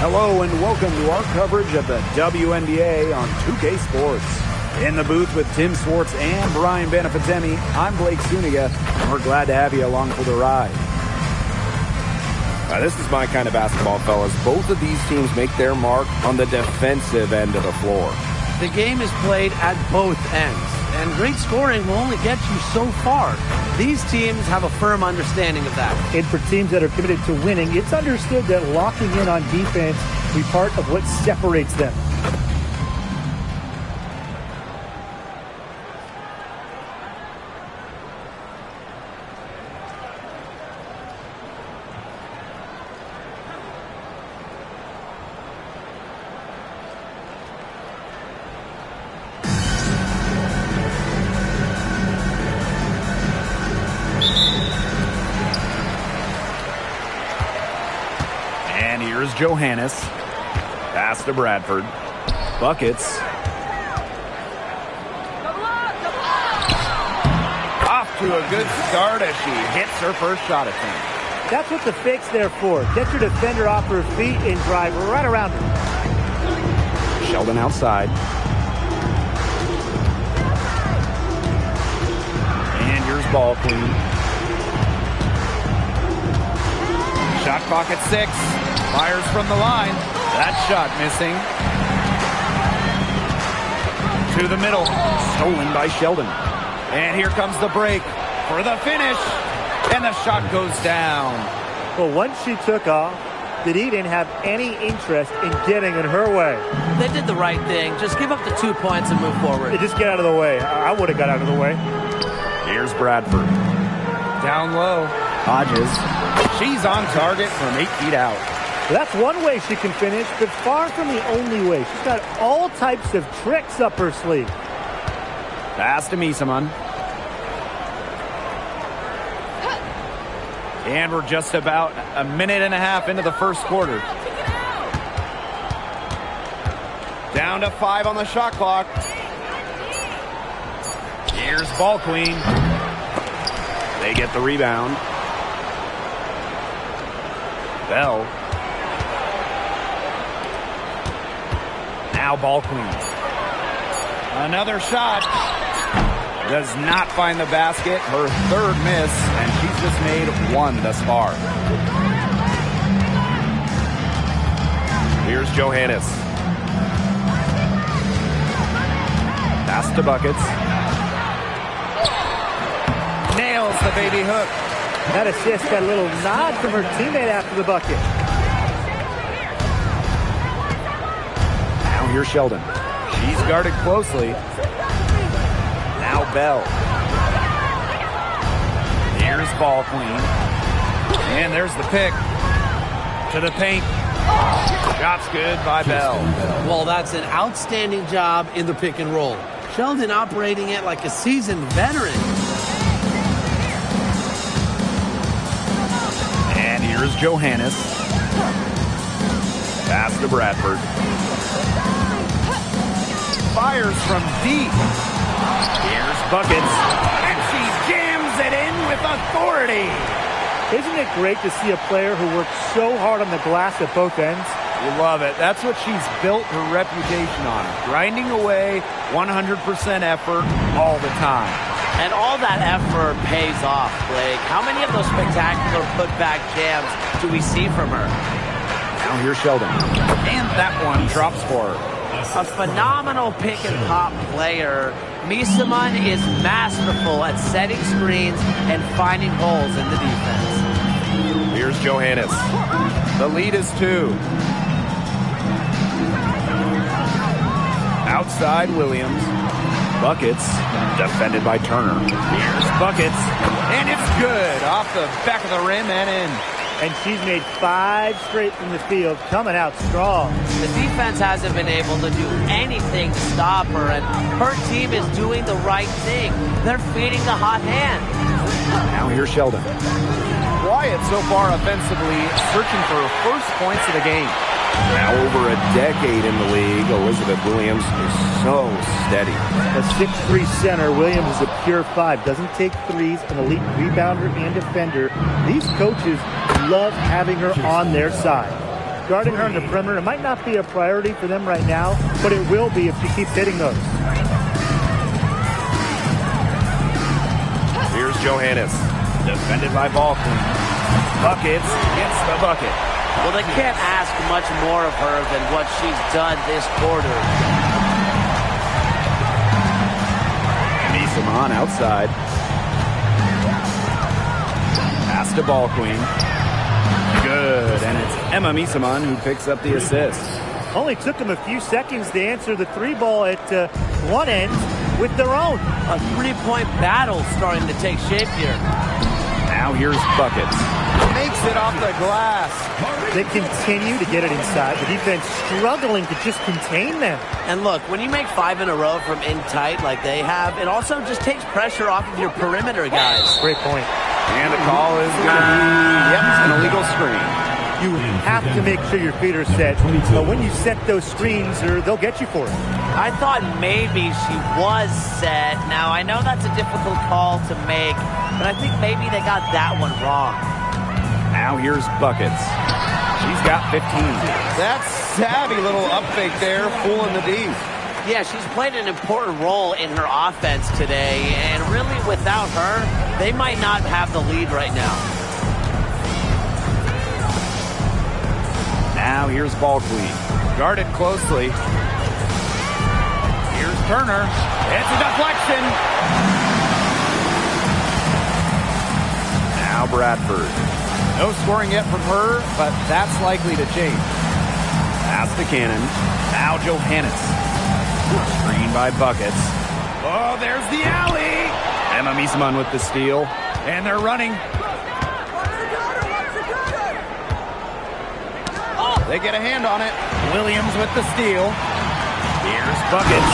Hello and welcome to our coverage of the WNBA on 2K Sports. In the booth with Tim Swartz and Brian Benefitemi, I'm Blake Zuniga, and we're glad to have you along for the ride. This is my kind of basketball, fellas. Both of these teams make their mark on the defensive end of the floor. The game is played at both ends, and great scoring will only get you so far. These teams have a firm understanding of that. And for teams that are committed to winning, it's understood that locking in on defense will be part of what separates them. Here's Johannes. Pass to Bradford. Buckets. Off to a good start as she hits her first shot attempt. That's what the fake's there for. Get your defender off her feet and drive right around her. Sheldon outside. And here's ball queen. Shot clock at 6. Fires from the line. That shot missing. To the middle. Stolen by Sheldon. And here comes the break for the finish. And the shot goes down. Well, once she took off, the D didn't have any interest in getting in her way. They did the right thing. Just give up the 2 points and move forward. Just get out of the way. I would have got out of the way. Here's Bradford. Down low. Hodges. She's on target from 8 feet out. Well, that's one way she can finish, but far from the only way. She's got all types of tricks up her sleeve. Pass to Misaman. And we're just about a minute and a half into the first quarter. Down to 5 on the shot clock. Here's ball queen. They get the rebound. Bell. Now ball queen. Another shot. Does not find the basket. Her third miss, and she's just made 1 thus far. Here's Johannes. Pass to Buckets. Nails the baby hook. That assist got a little nod from her teammate after the bucket. Now here's Sheldon. She's guarded closely. Now Bell. Here's ball queen. And there's the pick. To the paint. Shot's good by Bell. Well, that's an outstanding job in the pick and roll. Sheldon operating it like a seasoned veteran. And here's Johannes. Pass to Bradford. Fires from deep. Here's Buckets. And she jams it in with authority. Isn't it great to see a player who works so hard on the glass at both ends? You love it. That's what she's built her reputation on. Grinding away, 100% effort all the time. And all that effort pays off, Blake. How many of those spectacular putback jams do we see from her? Now here's Sheldon. And that one drops for her. A phenomenal pick and pop player. Misaman is masterful at setting screens and finding holes in the defense. Here's Johannes. The lead is 2. Outside Williams. Buckets. Defended by Turner. Here's Buckets. And it's good. Off the back of the rim and in. And she's made 5 straight from the field, coming out strong. The defense hasn't been able to do anything to stop her, and her team is doing the right thing. They're feeding the hot hand. Now here's Sheldon. Quiet so far offensively, searching for her first points of the game. Now over a decade in the league, Elizabeth Williams is so steady. A 6'3" center, Williams is a pure 5. Doesn't take threes, an elite rebounder and defender. These coaches love having her on their side. guarding her in the perimeter. It might not be a priority for them right now, but it will be if she keeps hitting those. Here's Johannes, defended by Ball Queen. Buckets gets the bucket. Well, they can't ask much more of her than what she's done this quarter. Misaman outside. Pass to Ball Queen. Good, and it's Emma Misaman who picks up the assist. Only took them a few seconds to answer the three ball at one end with their own. A three-point battle starting to take shape here. Now here's Buckets. Makes it off the glass. They continue to get it inside. The defense struggling to just contain them. And look, when you make 5 in a row from in tight like they have, it also just takes pressure off of your perimeter guys. Great point. And the call is going to be, an illegal screen. You have to make sure your feet are set. But when you set those screens, they'll get you for it. I thought maybe she was set. Now, I know that's a difficult call to make, but I think maybe they got that one wrong. Now here's Buckets. She's got 15. That savvy little up fake there, fooling the D. Yeah, she's played an important role in her offense today, and really without her, they might not have the lead right now. Now here's Ball Queen. Guarded closely. Here's Turner. It's a deflection. Now Bradford. No scoring yet from her, but that's likely to change. Pass to Cannon. Now Johannes. Screen by Buckets. Oh, there's the alley. Emma Misaman with the steal. And they're running. They get a hand on it. Williams with the steal. Here's Buckets.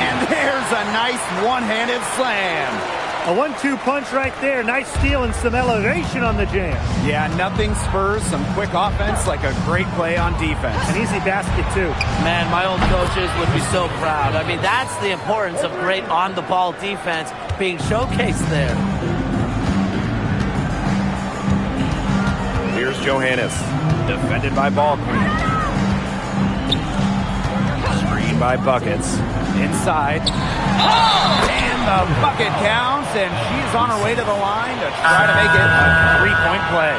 And there's a nice one-handed slam. A 1-2 punch right there. Nice steal and some elevation on the jam. Yeah, nothing spurs some quick offense like a great play on defense. An easy basket, too. Man, my old coaches would be so proud. I mean, that's the importance of great on-the-ball defense being showcased there. Here's Johannes, defended by Ball Queen. Screen by Buckets. Inside. Oh! And the bucket counts, and she's on her way to the line to try to make it a three-point play.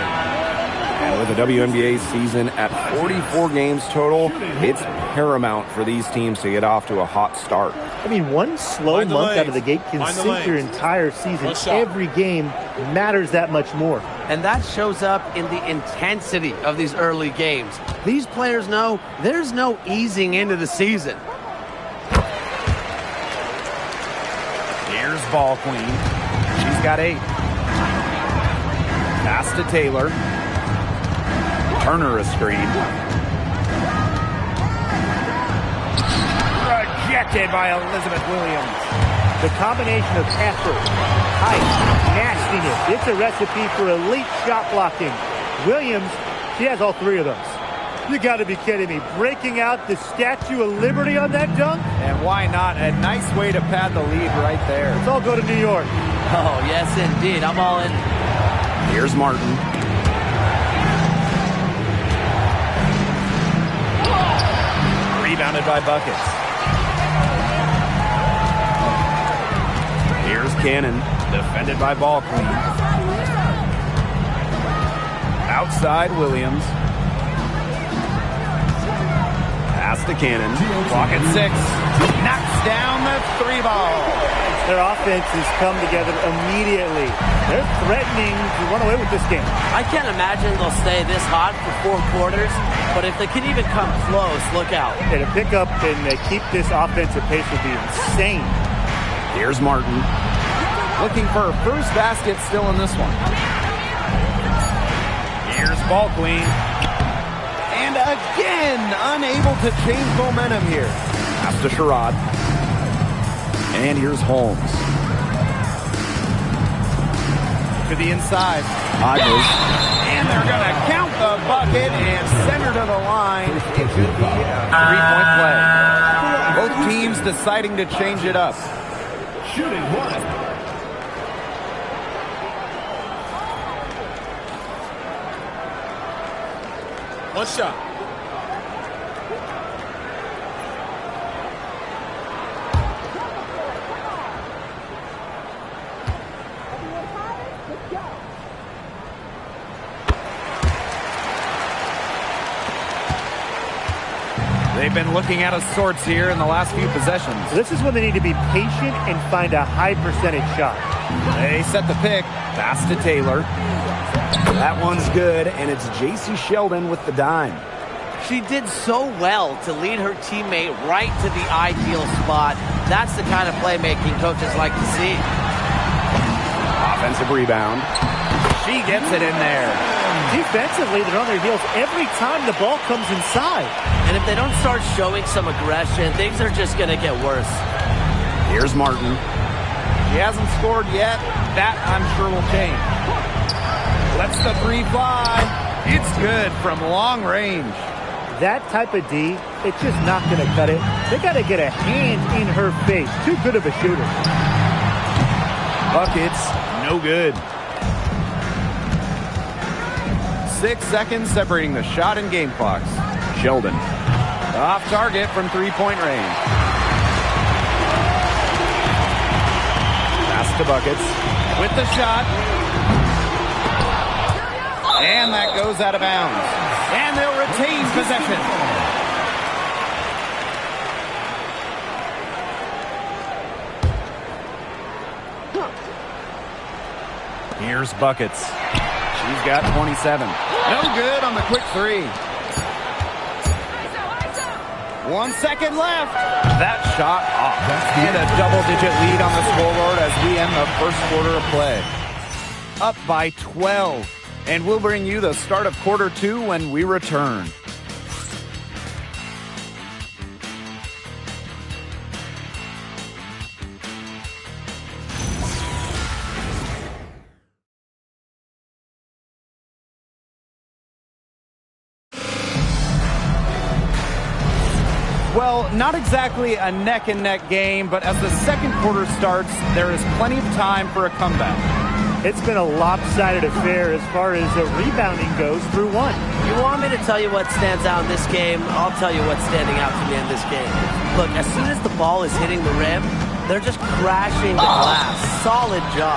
And with the WNBA season at 44 games total, it's paramount for these teams to get off to a hot start. I mean, one slow month out of the gate can sink your entire season. Every game matters that much more. And that shows up in the intensity of these early games. These players know there's no easing into the season. Here's Ball Queen. She's got 8. Pass to Taylor. Turner a screen. Rejected by Elizabeth Williams. The combination of effort, height, nastiness, it's a recipe for elite shot blocking. Williams, she has all 3 of those. You got to be kidding me. Breaking out the Statue of Liberty on that dunk? And why not? A nice way to pad the lead right there. Let's all go to New York. Oh, yes, indeed. I'm all in. Here's Martin. Rebounded by Buckets. Here's Cannon, defended by Ball Queen. Outside Williams. Pass to Cannon. Clock at 6. Knocks down the 3 ball. Their offense has come together immediately. They're threatening to run away with this game. I can't imagine they'll stay this hot for 4 quarters, but if they can even come close, look out. Yeah, to pick up and keep this offensive pace would be insane. Here's Martin. Looking for her first basket still in this one. Here's Ball Queen. And again, unable to change momentum here. Pass to Sherrod. And here's Holmes. To the inside. Hodges. And they're going to count the bucket and send her to the line. It should be a 3-point play. Both teams deciding to change it up. Shooting 1. One shot. They've been looking out of sorts here in the last few possessions. This is when they need to be patient and find a high percentage shot. They set the pick. Pass to Taylor. That one's good, and it's J.C. Sheldon with the dime. She did so well to lead her teammate right to the ideal spot. That's the kind of playmaking coaches like to see. Offensive rebound. She gets it in there. Defensively, they're on their heels every time the ball comes inside. And if they don't start showing some aggression, things are just going to get worse. Here's Martin. She hasn't scored yet. That, I'm sure, will change. Lets the three fly. It's good from long range. That type of D, it's just not going to cut it. They got to get a hand in her face. Too good of a shooter. Buckets, no good. 6 seconds separating the shot and game clocks. Sheldon. Off target from three-point range. Pass to Buckets. With the shot. And that goes out of bounds. And they'll retain possession. Here's Buckets. She's got 27. No good on the quick three. 1 second left. That shot off. And a double-digit lead on the scoreboard as we end the first quarter of play. Up by 12. And we'll bring you the start of quarter two when we return. Well, not exactly a neck-and-neck game, but as the second quarter starts, there is plenty of time for a comeback. It's been a lopsided affair as far as the rebounding goes through one. You want me to tell you what stands out in this game? I'll tell you what's standing out to me in this game. Look, as soon as the ball is hitting the rim, they're just crashing the glass. Solid job.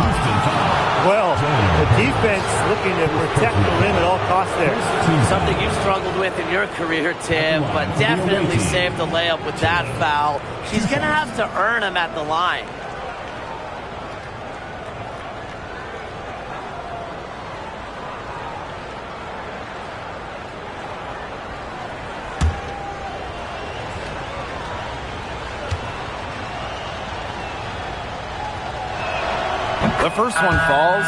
Well, the defense looking to protect the rim at all costs there. Something you've struggled with in your career, Tim, but definitely saved the layup with that foul. She's going to have to earn him at the line. The first one falls.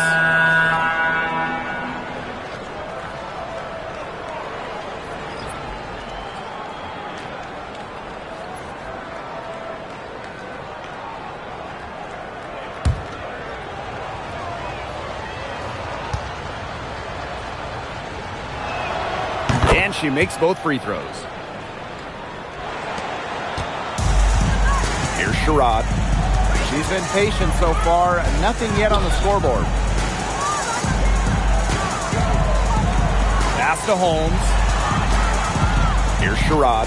And she makes both free throws. Here's Sherrod. She's been patient so far, nothing yet on the scoreboard. Pass to Holmes. Here's Sherrod.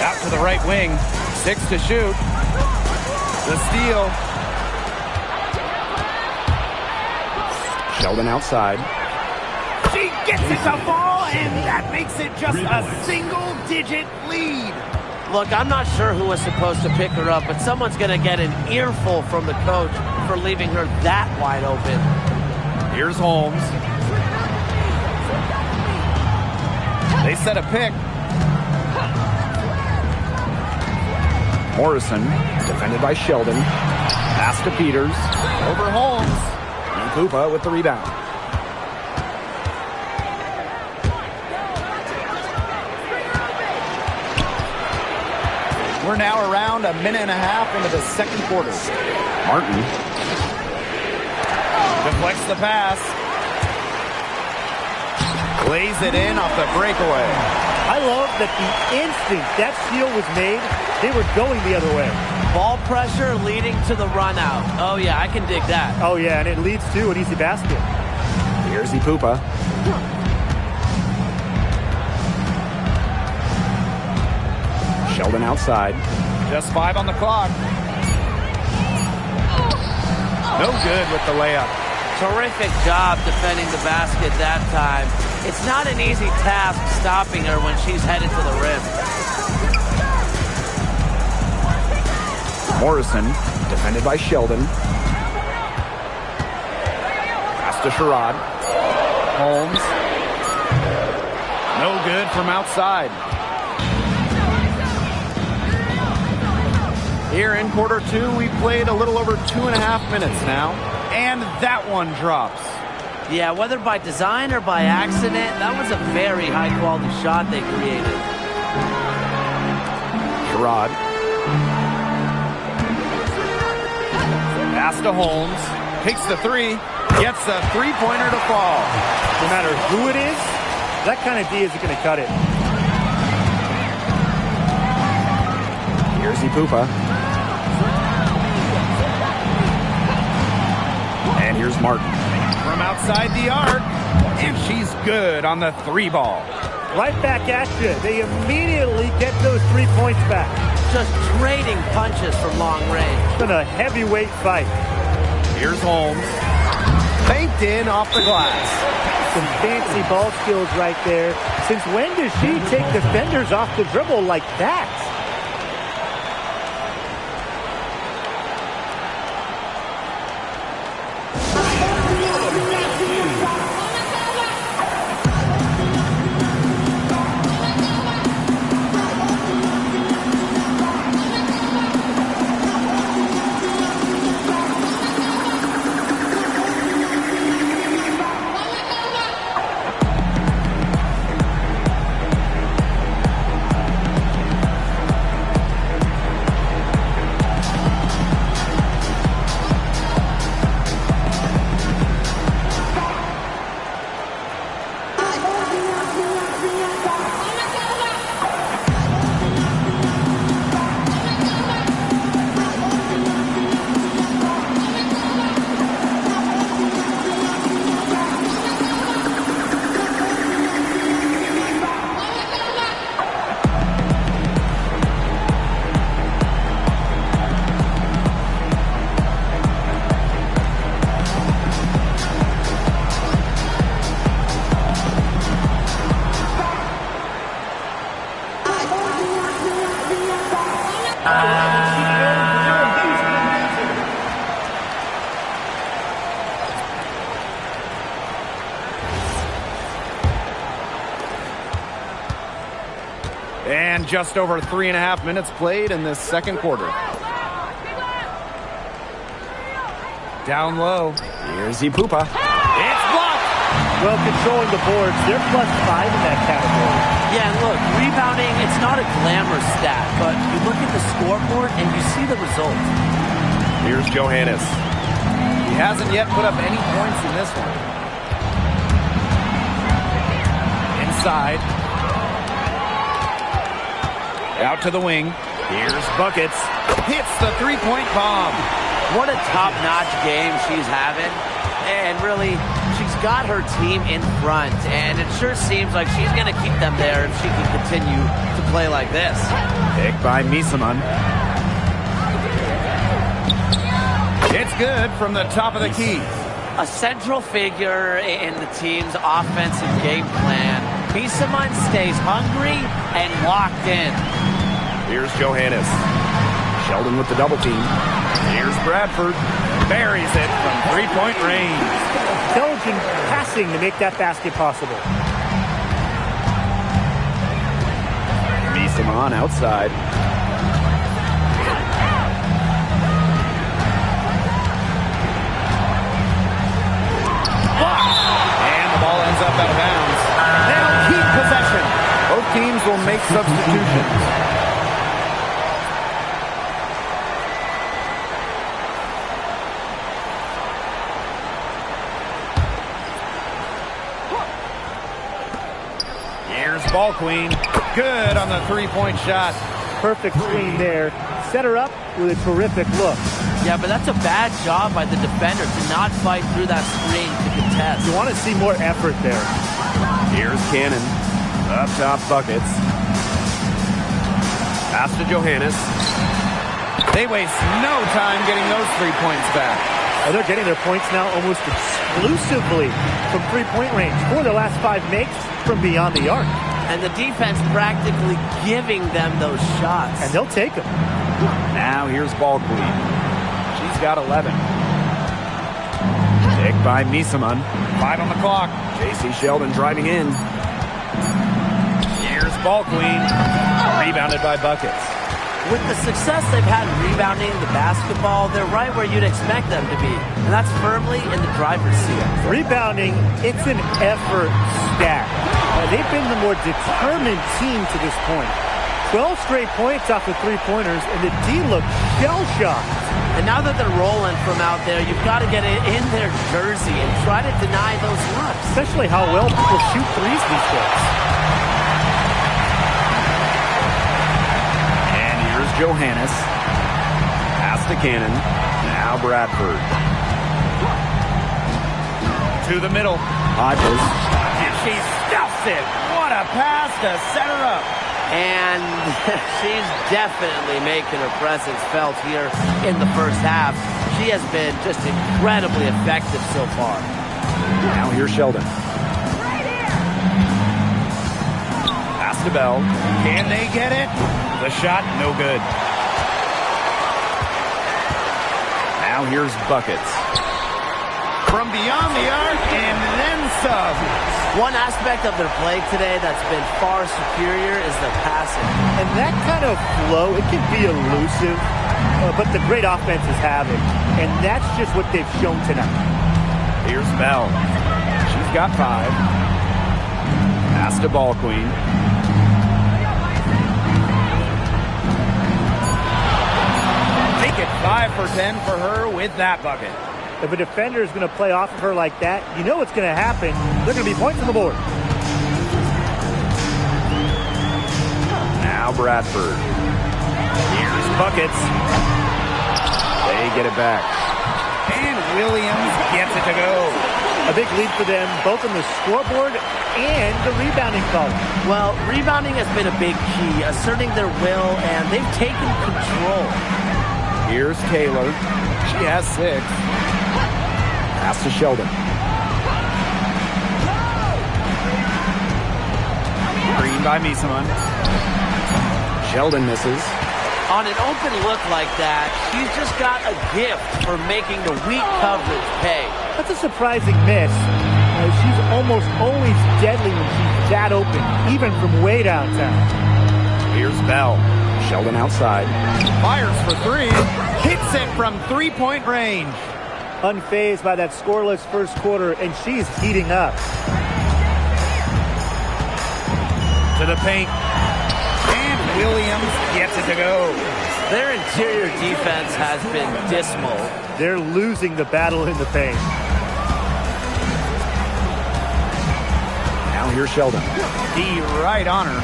Out to the right wing. 6 to shoot. The steal. Sheldon outside. She gets it to fall, and that makes it just a single-digit lead. Look, I'm not sure who was supposed to pick her up, but someone's going to get an earful from the coach for leaving her that wide open. Here's Holmes. They set a pick. Morrison, defended by Sheldon. Pass to Peters. Over Holmes. Koopa with the rebound. We're now around a minute and a half into the second quarter. Martin. Deflects the pass. Lays it in off the breakaway. I love that the instant that steal was made, they were going the other way. Ball pressure leading to the run out. Oh, yeah, I can dig that. Oh, yeah, and it leads to an easy basket. Here's Ipupa. Sheldon outside. Just 5 on the clock. No good with the layup. Terrific job defending the basket that time. It's not an easy task stopping her when she's headed to the rim. Morrison, defended by Sheldon. Pass to Sherrod. Holmes. No good from outside. Here in quarter two, we played a little over 2.5 minutes now. And that one drops. Yeah, whether by design or by accident, that was a very high-quality shot they created. Sherrod. Pass to Holmes. Takes the three. Gets the three-pointer to fall. No matter who it is, that kind of D isn't going to cut it. Here's Ipupa. And here's Martin. From outside the arc. And she's good on the three ball. Right back at you. They immediately get those 3 points back. Just trading punches from long range. It's been a heavyweight fight. Here's Holmes. Banked in off the glass. Some fancy ball skills right there. Since when does she take defenders off the dribble like that? And just over 3.5 minutes played in this second quarter. Down low. Here's Ipupa. It's blocked. Well, controlling the boards. They're +5 in that category. Yeah, and look, rebounding, it's not a glamour stat, but you look at the scoreboard and you see the result. Here's Johannes. He hasn't yet put up any points in this one. Inside. Out to the wing. Here's Buckets. Hits the three-point bomb. What a top-notch game she's having. And really, she's got her team in front. And it sure seems like she's going to keep them there if she can continue to play like this. Picked by Misaman. It's good from the top of the key. A central figure in the team's offensive game plan. Misaman stays hungry and locked in. Here's Johannes. Sheldon with the double team. Here's Bradford. Buries it from three-point range. Intelligent passing to make that basket possible. Misaman outside. And the ball ends up out of bounds. They'll keep possession. Both teams will make substitutions. Here's Ball Queen. Good on the three-point shot. Perfect screen there. Set her up with a terrific look. Yeah, but that's a bad job by the defender to not fight through that screen to contest. You want to see more effort there. Here's Cannon. Up top, Buckets. Pass to Johannes. They waste no time getting those 3 points back. And they're getting their points now almost exclusively from three-point range. 4 of their last 5 makes from beyond the arc. And the defense practically giving them those shots. And they'll take them. Now here's ball queen. She's got 11. Picked by Misaman. 5 on the clock. J.C. Sheldon driving in. Here's ball queen. Rebounded by Buckets. With the success they've had rebounding the basketball, they're right where you'd expect them to be. And that's firmly in the driver's seat. Rebounding, it's an effort stat. They've been the more determined team to this point. 12 straight points off of three-pointers, and the D looks shell-shocked. And now that they're rolling from out there, you've got to get it in their jersey and try to deny those looks. Especially how well people shoot threes these days. And here's Johannes. Pass to Cannon. Now Bradford. To the middle. Hodges. And she stuffs it. What a pass to set her up. And she's definitely making her presence felt here in the first half. She has been just incredibly effective so far. Now here's Sheldon. Pass to Bell. Can they get it? The shot, no good. Now here's Buckets. From beyond the arc and then some. One aspect of their play today that's been far superior is the passing. And that kind of flow, it can be elusive, but the great offense is having. And that's just what they've shown tonight. Here's Bell. She's got 5. Pass to ball queen. Make it 5 for 10 for her with that bucket. If a defender is going to play off of her like that, you know what's going to happen. They're going to be points on the board. Now Bradford. Here's Buckets. They get it back. And Williams gets it to go. A big lead for them, both on the scoreboard and the rebounding column. Well, rebounding has been a big key, asserting their will, and they've taken control. Here's Taylor. She has 6. Pass to Sheldon. Green by Misaman. Sheldon misses. On an open look like that, she's just got a gift for making the weak coverage pay. That's a surprising miss. She's almost always deadly when she's that open, even from way downtown. Here's Bell. Sheldon outside. Fires for 3. Hits it from 3-point range. Unfazed by that scoreless first quarter, and she's heating up. To the paint. And Williams gets it to go. Their interior defense has been dismal. They're losing the battle in the paint. Now here's Sheldon. D right on her.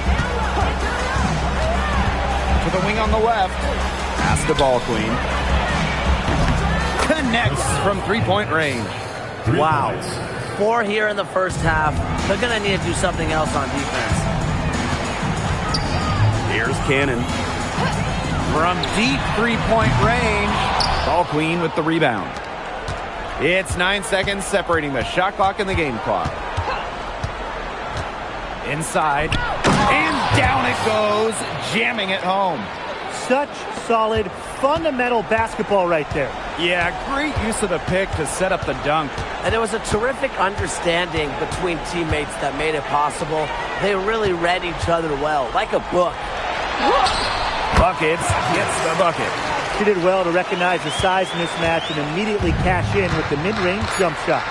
To the wing on the left. Pass to ball queen. Connects from 3-point range. Wow. 4 here in the first half. They're going to need to do something else on defense. Here's Cannon. From deep 3-point range. Ball queen with the rebound. It's 9 seconds separating the shot clock and the game clock. Inside. And down it goes, jamming it home. Such solid, fundamental basketball right there. Yeah, great use of the pick to set up the dunk. And it was a terrific understanding between teammates that made it possible. They really read each other well, like a book. Buckets gets the bucket. She did well to recognize the size mismatch and immediately cash in with the mid-range jump shot.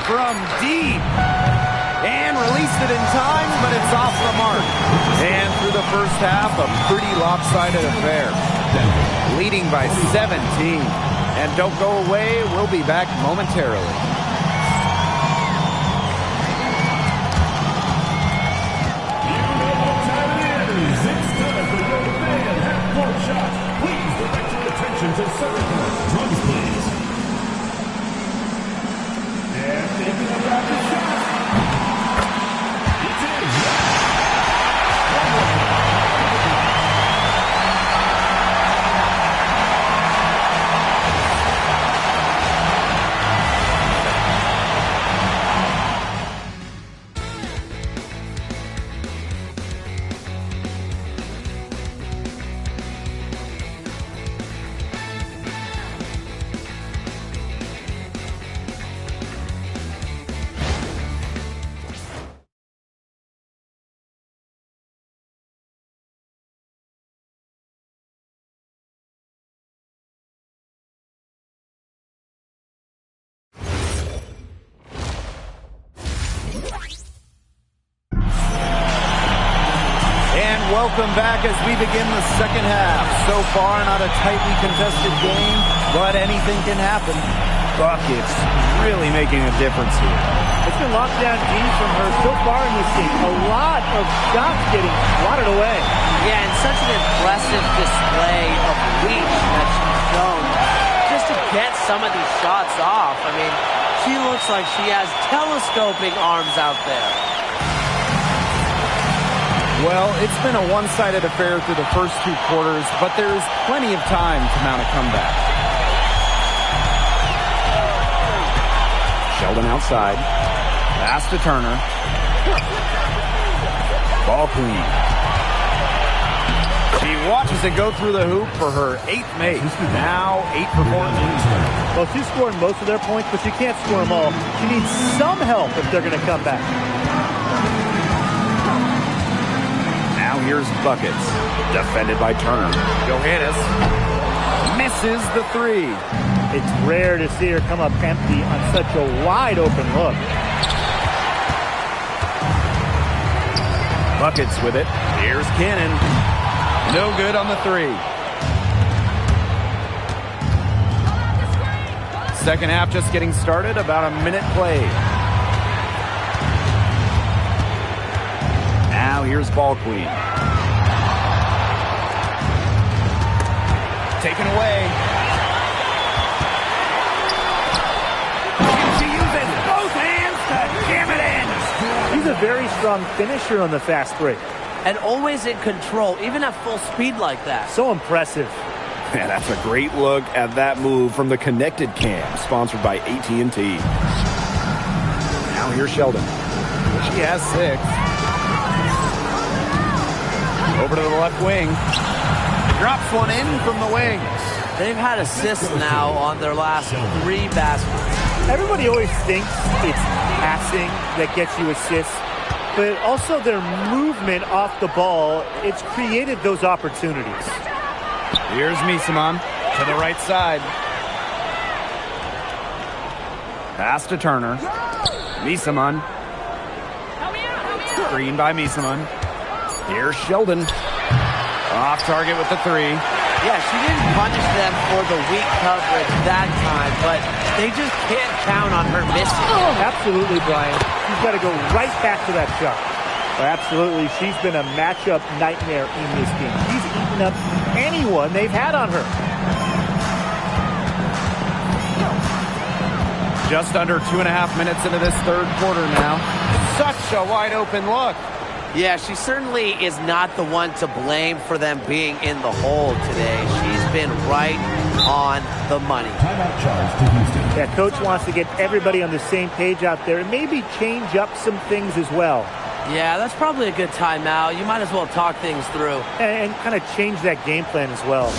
From deep. And released it in time, but it's off the mark. And through the first half, a pretty lopsided affair. Leading by 17. And don't go away, we'll be back momentarily. It's time for your fan half-court shot. Please direct your attention to center court. Drums, please. And taking a rapid shot. welcome back as we begin the second half. So far, not a tightly contested game, but anything can happen. Buckets really making a difference here. It's been locked down deep from her so far in this game. A lot of shots getting swatted away. Yeah, and such an impressive display of reach that she's shown just to get some of these shots off. I mean, she looks like she has telescoping arms out there. Well, it's been a one-sided affair through the first 2 quarters, but there's plenty of time to mount a comeback. Sheldon outside. Pass to Turner. Ball clean. She watches it go through the hoop for her 8th make. Now 8 for 14. Well, she's scoring most of their points, but she can't score them all. She needs some help if they're going to come back. Now here's Buckets. Defended by Turner. Johannes misses the 3. It's rare to see her come up empty on such a wide open look. Buckets with it. Here's Cannon. No good on the 3. Second half just getting started. About a minute played. Now here's Ball Queen. Taken away. She uses both hands to jam it in. She's a very strong finisher on the fast break. And always in control, even at full speed like that. So impressive. Yeah, that's a great look at that move from the Connected Cam, sponsored by AT&T. Now here's Sheldon. She has 6. Over to the left wing. Drops one in from the wing. They've had assists now on their last 3 baskets. Everybody always thinks it's passing that gets you assists, but also their movement off the ball, it's created those opportunities. Here's Misaman to the right side. Pass to Turner. Misaman. Screen by Misaman. Here's Sheldon. Off target with the 3. Yeah, she didn't punish them for the weak coverage that time, but they just can't count on her missing. Oh, absolutely, Brian. She's got to go right back to that shot. Absolutely, she's been a matchup nightmare in this game. She's eaten up anyone they've had on her. Just under 2.5 minutes into this third quarter now. Such a wide open look. Yeah, she certainly is not the one to blame for them being in the hole today. She's been right on the money. Timeout charge to Houston. Yeah, coach wants to get everybody on the same page out there and maybe change up some things as well. Yeah, that's probably a good timeout. You might as well talk things through. And kind of change that game plan as well.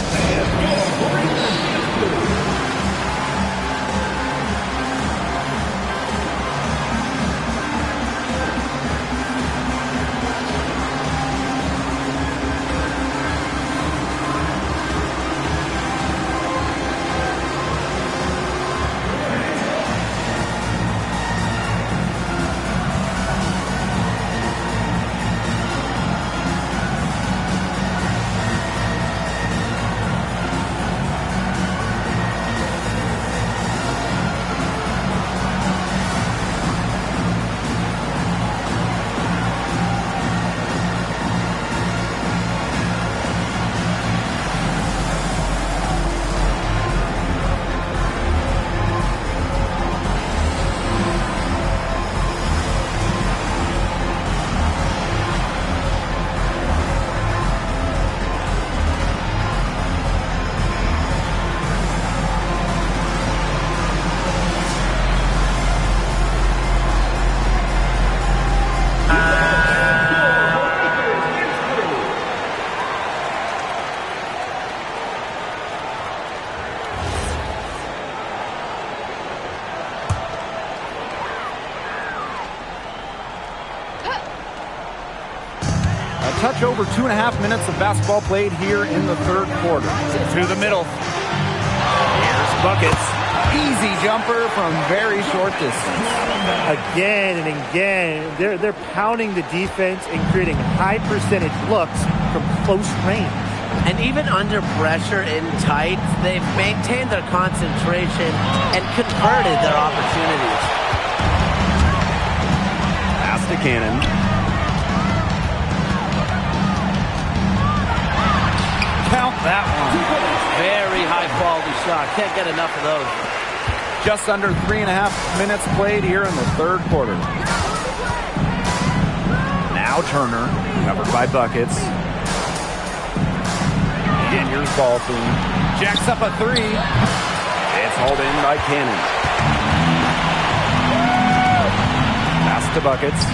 Touch over 2.5 minutes of basketball played here in the third quarter. To the middle. Here's Buckets. Easy jumper from very short distance. Again and again, they're pounding the defense and creating high percentage looks from close range. And even under pressure in tight, they've maintained their concentration and converted their opportunities. Pass to Cannon. Count that one. Very high-quality shot. Can't get enough of those. Just under 3.5 minutes played here in the third quarter. Now Turner, covered by Buckets. And here's Baldwin. Jacks up a three. It's hauled in by Cannon. Pass to Buckets.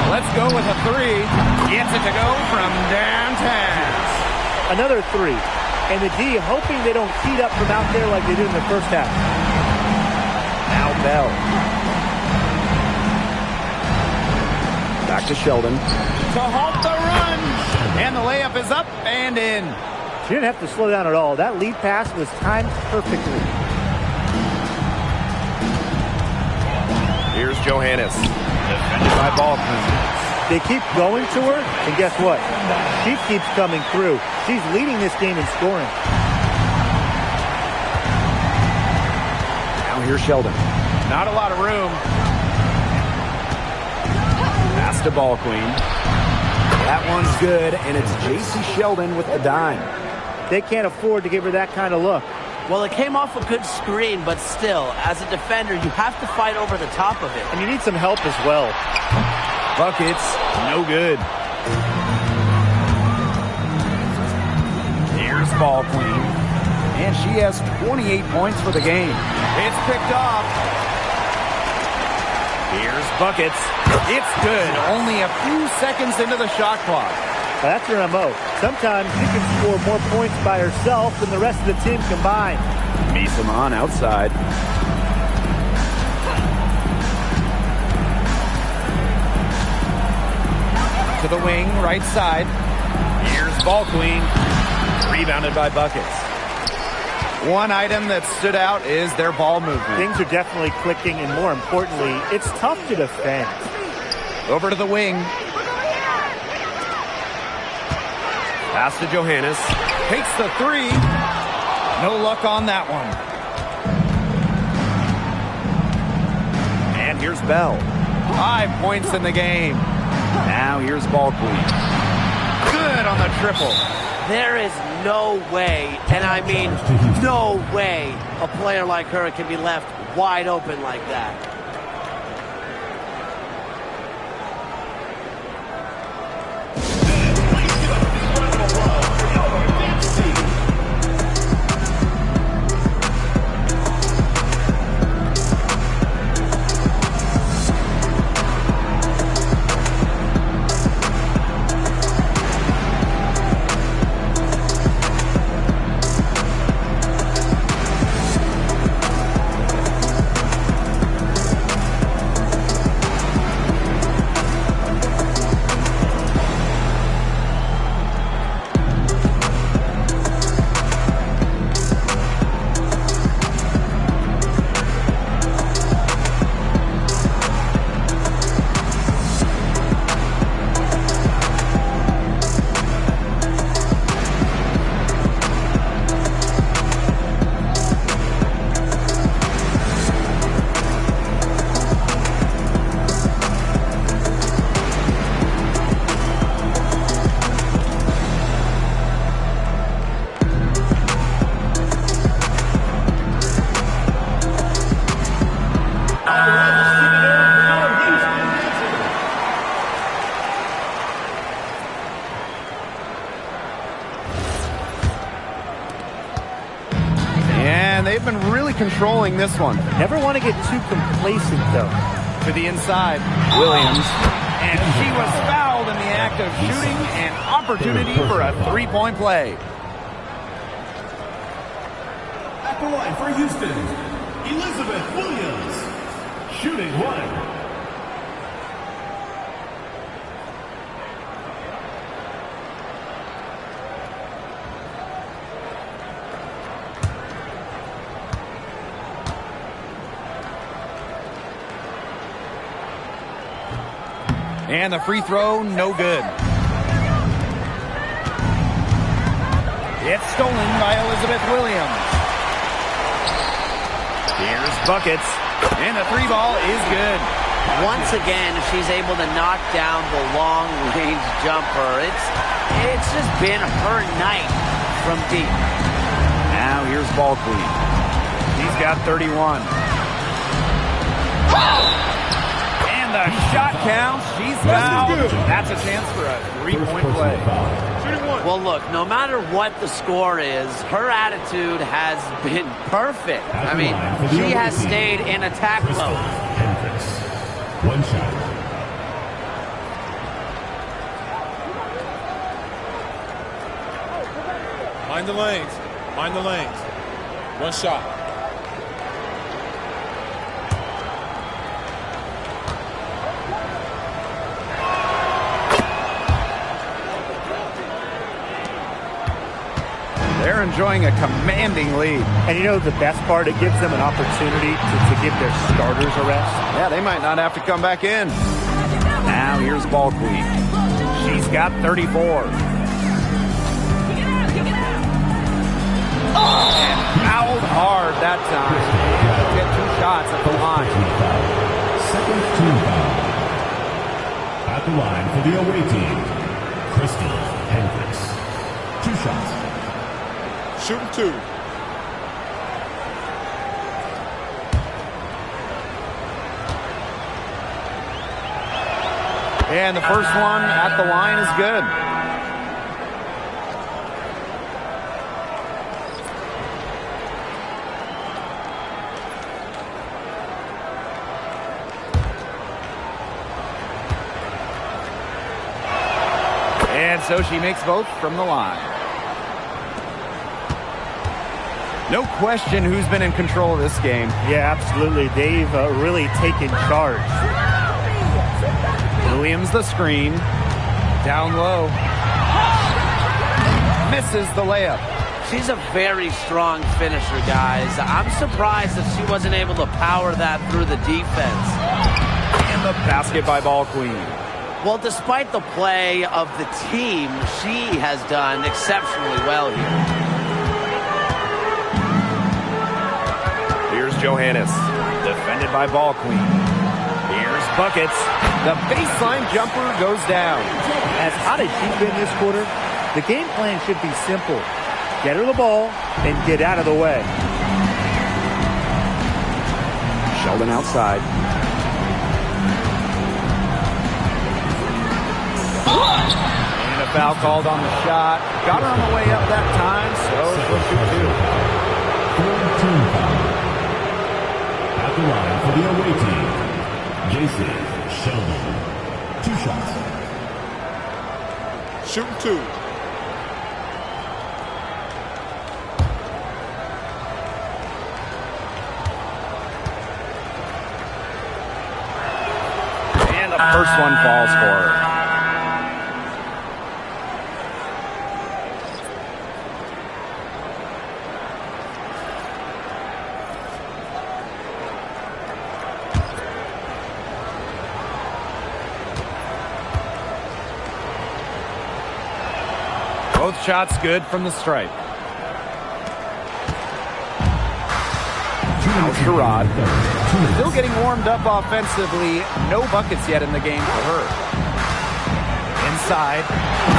Let's go with a three. Gets it to go from downtown. Another three. And the D hoping they don't heat up from out there like they did in the first half. Now Bell. Back to Sheldon. To halt the run. And the layup is up and in. She didn't have to slow down at all. That lead pass was timed perfectly. Here's Johannes. Defended by Baldwin. They keep going to her, and guess what? She keeps coming through. She's leading this game in scoring. Now here's Sheldon. Not a lot of room. Pass to Ball Queen. That one's good, and it's J.C. Sheldon with the dime. They can't afford to give her that kind of look. Well, it came off a good screen, but still, as a defender, you have to fight over the top of it. And you need some help as well. Buckets, no good. Here's Ball Queen. And she has 28 points for the game. It's picked off. Here's Buckets. It's good. Only a few seconds into the shot clock. That's her MO. Sometimes she can score more points by herself than the rest of the team combined. Misaman outside. To the wing, right side. Here's Ball Queen. Rebounded by Buckets. One item that stood out is their ball movement. Things are definitely clicking, and more importantly, it's tough to defend. Over to the wing. Pass to Johannes. Takes the three. No luck on that one. And here's Bell. 5 points in the game. Now here's Ball Queen. Good on the triple. There is no way, and I mean no way, a player like her can be left wide open like that. They've been really controlling this one. Never want to get too complacent, though. To the inside, Williams. And she was fouled in the act of shooting, an opportunity for a three-point play. At the line for Houston, Elizabeth Williams. Shooting one. And the free throw, no good. It's stolen by Elizabeth Williams. Here's buckets, and the three ball is good. Once again, she's able to knock down the long-range jumper. It's just been her night from deep. Now here's ball queen. She's got 31. And the shot counts. She's fouled. That's a chance for a three-point play. Well, look, no matter what the score is, her attitude has been perfect. I mean, she has stayed in attack mode. One shot. Mind the lanes. Mind the lanes. One shot. They're enjoying a commanding lead. And you know the best part? It gives them an opportunity to give their starters a rest. Yeah, they might not have to come back in. Now here's ball queen. She's got 34. And fouled hard that time. She'll get 2 shots at the line. Second team foul. At the line for the away team, Crystal Hendricks. 2 shots. Shooting 2. And the first one at the line is good. And so she makes both from the line. No question who's been in control of this game. Yeah, absolutely. They've really taken charge. Williams the screen. Down low. Misses the layup. She's a very strong finisher, guys. I'm surprised that she wasn't able to power that through the defense. And the basket by ball queen. Well, despite the play of the team, she has done exceptionally well here. Here's Johannes, defended by ball queen. Here's buckets. The baseline jumper goes down. As hot as she's been this quarter, the game plan should be simple. Get her the ball and get out of the way. Sheldon outside. And a foul called on the shot. Got her on the way up that time, so she'll shoot 2. Third team foul. At the line for the away team, Jason Sheldon. 2 shots. Shooting 2. And the first one falls for her. Both shots good from the stripe. Now Sherrod. Still getting warmed up offensively. No buckets yet in the game for her. Inside.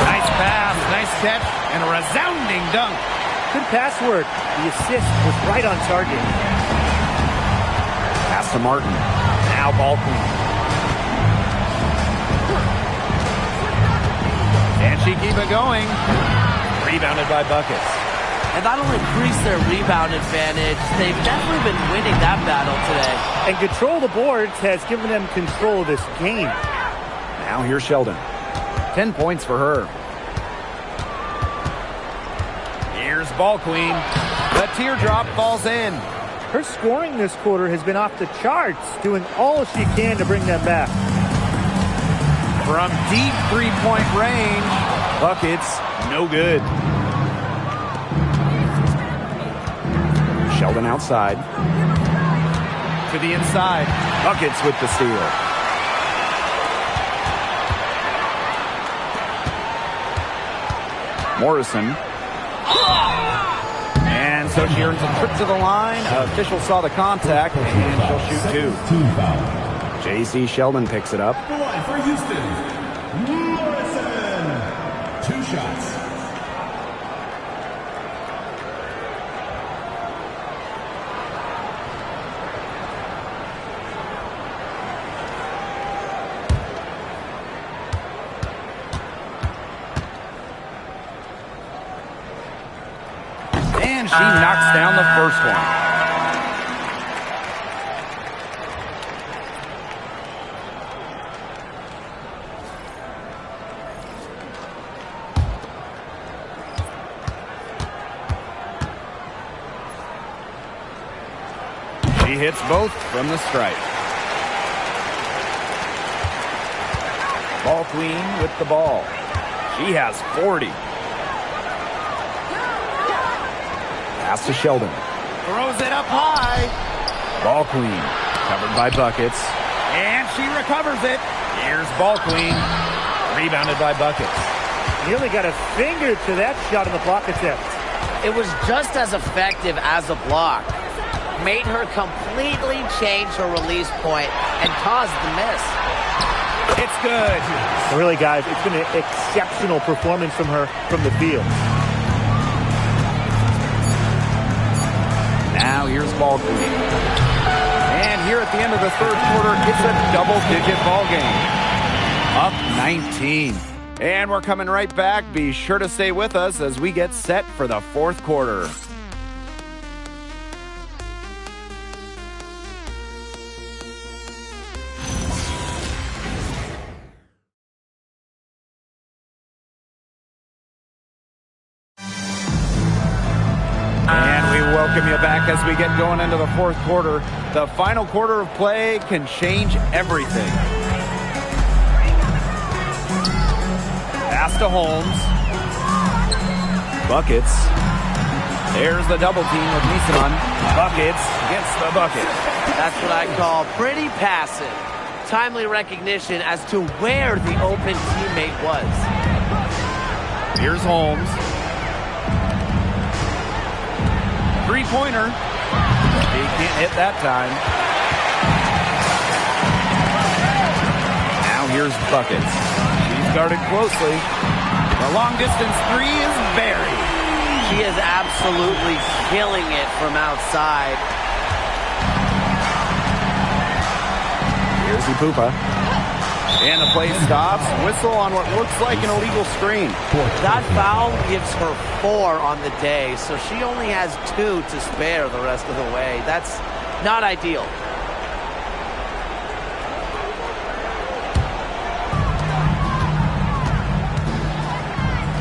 Nice pass, nice catch, and a resounding dunk. Good pass work. The assist was right on target. Pass to Martin. Now ball queen. And she keep it going. Rebounded by buckets. And that'll increase their rebound advantage. They've definitely been winning that battle today. And control of the boards has given them control of this game. Now here's Sheldon. 10 points for her. Here's ball queen. The teardrop falls in. Her scoring this quarter has been off the charts, doing all she can to bring them back. From deep three-point range, buckets, no good. Sheldon outside. To the inside. Buckets with the steal. Morrison. And so she earns a trip to the line. Official saw the contact, and she'll shoot 2. Team foul. J.C. Sheldon picks it up. The line for Houston. Morrison. 2 shots. And she knocks down the first one. She hits both from the stripe. Ball queen with the ball. She has 40. Pass to Sheldon. Throws it up high. Ball queen covered by Buckets. And she recovers it. Here's ball queen. Rebounded by Buckets. Nearly got a finger to that shot on the block attempt. It was just as effective as a block. Made her completely change her release point and caused the miss. It's good. Really, guys, it's been an exceptional performance from her from the field. Now here's ball queen. And here at the end of the third quarter, it's a double-digit ball game. Up 19. And we're coming right back. Be sure to stay with us as we get set for the fourth quarter. Welcome you back as we get going into the fourth quarter. The final quarter of play can change everything. Pass to Holmes. Buckets. There's the double team with Nisaman. Buckets gets the bucket. That's what I call pretty passive. Timely recognition as to where the open teammate was. Here's Holmes. Three-pointer. He can't hit that time. Now here's Buckets. She's guarded closely. The long-distance three is buried. She is absolutely killing it from outside. Here's Ipupa. And the play stops. Whistle on what looks like an illegal screen. That foul gives her 4 on the day, so she only has 2 to spare the rest of the way. That's not ideal.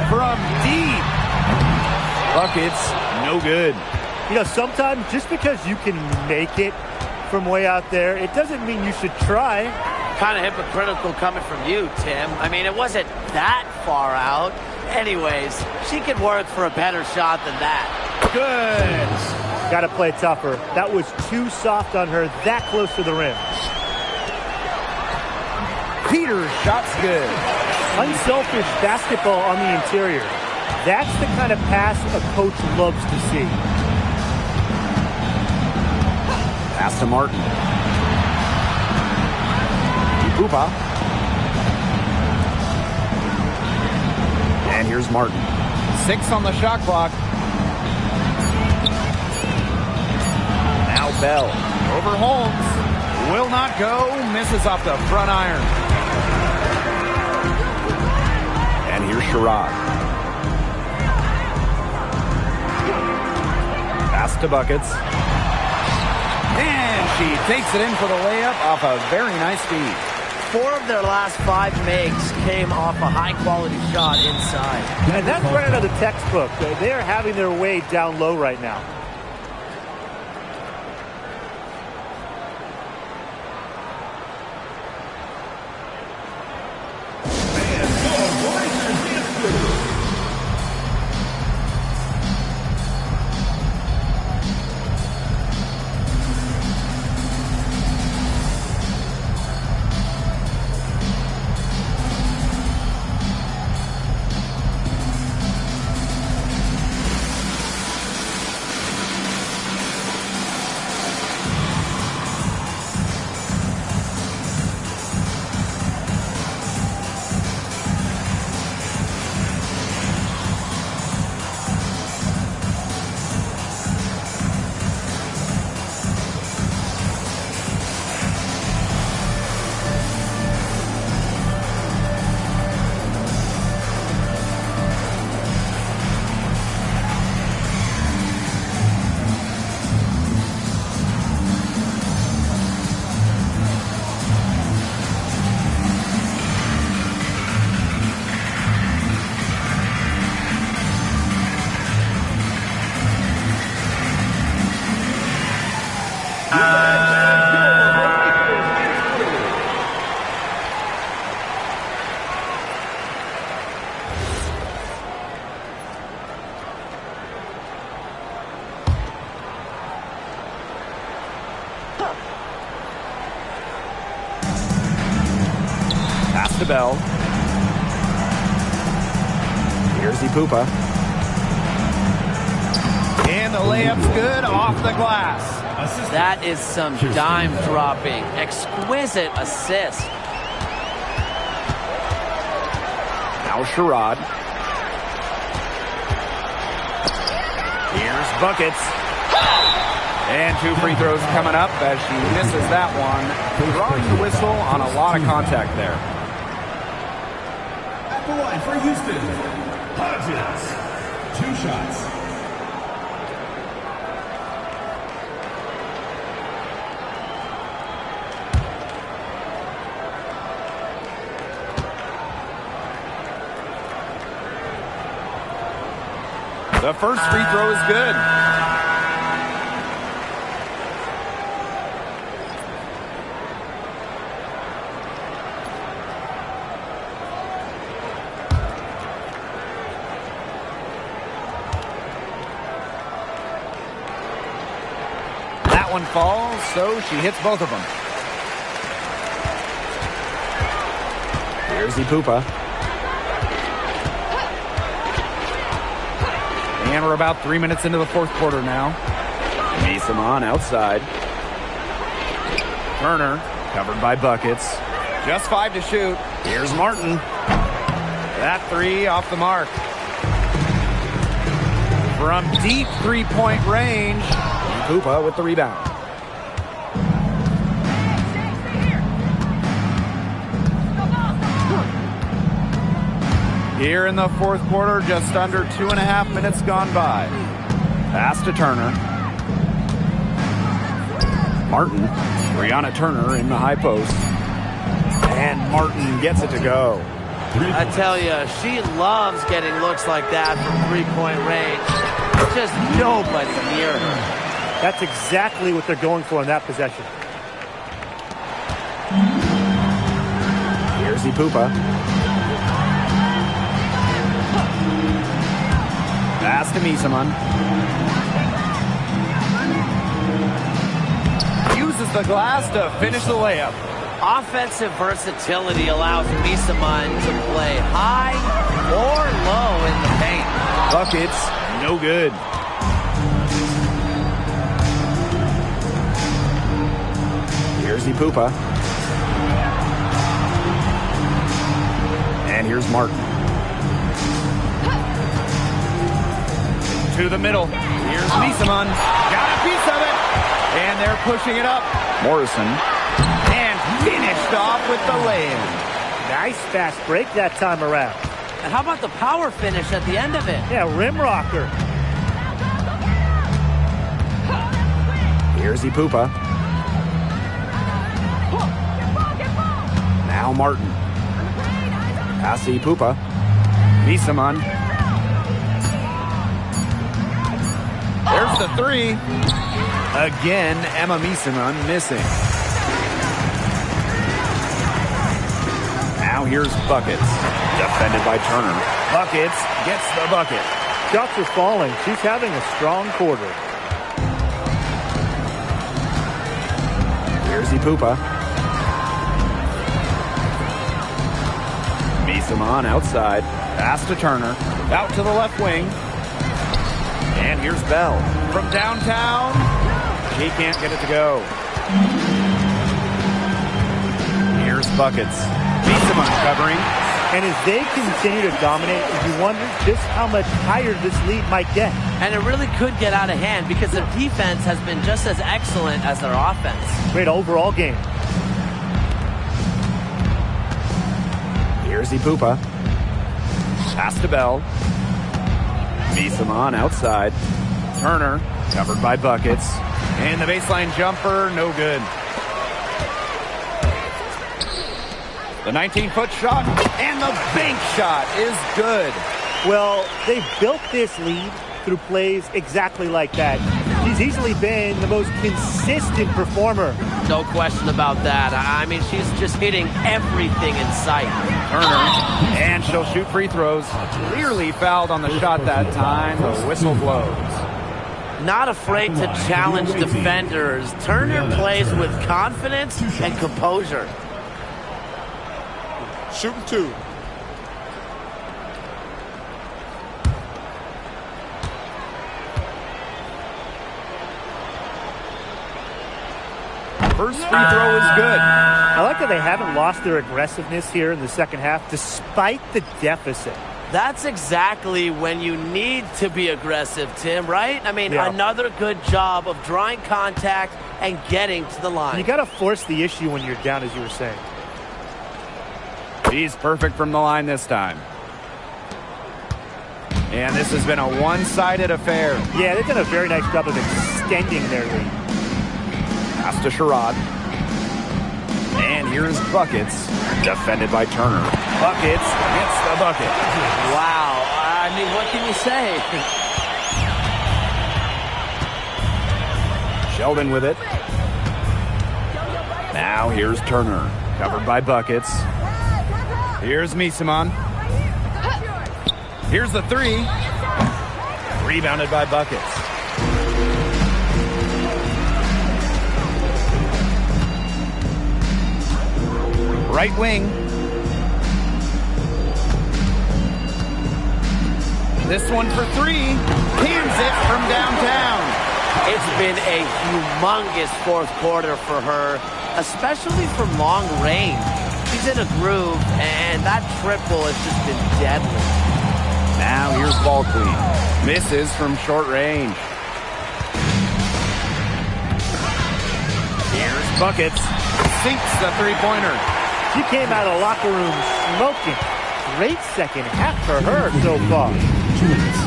From deep. Buckets, no good. You know, sometimes just because you can make it from way out there, it doesn't mean you should try. Kind of hypocritical coming from you, Tim. I mean, it wasn't that far out. Anyways, she could work for a better shot than that. Good. Got to play tougher. That was too soft on her, that close to the rim. Peters' shot's good. Unselfish basketball on the interior. That's the kind of pass a coach loves to see. Pass to Martin. Ipupa. And here's Martin. 6 on the shot clock. Now Bell. Over Holmes. Will not go. Misses off the front iron. And here's Sherrod. Pass to Buckets. And she takes it in for the layup off a very nice feed. 4 of their last 5 makes came off a high-quality shot inside. And that's right out of the textbook. They're having their way down low right now. Pass to Bell. Here's Ipupa. And the layup's good off the glass. That is some dime dropping. Exquisite assist. Now Sherrod. Here's Buckets. And 2 free throws coming up as she misses that one. Drawing the whistle on a lot of contact there. At the line for Houston, Hodges. 2 shots. The first free throw is good. That one falls, so she hits both of them. Here's Ipupa. And we're about 3 minutes into the fourth quarter now. Misaman outside. Turner covered by Buckets. Just 5 to shoot. Here's Martin. That 3 off the mark. From deep three-point range. Ipupa with the rebound. Here in the fourth quarter, just under 2.5 minutes gone by. Pass to Turner. Martin. Brianna Turner in the high post. And Martin gets it to go. I tell you, she loves getting looks like that from three-point range. Just nobody near her. That's exactly what they're going for in that possession. Here's Ipupa. Pass to Misaman. Uses the glass to finish the layup. Offensive versatility allows Misaman to play high or low in the paint. Buckets, no good. Here's Ipupa. And here's Martin. To the middle. Here's Misaman. Got a piece of it. And they're pushing it up. Morrison. And finished off with the lay-in. Nice fast break that time around. And how about the power finish at the end of it? Yeah, rim rocker. Here's Ipupa. Now Martin. Pass to Ipupa. Misaman. There's the 3. Again, Emma Misaman missing. Now here's Buckets. Defended by Turner. Buckets gets the bucket. Shots are falling. She's having a strong quarter. Here's Ipupa. Misaman outside. Pass to Turner. Out to the left wing. And here's Bell. From downtown. She can't get it to go. Here's Buckets. Misaman covering. And as they continue to dominate, you wonder just how much higher this lead might get. And it really could get out of hand because their defense has been just as excellent as their offense. Great overall game. Here's Ipupa. Pass to Bell. Misaman outside. Turner covered by Buckets. And the baseline jumper, no good. The 19-foot shot and the bank shot is good. Well, they've built this lead through plays exactly like that. She's easily been the most consistent performer. No question about that. I mean, she's just hitting everything in sight. Turner, and she'll shoot free throws. Clearly fouled on the shot that time. The whistle blows. Not afraid to challenge defenders. Turner plays with confidence and composure. Shooting 2. First free throw is good. I like that they haven't lost their aggressiveness here in the second half, despite the deficit. That's exactly when you need to be aggressive, Tim, right? I mean, another good job of drawing contact and getting to the line. You got to force the issue when you're down, as you were saying. He's perfect from the line this time. And this has been a one-sided affair. Yeah, they've done a very nice job of extending their lead. Pass to Sherrod. And here's Buckets, defended by Turner. Buckets gets the bucket. Wow. I mean, what can you say? Sheldon with it. Now here's Turner, covered by Buckets. Here's Misamon. Here's the 3. Rebounded by Buckets. Right wing. This one for 3. Cans it from downtown. It's been a humongous fourth quarter for her, especially from long range. She's in a groove, and that triple has just been deadly. Now here's Ball Queen. Misses from short range. Here's Buckets. Sinks the three-pointer. She came out of the locker room smoking. Great second half for her so far. 2 minutes.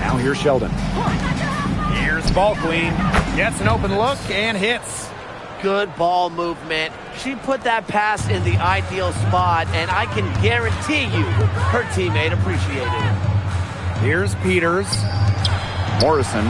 Now here's Sheldon. Here's Ball Queen. Gets an open look and hits. Good ball movement. She put that pass in the ideal spot, and I can guarantee you her teammate appreciated it. Here's Peters. Morrison.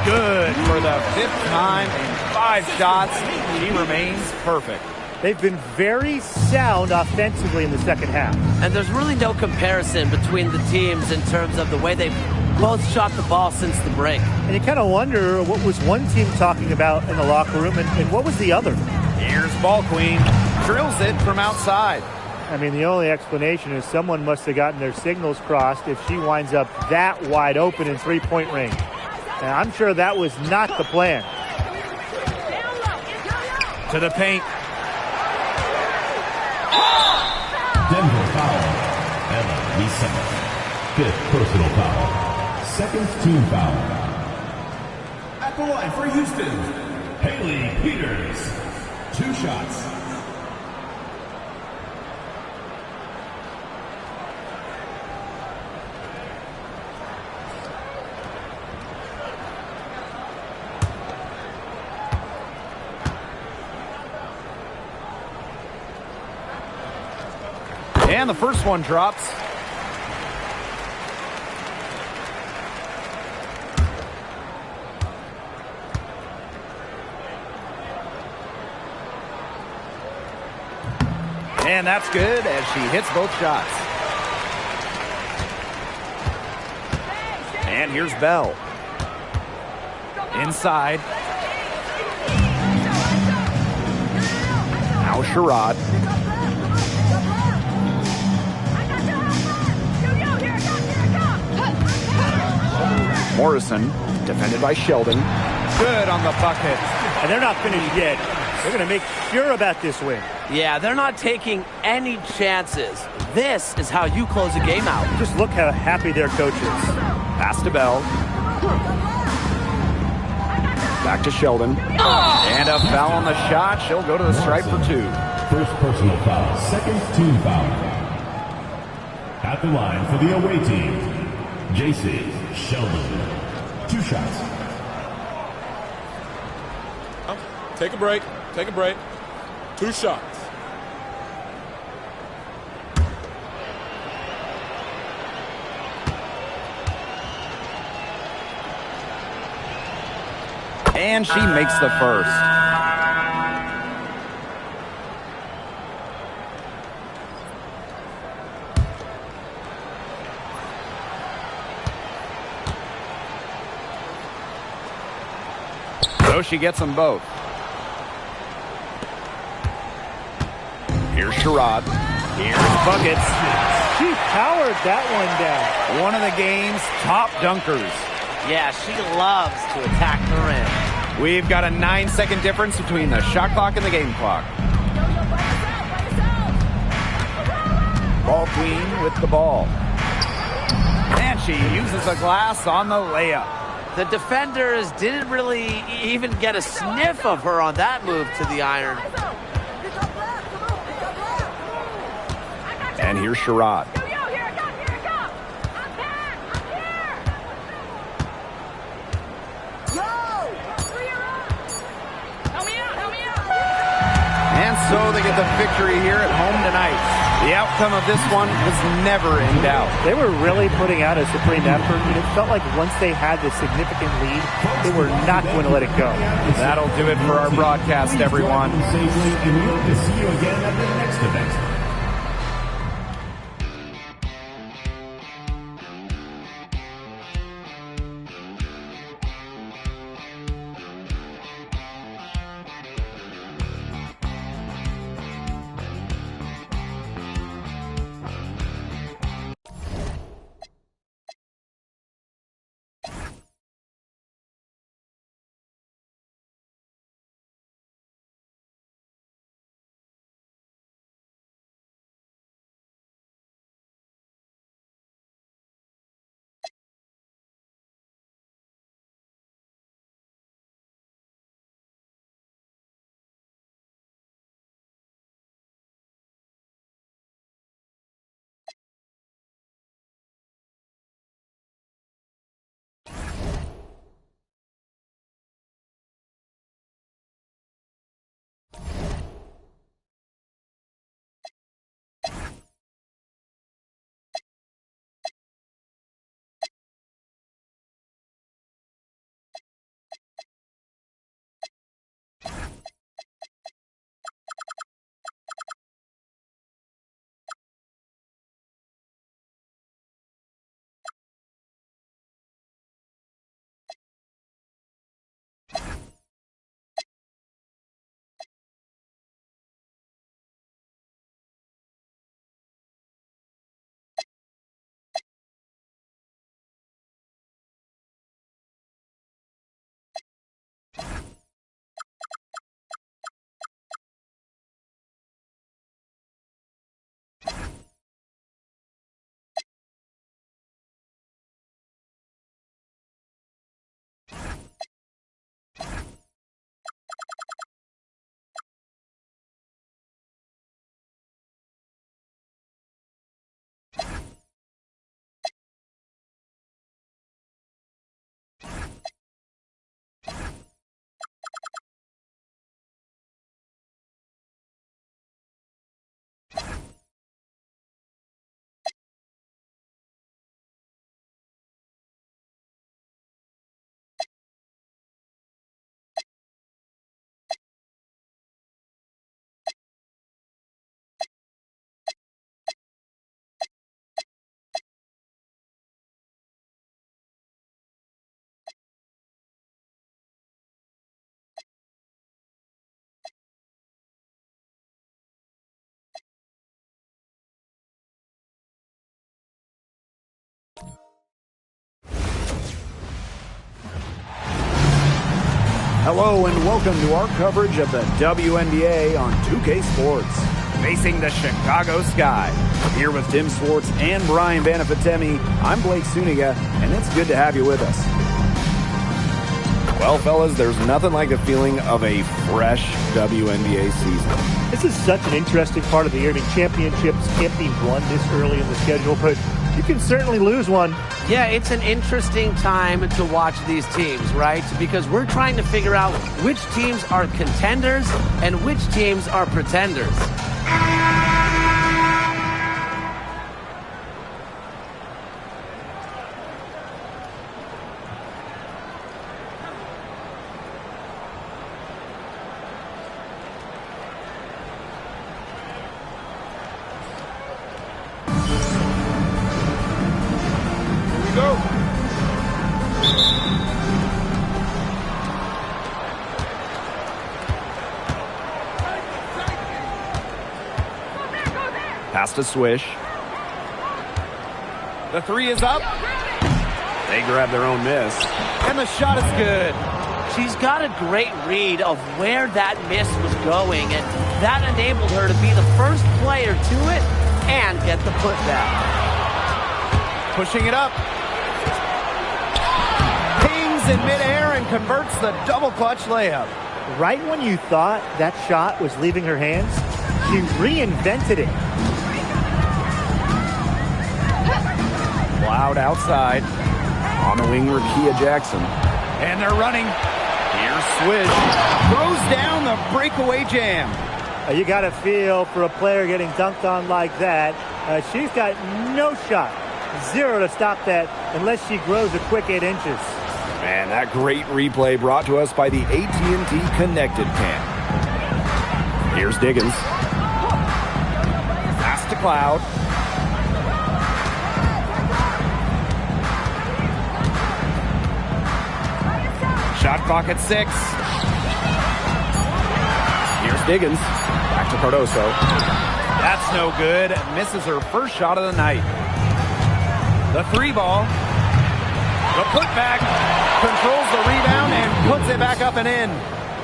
Good for the 5th time in 5 shots. He remains perfect. They've been very sound offensively in the second half. And there's really no comparison between the teams in terms of the way they've both shot the ball since the break. And you kind of wonder what was one team talking about in the locker room and what was the other. Here's Ball Queen. Drills it from outside. I mean, the only explanation is someone must have gotten their signals crossed if she winds up that wide open in three-point range. And I'm sure that was not the plan. To the paint. Denver foul. Emma Lee 5th personal foul. 2nd team foul. At the line for Houston, Haley Peters. 2 shots. And the first one drops. And that's good as she hits both shots. And here's Bell. Inside. Now Sherrod. Morrison, defended by Sheldon. Good on the bucket. And they're not finished yet. They're going to make sure about this win. Yeah, they're not taking any chances. This is how you close a game out. Just look how happy their coach is. Pass to Bell. Back to Sheldon. And a foul on the shot. She'll go to the stripe for 2. First personal foul. 2nd team foul. At the line for the away team, JC Sheldon. 2 shots. Take a break. Take a break. 2 shots. And she makes the first. So she gets them both. Here's Sherrod. Here's Buckets. She powered that one down. One of the game's top dunkers. Yeah, she loves to attack the rim. We've got a 9-second difference between the shot clock and the game clock. Ball queen with the ball. And she uses a glass on the layup. The defenders didn't really even get a sniff of her on that move to the iron. And here's Sherrod. And so they get the victory here at home tonight. The outcome of this one was never in doubt. They were really putting out a supreme effort, and it felt like once they had this significant lead, they were not going to let it go. That'll do it for our broadcast, everyone. Safely, and we hope to see you again at the next event. Hello and welcome to our coverage of the WNBA on 2K Sports. Facing the Chicago Sky. Here with Tim Swartz and Brian Banafitemi, I'm Blake Suniga, and it's good to have you with us. Well, fellas, there's nothing like the feeling of a fresh WNBA season. This is such an interesting part of the year. I mean, championships can't be won this early in the schedule, but you can certainly lose one. Yeah, it's an interesting time to watch these teams, right? Because we're trying to figure out which teams are contenders and which teams are pretenders. to Swish. The three is up. They grab their own miss. And the shot is good. She's got a great read of where that miss was going, and that enabled her to be the first player to it and get the putback. Pushing it up. Pings in midair and converts the double clutch layup. Right when you thought that shot was leaving her hands, she reinvented it. Loud outside. On the wing, Rakia Jackson. And they're running. Here's Swish. Throws down the breakaway jam. You got to feel for a player getting dunked on like that. She's got no shot. Zero to stop that unless she grows a quick 8 inches. And that great replay brought to us by the AT&T Connected Cam. Here's Diggins. Pass to Cloud. Shot clock at 6. Here's Diggins. Back to Cardoso. That's no good. Misses her first shot of the night. The three ball. The putback. Controls the rebound and puts it back up and in.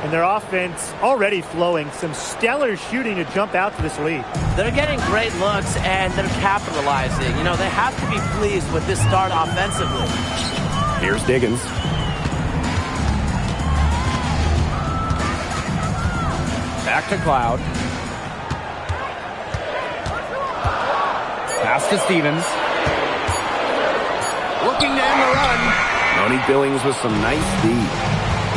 And their offense already flowing. Some stellar shooting to jump out to this lead. They're getting great looks, and they're capitalizing. You know, they have to be pleased with this start offensively. Here's Diggins. Back to Cloud. Pass to Stevens. Looking to end the run. Monique Billings with some nice speed.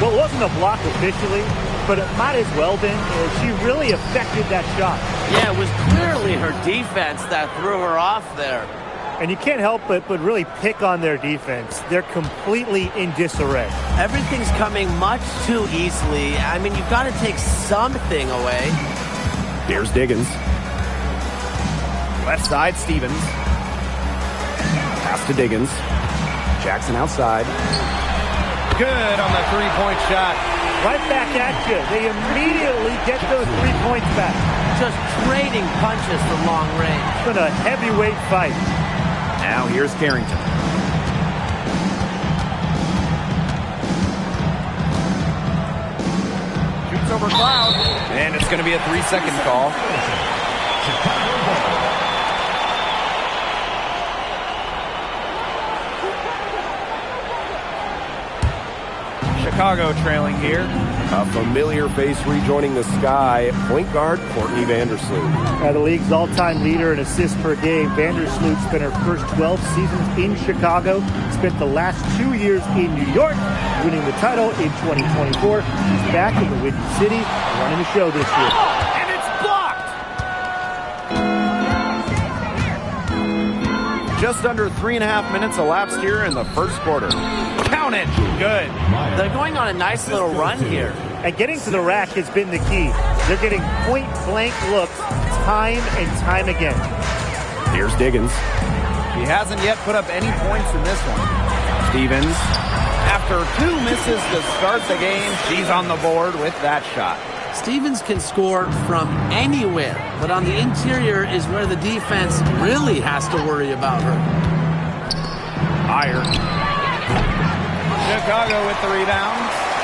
Well, it wasn't a block officially, but it might as well been. She really affected that shot. Yeah, it was clearly her defense that threw her off there. And you can't help but really pick on their defense. They're completely in disarray. Everything's coming much too easily. I mean, you've got to take something away. Here's Diggins. Left side, Stevens. Pass to Diggins. Jackson outside. Good on the three-point shot. Right back at you. They immediately get those 3 points back. Just trading punches from long range. It's been a heavyweight fight. Now here's Carrington. Shoots over Cloud. And it's going to be a 3-second call. Chicago trailing here. A familiar face rejoining the sky, point guard Courtney Vandersloot. The league's all-time leader in assists per game. Vandersloot spent her first 12 seasons in Chicago, spent the last 2 years in New York, winning the title in 2024. She's back in the Windy City, running the show this year. And it's blocked! Just under 3.5 minutes elapsed here in the first quarter. Count it! Good. They're going on a nice little run here. And getting to the rack has been the key. They're getting point-blank looks time and time again. Here's Diggins. He hasn't yet put up any points in this one. Stevens, after 2 misses to start the game, she's on the board with that shot. Stevens can score from anywhere, but on the interior is where the defense really has to worry about her. Higher. Chicago with the rebound.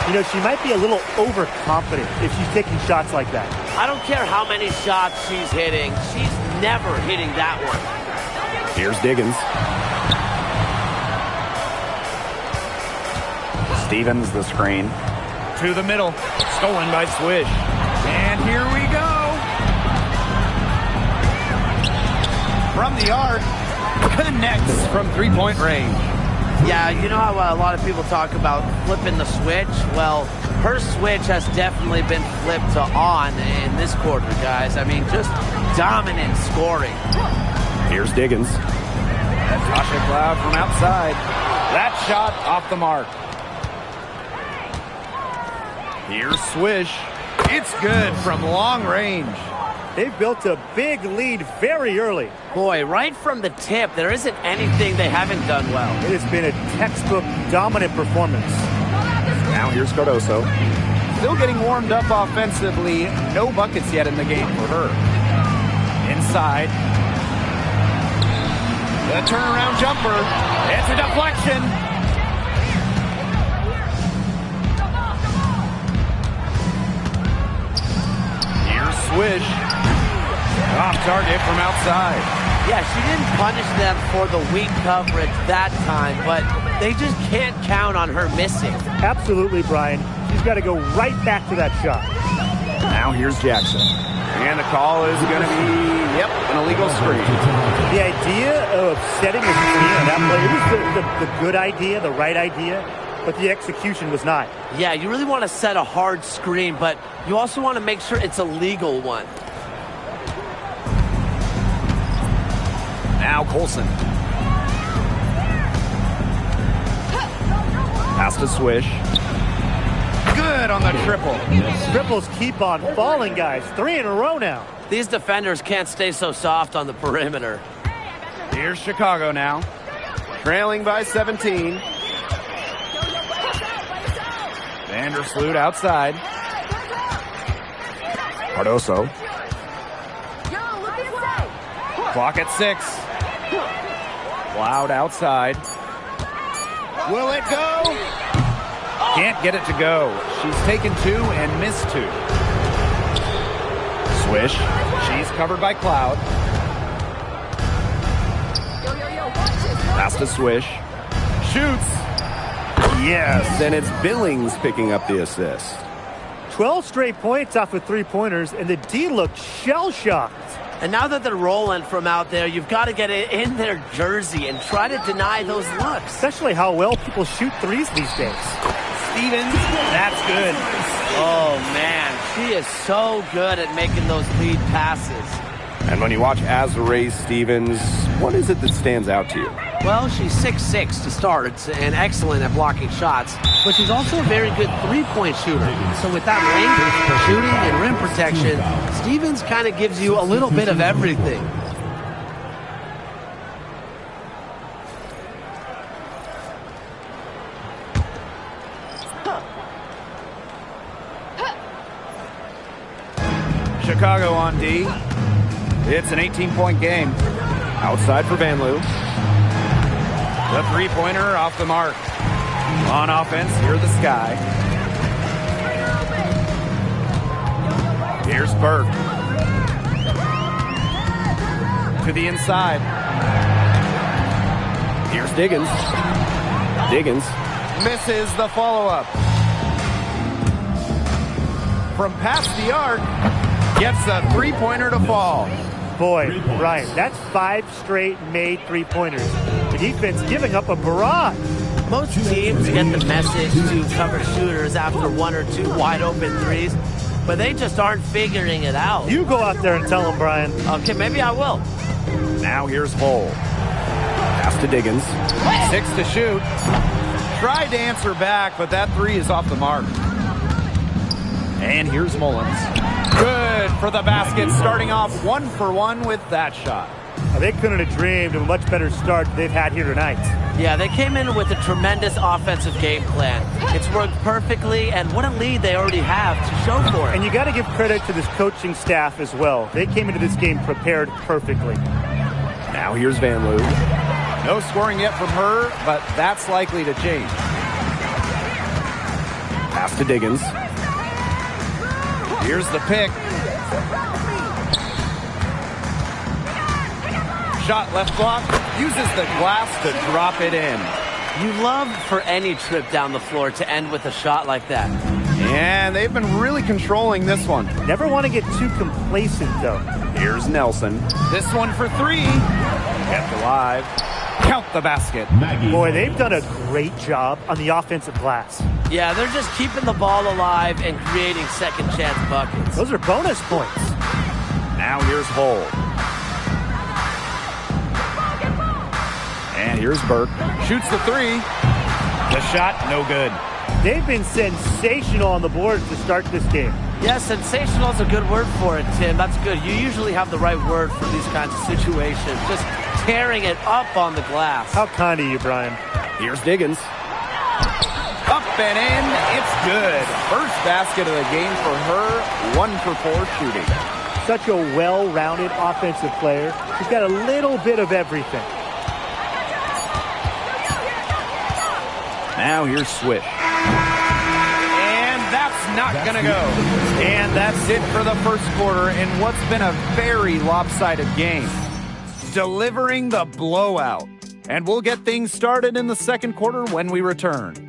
You know, she might be a little overconfident if she's taking shots like that. I don't care how many shots she's hitting. She's never hitting that one. Here's Diggins. Stevens the screen. To the middle. Stolen by Swish. And here we go. From the arc. Connects from three-point range. Yeah, you know how a lot of people talk about flipping the switch? Well, her switch has definitely been flipped to on in this quarter, guys. I mean, just dominant scoring. Here's Diggins. Tasha Cloud from outside. That shot off the mark. Here's Swish. It's good from long range. They've built a big lead very early. Boy, right from the tip, there isn't anything they haven't done well. It has been a textbook dominant performance. Now here's Cardoso. Still getting warmed up offensively. No buckets yet in the game for her. Inside. The turnaround jumper. It's a deflection. Here's Swish. Off target from outside. Yeah, she didn't punish them for the weak coverage that time, but they just can't count on her missing. Absolutely, Brian. She's got to go right back to that shot. Now here's Jackson. And the call is going to be, an illegal screen. The idea of setting a screen on that play, it was the good idea, the right idea, but the execution was not. Yeah, you really want to set a hard screen, but you also want to make sure it's a legal one. Now Colson. Pass to Swish. Good on the triple. Triples keep on falling, guys. 3 in a row now. These defenders can't stay so soft on the perimeter. Here's Chicago now. Trailing by 17. Vandersloot outside. Cardoso. Clock at 6. Cloud outside. Will it go? Can't get it to go. She's taken 2 and missed 2. Swish. She's covered by Cloud. Pass to Swish. Shoots. Yes, and it's Billings picking up the assist. 12 straight points off of 3-pointers, and the D looked shell-shocked. And now that they're rolling from out there, you've got to get it in their jersey and try to deny those looks. Especially how well people shoot threes these days. Stevens. That's good. Oh, man. She is so good at making those lead passes. And when you watch Azurá Stevens, what is it that stands out to you? Well, she's 6'6" to start and excellent at blocking shots, but she's also a very good three-point shooter. So with that range, shooting, and rim protection, Stevens kind of gives you a little bit of everything. Chicago on D. It's an 18-point game. Outside for Van Loo. The three-pointer off the mark. On offense, here the Sky. Here's Burke. To the inside. Here's Diggins. Diggins. Misses the follow-up. From past the arc, gets a three-pointer to fall. Boy, Brian, that's 5 straight made three-pointers. The defense giving up a barrage. Most teams get the message to cover shooters after 1 or 2 wide-open threes, but they just aren't figuring it out. You go out there and tell them, Brian. Okay, maybe I will. Now here's Hull. Pass to Diggins. 6 to shoot. Tried to answer back, but that three is off the mark. And here's Mullins. Good for the basket, starting off 1 for 1 with that shot. They couldn't have dreamed of a much better start they've had here tonight. Yeah, they came in with a tremendous offensive game plan. It's worked perfectly, and what a lead they already have to show for it. And you got to give credit to this coaching staff as well. They came into this game prepared perfectly. Now here's Van Loo. No scoring yet from her, but that's likely to change. Pass to Diggins. Here's the pick. Shot left block. Uses the glass to drop it in. You love for any trip down the floor to end with a shot like that. And they've been really controlling this one. Never want to get too complacent, though. Here's Nelson. This one for 3. Kept alive. Count the basket. Boy, they've done a great job on the offensive glass. Yeah, they're just keeping the ball alive and creating second chance buckets. Those are bonus points. Now here's Hull. And here's Burke. Shoots the 3. The shot, no good. They've been sensational on the boards to start this game. Yeah, sensational is a good word for it, Tim. That's good. You usually have the right word for these kinds of situations. Just tearing it up on the glass. How kind of you, Brian. Here's Diggins. Up and in, it's good. First basket of the game for her, 1 for 4 shooting. Such a well-rounded offensive player. She's got a little bit of everything. Now here's Swish. And that's not going to go. And that's it for the first quarter in what's been a very lopsided game. Delivering the blowout. And we'll get things started in the second quarter when we return.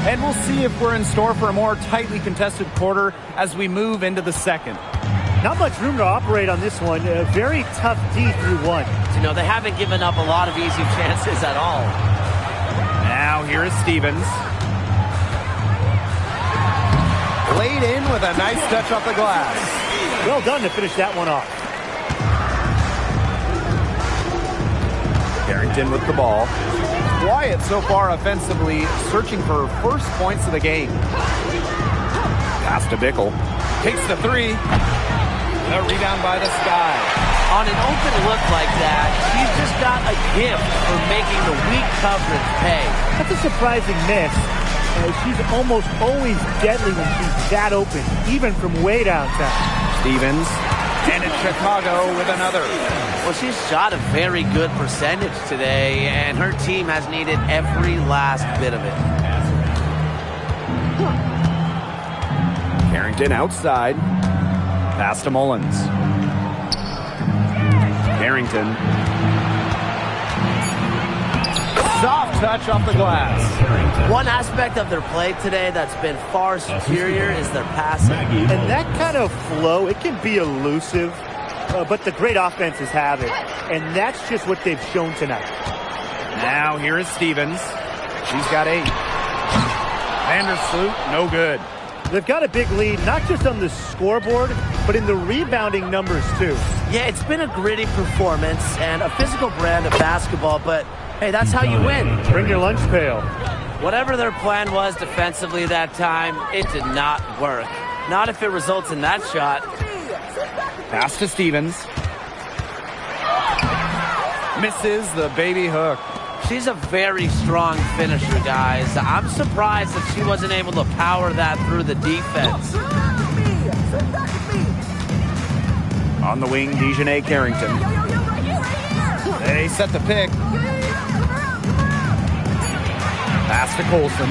And we'll see if we're in store for a more tightly contested quarter as we move into the second. Not much room to operate on this one. A very tough D through one. You know, they haven't given up a lot of easy chances at all. Now here is Stevens. Laid in with a nice touch off the glass. Well done to finish that one off. Carrington with the ball. Quiet so far offensively, searching for first points of the game. Pass to Bickle. Takes the three. A rebound by the Sky. On an open look like that, she's just got a gift for making the weak coverage pay. That's a surprising miss. She's almost always deadly when she's that open, even from way downtown. Stevens. And it's Chicago with another. Well, she's shot a very good percentage today, and her team has needed every last bit of it. Carrington outside. Pass to Mullins. Carrington. Soft touch off the glass. One aspect of their play today that's been far superior is their passing. And that kind of flow, it can be elusive, but the great offenses have it. And that's just what they've shown tonight. Now here is Stevens. She's got 8. Vandersloot, no good. They've got a big lead, not just on the scoreboard, but in the rebounding numbers too. Yeah, it's been a gritty performance and a physical brand of basketball, but hey, that's how you win. Bring your lunch pail. Whatever their plan was defensively that time, it did not work. Not if it results in that shot. Pass to Stevens. Misses the baby hook. She's a very strong finisher, guys. I'm surprised that she wasn't able to power that through the defense. On the wing, Dejanay Carrington. They set the pick. Pass to Colson.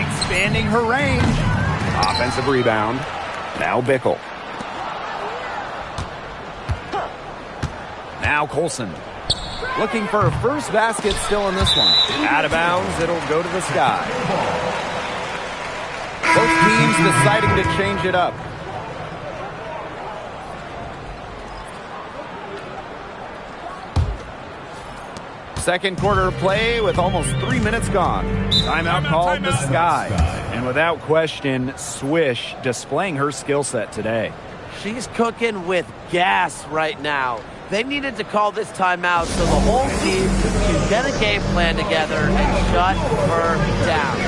Expanding her range. Offensive rebound. Now Bickle. Now Colson. Looking for a first basket still in this one. Out of bounds, it'll go to the Sky. Both teams deciding to change it up. Second quarter play with almost 3 minutes gone. Timeout called the Sky. And without question, Swish displaying her skill set today. She's cooking with gas right now. They needed to call this timeout so the whole team can get a game plan together and shut her down.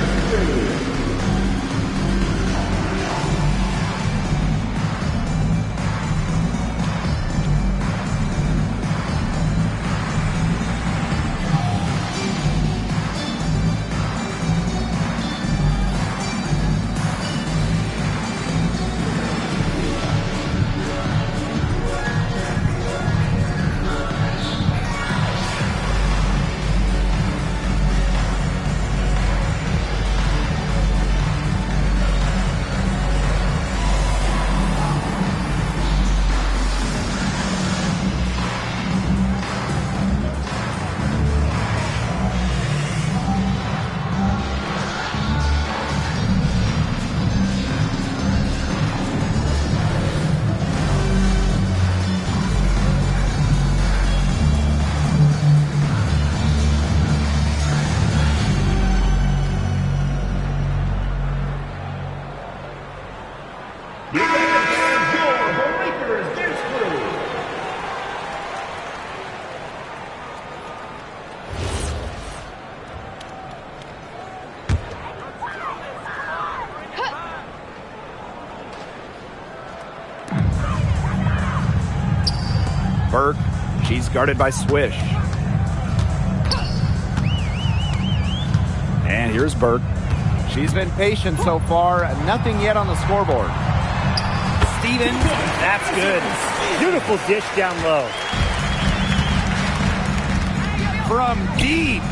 Burke, she's guarded by Swish. And here's Burke. She's been patient so far. Nothing yet on the scoreboard. Stevens, that's good. Beautiful dish down low. From deep.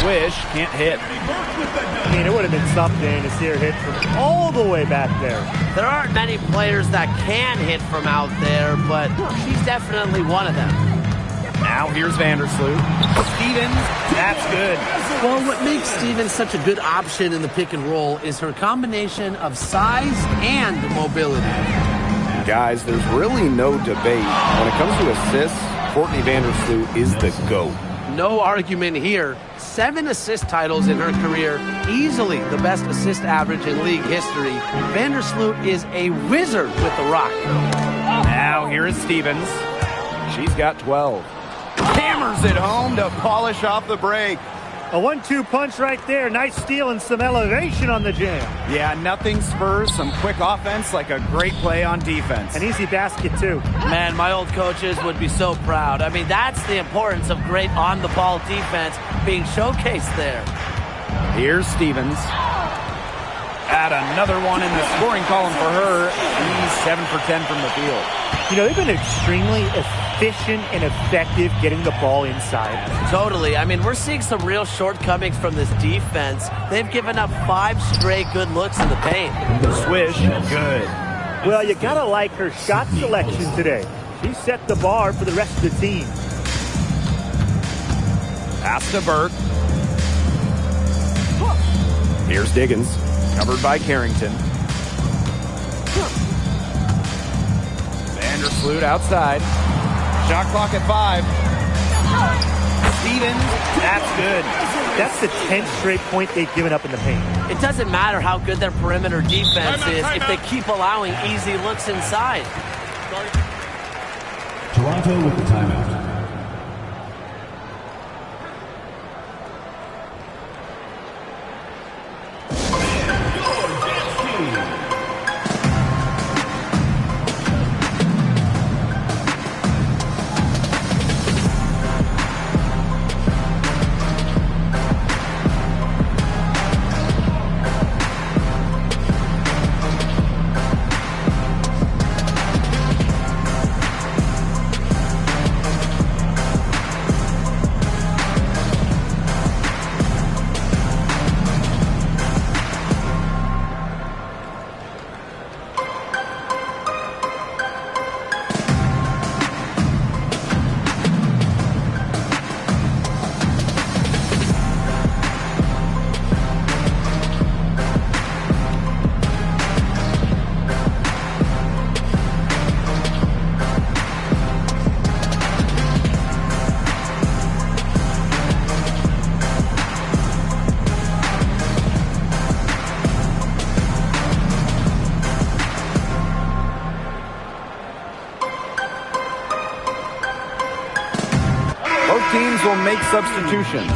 Swish, can't hit. I mean, it would have been something to see her hit from all the way back there. There aren't many players that can hit from out there, but she's definitely one of them. Now here's Vandersloot. Stevens, that's good. Well, what makes Stevens such a good option in the pick and roll is her combination of size and mobility. Guys, there's really no debate. When it comes to assists, Courtney Vandersloot is the GOAT. No argument here. 7 assist titles in her career, easily the best assist average in league history. Vandersloot is a wizard with the rock. Now here is Stevens. She's got 12. Hammers it home to polish off the break. A 1-2 punch right there. Nice steal and some elevation on the jam. Yeah, nothing spurs some quick offense like a great play on defense. An easy basket, too. Man, my old coaches would be so proud. I mean, that's the importance of great on-the-ball defense being showcased there. Here's Stevens. Add another one in the scoring column for her. She's 7 for 10 from the field. You know, they've been extremely efficient and effective getting the ball inside. Totally. I mean, we're seeing some real shortcomings from this defense. They've given up 5 straight good looks in the paint. Swish, good. Well, you gotta like her shot selection today. She set the bar for the rest of the team. Pass to Burke. Here's Diggins. Covered by Carrington. Vandersloot outside. Shot clock at 5. Stevens, that's good. That's the 10th straight point they've given up in the paint. It doesn't matter how good their perimeter defense is if they keep allowing easy looks inside. Toronto with the timeout. Teams will make substitutions.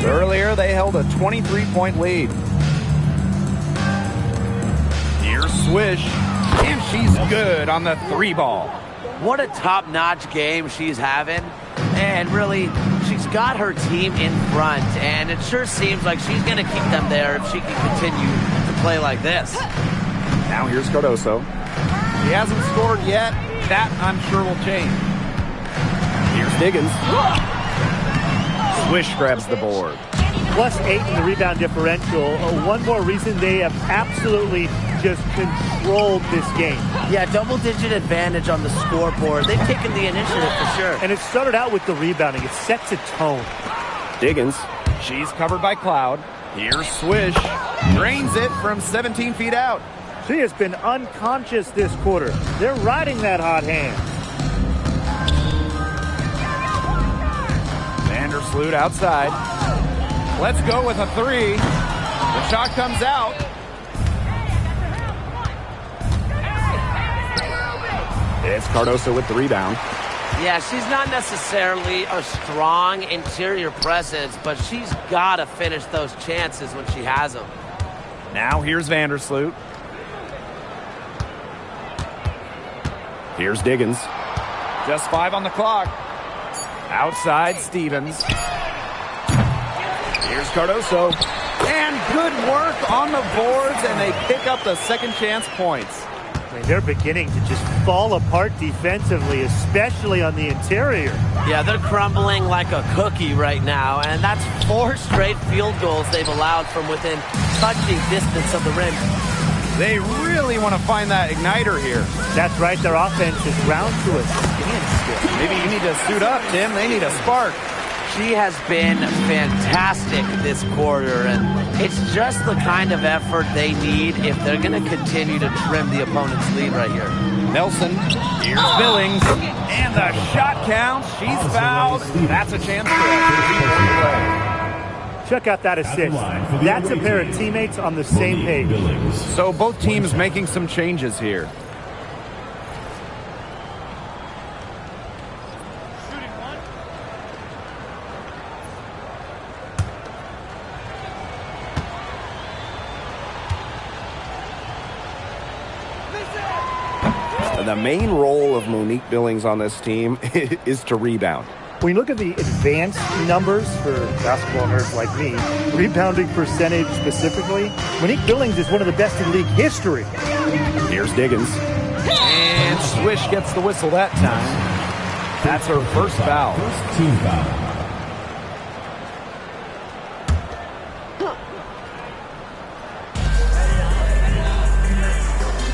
Earlier, they held a 23-point lead. Here's Swish, and she's good on the 3-ball. What a top-notch game she's having. And really, she's got her team in front, and it sure seems like she's going to keep them there if she can continue to play like this. Now here's Cardoso. He hasn't scored yet. That, I'm sure, will change. Here's Diggins. Swish grabs the board. +8 in the rebound differential. One more reason they have absolutely just controlled this game. Yeah, double-digit advantage on the scoreboard. They've taken the initiative for sure. And it started out with the rebounding. It sets a tone. Diggins. She's covered by Cloud. Here's Swish. Drains it from 17 feet out. She has been unconscious this quarter. They're riding that hot hand. Vandersloot outside. Let's go with a 3. The shot comes out. It's Cardoso with the rebound. Yeah, she's not necessarily a strong interior presence, but she's got to finish those chances when she has them. Now here's Vandersloot. Here's Diggins. Just 5 on the clock. Outside Stevens. Here's Cardoso. And good work on the boards, and they pick up the second chance points. I mean, they're beginning to just fall apart defensively, especially on the interior. Yeah, they're crumbling like a cookie right now, and that's 4 straight field goals they've allowed from within touching distance of the rim. They really want to find that igniter here. That's right, their offense is ground to a standstill. Maybe you need to suit up, Tim. They need a spark. She has been fantastic this quarter, and it's just the kind of effort they need if they're going to continue to trim the opponent's lead right here. Nelson, here's Billings, and the shot counts. She's fouled. That's a chance for a 3-point play. Check out that assist. That's a pair of teammates on the same page. So both teams making some changes here. The main role of Monique Billings on this team is to rebound. When you look at the advanced numbers for basketball nerds like me, rebounding percentage specifically, Monique Billings is one of the best in league history. Here's Diggins. And Swish gets the whistle that time. That's her first foul. First team foul.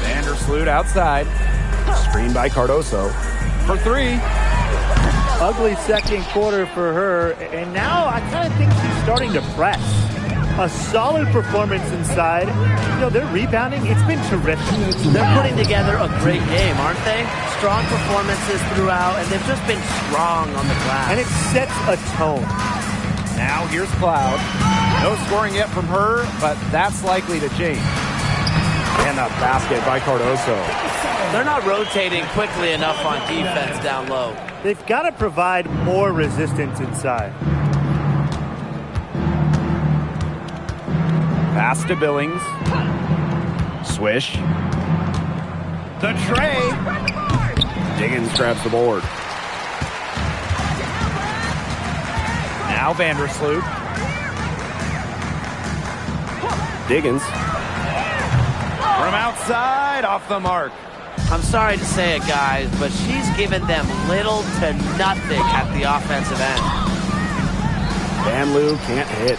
Vandersloot outside. Screen by Cardoso. For 3. Ugly second quarter for her, and now I kind of think she's starting to press. A solid performance inside. You know, their rebounding, it's been terrific. They're putting together a great game, aren't they? Strong performances throughout, and they've just been strong on the glass. And it sets a tone. Now here's Cloud. No scoring yet from her, but that's likely to change. And a basket by Cardoso. They're not rotating quickly enough on defense down low. They've got to provide more resistance inside. Pass to Billings. Swish. The tray. Diggins grabs the board. Now Vandersloot. Diggins. From outside, off the mark. I'm sorry to say it, guys, but she's given them little to nothing at the offensive end. Van Loo can't hit.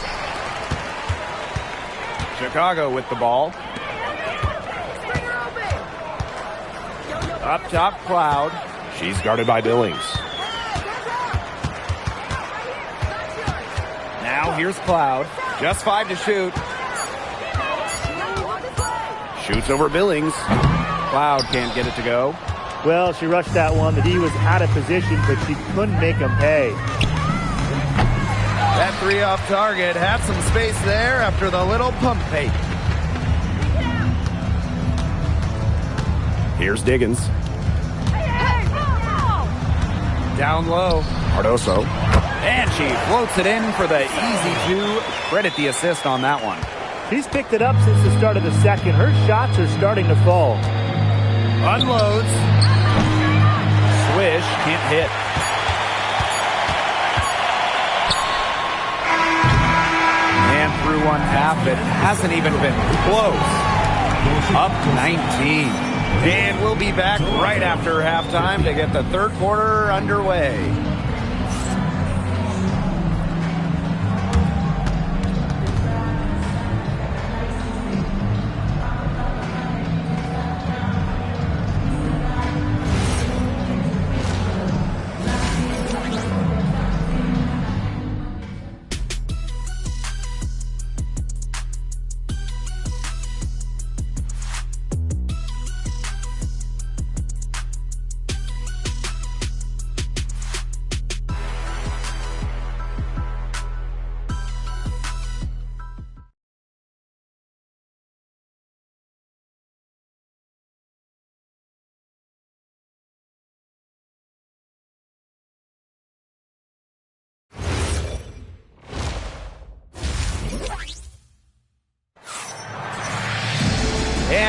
Chicago with the ball. Up top, Cloud. She's guarded by Billings. Now here's Cloud. Just 5 to shoot. Shoots over Billings. Cloud can't get it to go. Well, she rushed that one. The D was out of position, but she couldn't make him pay. That 3 off target had some space there after the little pump fake. Here's Diggins. Down low. Cardoso. And she floats it in for the easy 2. Credit the assist on that one. She's picked it up since the start of the second. Her shots are starting to fall. Unloads. Swish. Can't hit. And through one half, it hasn't even been close. Up 19. And we'll be back right after halftime to get the third quarter underway.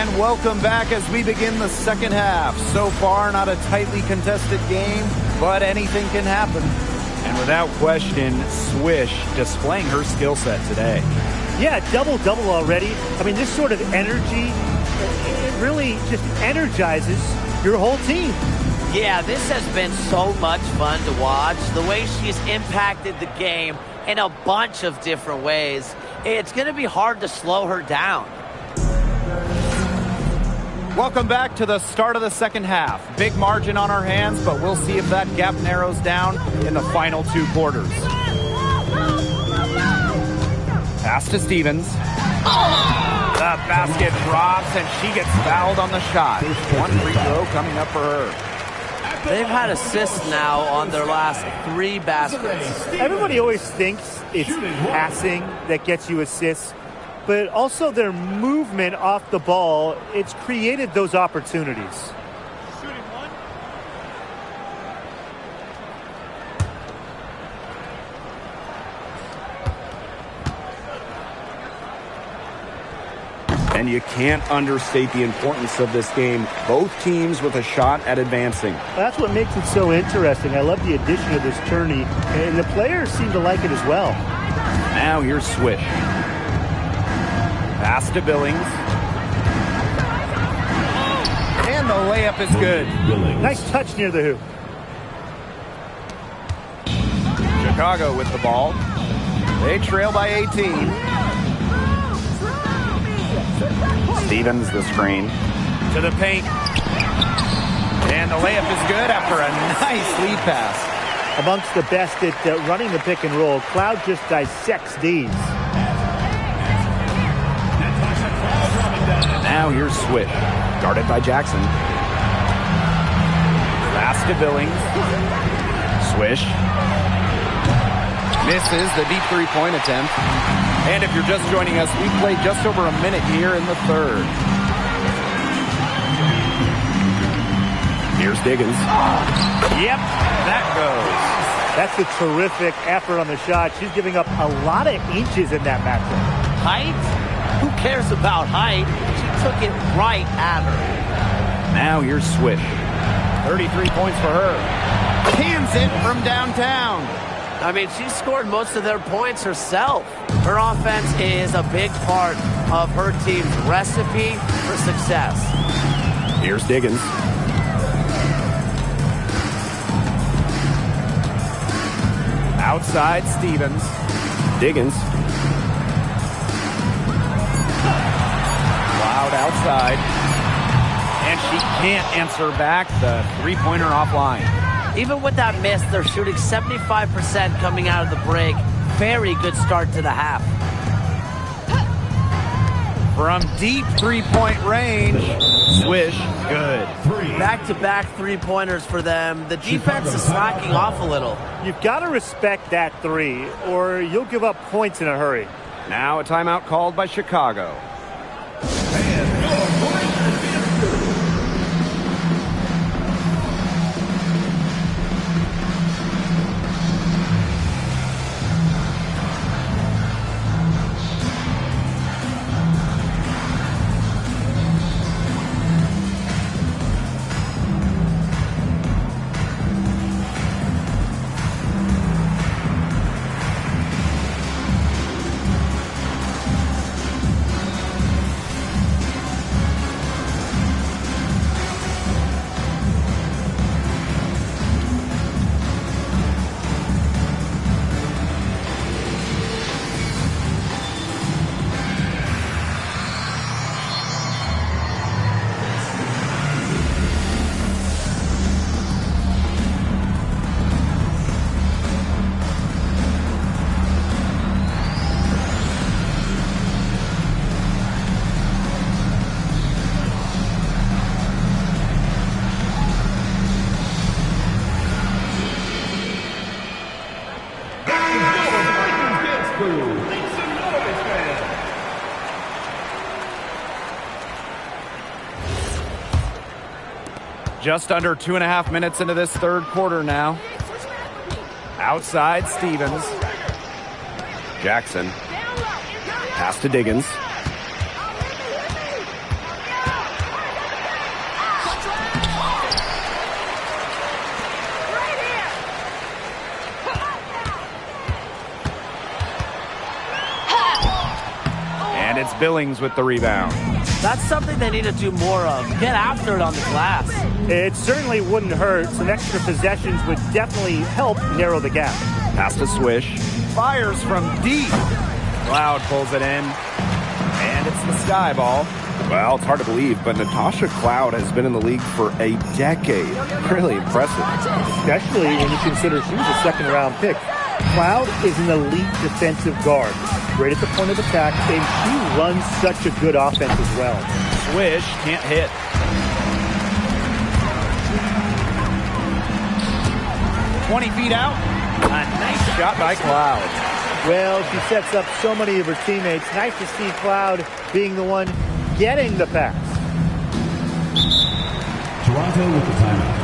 And welcome back as we begin the second half. So far, not a tightly contested game, but anything can happen. And without question, Swish displaying her skill set today. Yeah, double-double already. I mean, this sort of energy, it really just energizes your whole team. Yeah, this has been so much fun to watch. The way she's impacted the game in a bunch of different ways. It's going to be hard to slow her down. Welcome back to the start of the second half. Big margin on our hands, but we'll see if that gap narrows down in the final 2 quarters. Pass to Stevens. The basket drops, and she gets fouled on the shot. 1 free throw coming up for her. They've had assists now on their last 3 baskets. Everybody always thinks it's passing that gets you assists, but also their movement off the ball, it's created those opportunities. And you can't understate the importance of this game. Both teams with a shot at advancing. That's what makes it so interesting. I love the addition of this tourney, and the players seem to like it as well. Now here's Swish. Pass to Billings. And the layup is good. Nice touch near the hoop. Chicago with the ball. They trail by 18. Stevens the screen. To the paint. And the layup is good after a nice lead pass. Amongst the best at running the pick and roll, Cloud just dissects these. Now here's Swish. Guarded by Jackson. Pass to Billings. Swish. Misses the deep three-point attempt. And if you're just joining us, we played just over a minute here in the third. Here's Diggins. Yep, that goes. That's a terrific effort on the shot. She's giving up a lot of inches in that matchup. Height? Who cares about height? She took it right at her. Now here's Swish. 33 points for her. Cans it from downtown. I mean, she scored most of their points herself. Her offense is a big part of her team's recipe for success. Here's Diggins. Outside, Stevens. Diggins. Cloud outside. And she can't answer back the three-pointer offline. Even with that miss, they're shooting 75% coming out of the break. Very good start to the half. From deep three-point range, Swish, good. Back-to-back three-pointers for them. The defense is slacking off a little. You've got to respect that three, or you'll give up points in a hurry. Now a timeout called by Chicago. Just under 2.5 minutes into this third quarter now. Outside, Stevens. Jackson. Pass to Diggins. And it's Billings with the rebound. That's something they need to do more of. Get after it on the glass. It certainly wouldn't hurt. Some extra possessions would definitely help narrow the gap. Pass to Swish. Fires from deep. Cloud pulls it in. And it's the sky ball. Well, it's hard to believe, but Natasha Cloud has been in the league for a decade. Really impressive. Especially when you consider she was a second-round pick. Cloud is an elite defensive guard. Great at the point of attack, and she runs such a good offense as well. Swish can't hit. "20 feet out. A nice shot by Cloud. Well, she sets up so many of her teammates. Nice to see Cloud being the one getting the pass. Toronto with the timeout.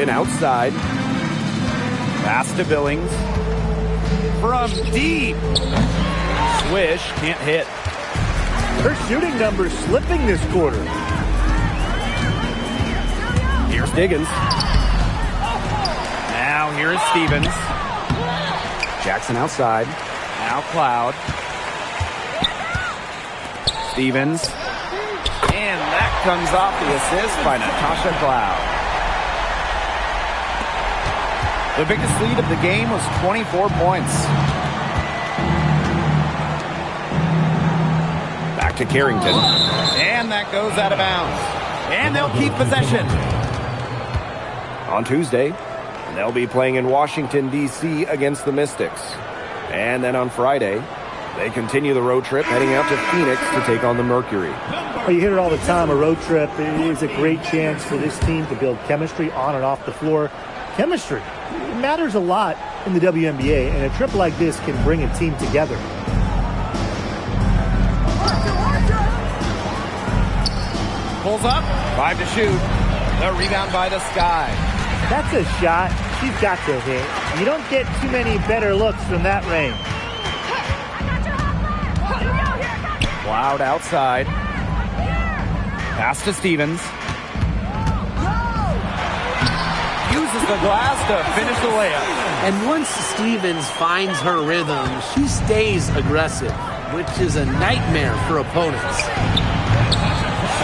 Outside. Pass to Billings. From deep. Swish can't hit. Her shooting numbers slipping this quarter. Here's Diggins. Now here is Stevens. Jackson outside. Now Cloud. Stevens. And that comes off the assist by Natasha Cloud. The biggest lead of the game was 24 points. Back to Carrington. And that goes out of bounds. And they'll keep possession. On Tuesday, they'll be playing in Washington, D.C. against the Mystics. And then on Friday, they continue the road trip heading out to Phoenix to take on the Mercury. Well, you hear it all the time. A road trip is a great chance for this team to build chemistry on and off the floor. Chemistry, it matters a lot in the WNBA, and a trip like this can bring a team together. Pulls up, 5 to shoot. The rebound by the Sky. That's a shot she's got to hit. You don't get too many better looks from that range. Cloud outside. Pass to Stevens. Uses the glass to finish the layup. And once Stevens finds her rhythm, she stays aggressive, which is a nightmare for opponents.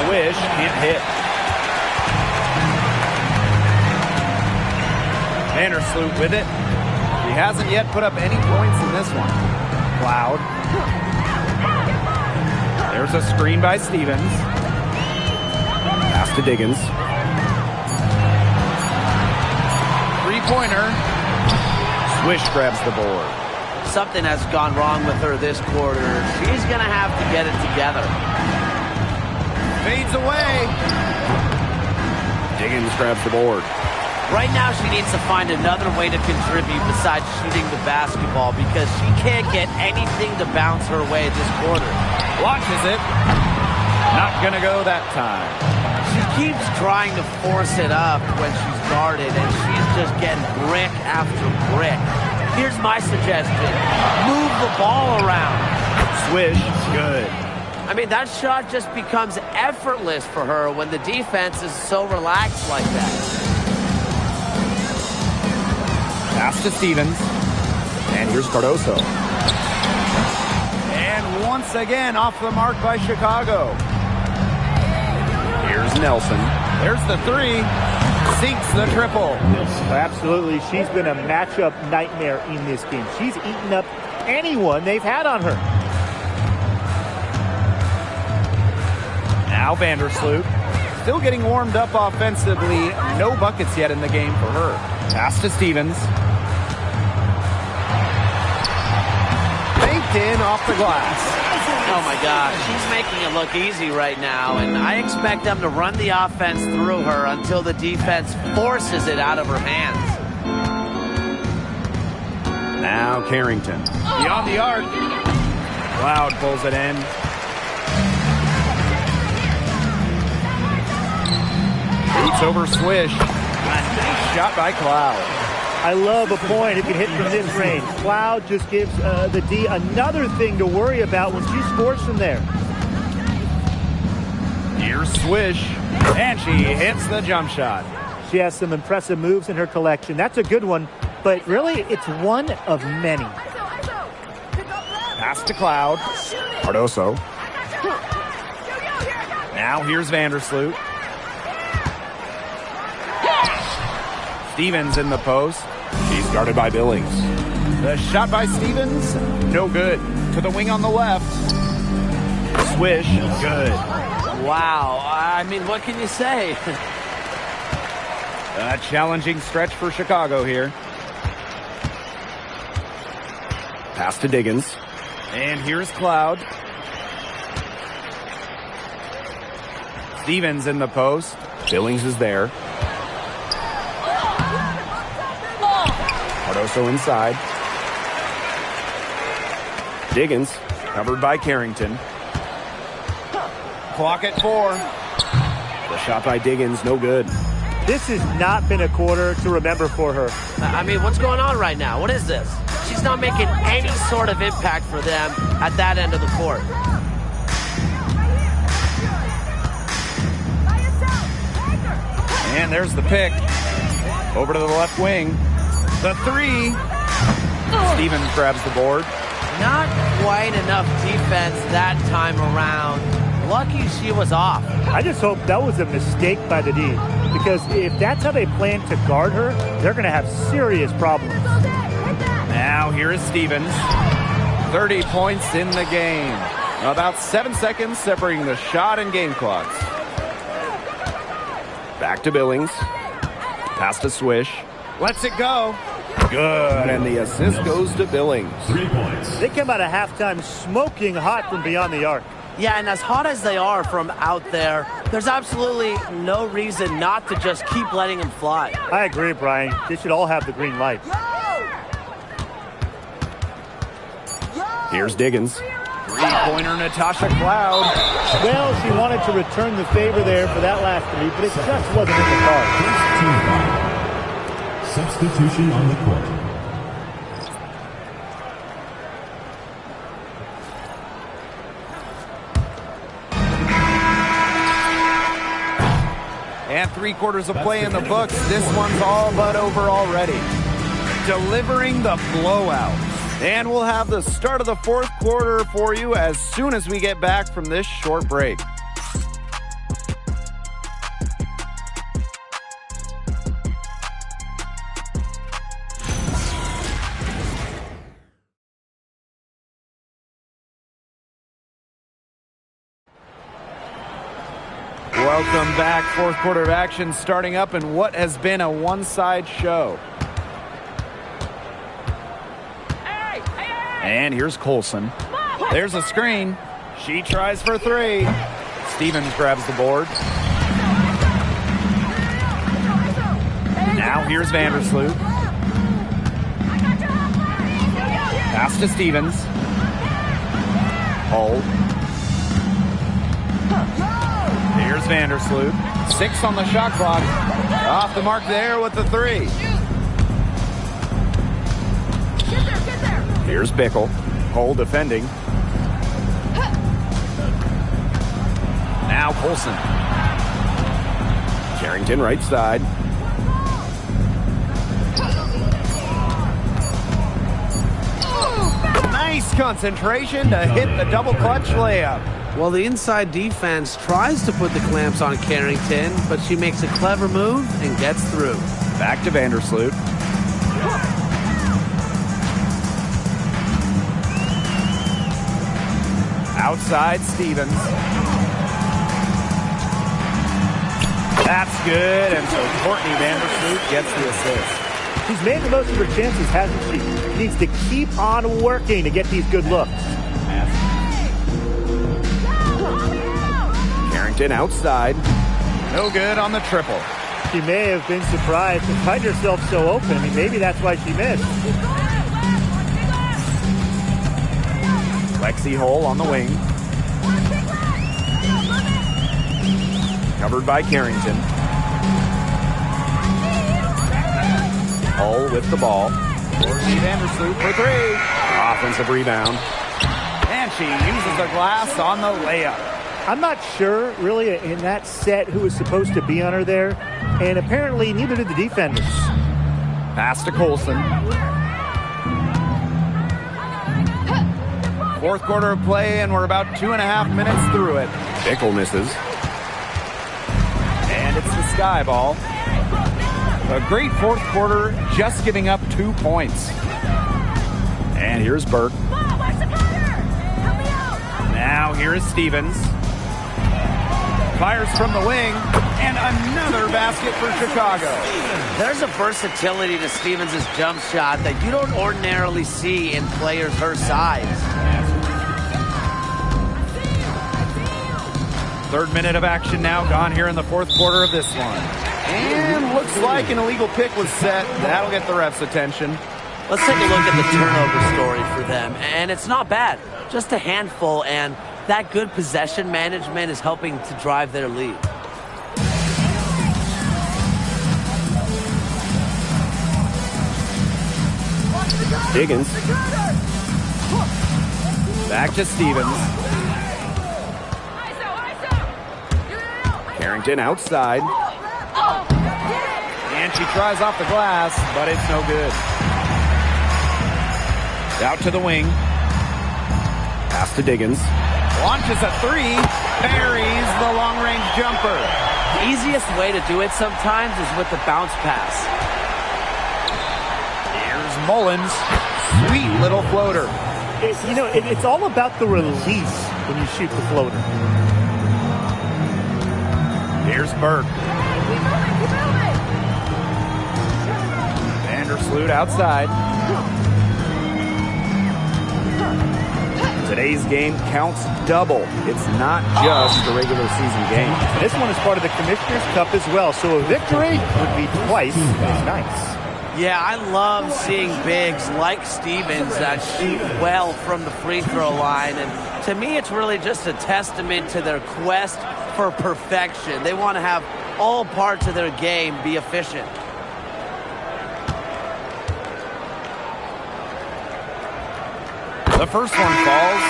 Swish can't hit. Vandersloot with it. He hasn't yet put up any points in this one. Cloud. There's a screen by Stevens. Pass to Diggins. Three-pointer. Swish grabs the board. Something has gone wrong with her this quarter. She's going to have to get it together. Fades away. Diggins grabs the board. Right now, she needs to find another way to contribute besides shooting the basketball because she can't get anything to bounce her way this quarter. Launches it. Not going to go that time. She keeps trying to force it up when she's guarded, and she's just getting brick after brick. Here's my suggestion. Move the ball around. Swish, good. I mean, that shot just becomes effortless for her when the defense is so relaxed like that. Pass to Stevens. And here's Cardoso. And once again, off the mark by Chicago. Here's Nelson. There's the three. Sinks the triple. Absolutely. She's been a matchup nightmare in this game. She's eaten up anyone they've had on her. Now Vandersloot. Still getting warmed up offensively. No buckets yet in the game for her. Pass to Stevens. Banked in off the glass. Oh my gosh, she's making it look easy right now, and I expect them to run the offense through her until the defense forces it out of her hands. Now Carrington. Beyond the arc. Cloud pulls it in. Boots over Swish. Nice shot by Cloud. I love a point if you hit from this range. Cloud just gives the D another thing to worry about when she scores from there. Here's Swish, and she hits the jump shot. She has some impressive moves in her collection. That's a good one, but really it's one of many. Pass to Cloud. Cardoso. Now here's Vandersloot. Stevens in the post. She's guarded by Billings. The shot by Stevens, no good. To the wing on the left. Swish, good. Wow, I mean, what can you say? A challenging stretch for Chicago here. Pass to Diggins. And here's Cloud. Stevens in the post. Billings is there. Cardoso inside. Diggins Covered by Carrington. Clock at 4. The shot by Diggins, no good. This has not been a quarter to remember for her. I mean, what's going on right now? What is this? She's not making any sort of impact for them at that end of the court. And there's the pick. Over to the left wing. The 3. Stevens grabs the board. Not quite enough defense that time around. Lucky she was off. I just hope that was a mistake by the D, because if that's how they plan to guard her, they're going to have serious problems. Now here is Stevens. 30 points in the game. About 7 seconds separating the shot and game clocks. Back to Billings. Pass to Swish. Lets it go. Good, and the assist goes to Billings. 3 points. They come out of halftime smoking hot from beyond the arc. Yeah, and as hot as they are from out there, there's absolutely no reason not to just keep letting them fly. I agree, Brian. They should all have the green light. Here's Diggins. Three-pointer Natasha Cloud. Well, she wanted to return the favor there for that last three, but it just wasn't in the cards. Substitution on the court. And 3 quarters of play in the books. This one's all but over already. Delivering the blowout. And we'll have the start of the 4th quarter for you as soon as we get back from this short break. Welcome back. 4th quarter of action starting up in what has been a one-side show. And here's Colson. There's a screen. She tries for 3. Stevens grabs the board. Now here's Vandersloot. Pass to Stevens. Hold. Here's Vandersloot. 6 on the shot clock. Off the mark there with the 3. Here's Bickle. Cole defending. Now Colson. Carrington right side. Nice concentration to hit the double clutch layup. Well, the inside defense tries to put the clamps on Carrington, but she makes a clever move and gets through. Back to Vandersloot. Outside Stevens. That's good, and so Courtney Vandersloot gets the assist. She's made the most of her chances, hasn't she? She needs to keep on working to get these good looks. Carrington outside. No good on the triple. She may have been surprised to find herself so open. I mean, maybe that's why she missed. Lexi Hull on the wing. Covered by Carrington. Hull with the ball. Steve Vandersloot for three. Offensive rebound. And she uses the glass on the layup. I'm not sure, really, in that set who was supposed to be on her there. And apparently, neither did the defenders. Pass to Colson. Fourth quarter of play, and we're about 2.5 minutes through it. Bickle misses. And it's the Sky ball. A great fourth quarter, just giving up 2 points. And here's Burke. Now here is Stevens. Fires from the wing, and another basket for Chicago. There's a versatility to Stevens' jump shot that you don't ordinarily see in players her size. Third minute of action now gone here in the fourth quarter of this one. And looks like an illegal pick was set. That'll get the ref's attention. Let's take a look at the turnover story for them. And it's not bad. Just a handful, and that good possession management is helping to drive their lead. Diggins. Back to Stevens. Carrington outside. And she tries off the glass, but it's no good. Out to the wing. Pass to Diggins. Launches a three. Buries the long-range jumper. The easiest way to do it sometimes is with the bounce pass. Here's Mullins. Sweet little floater. It's all about the release when you shoot the floater. Here's Burke. Vandersloot outside. Today's game counts double. It's not just a regular season game. This one is part of the Commissioner's Cup as well, so a victory would be twice as nice. Yeah, I love seeing bigs like Stevens that shoot well from the free throw line. And to me, it's really just a testament to their quest for perfection. They want to have all parts of their game be efficient. The first one falls.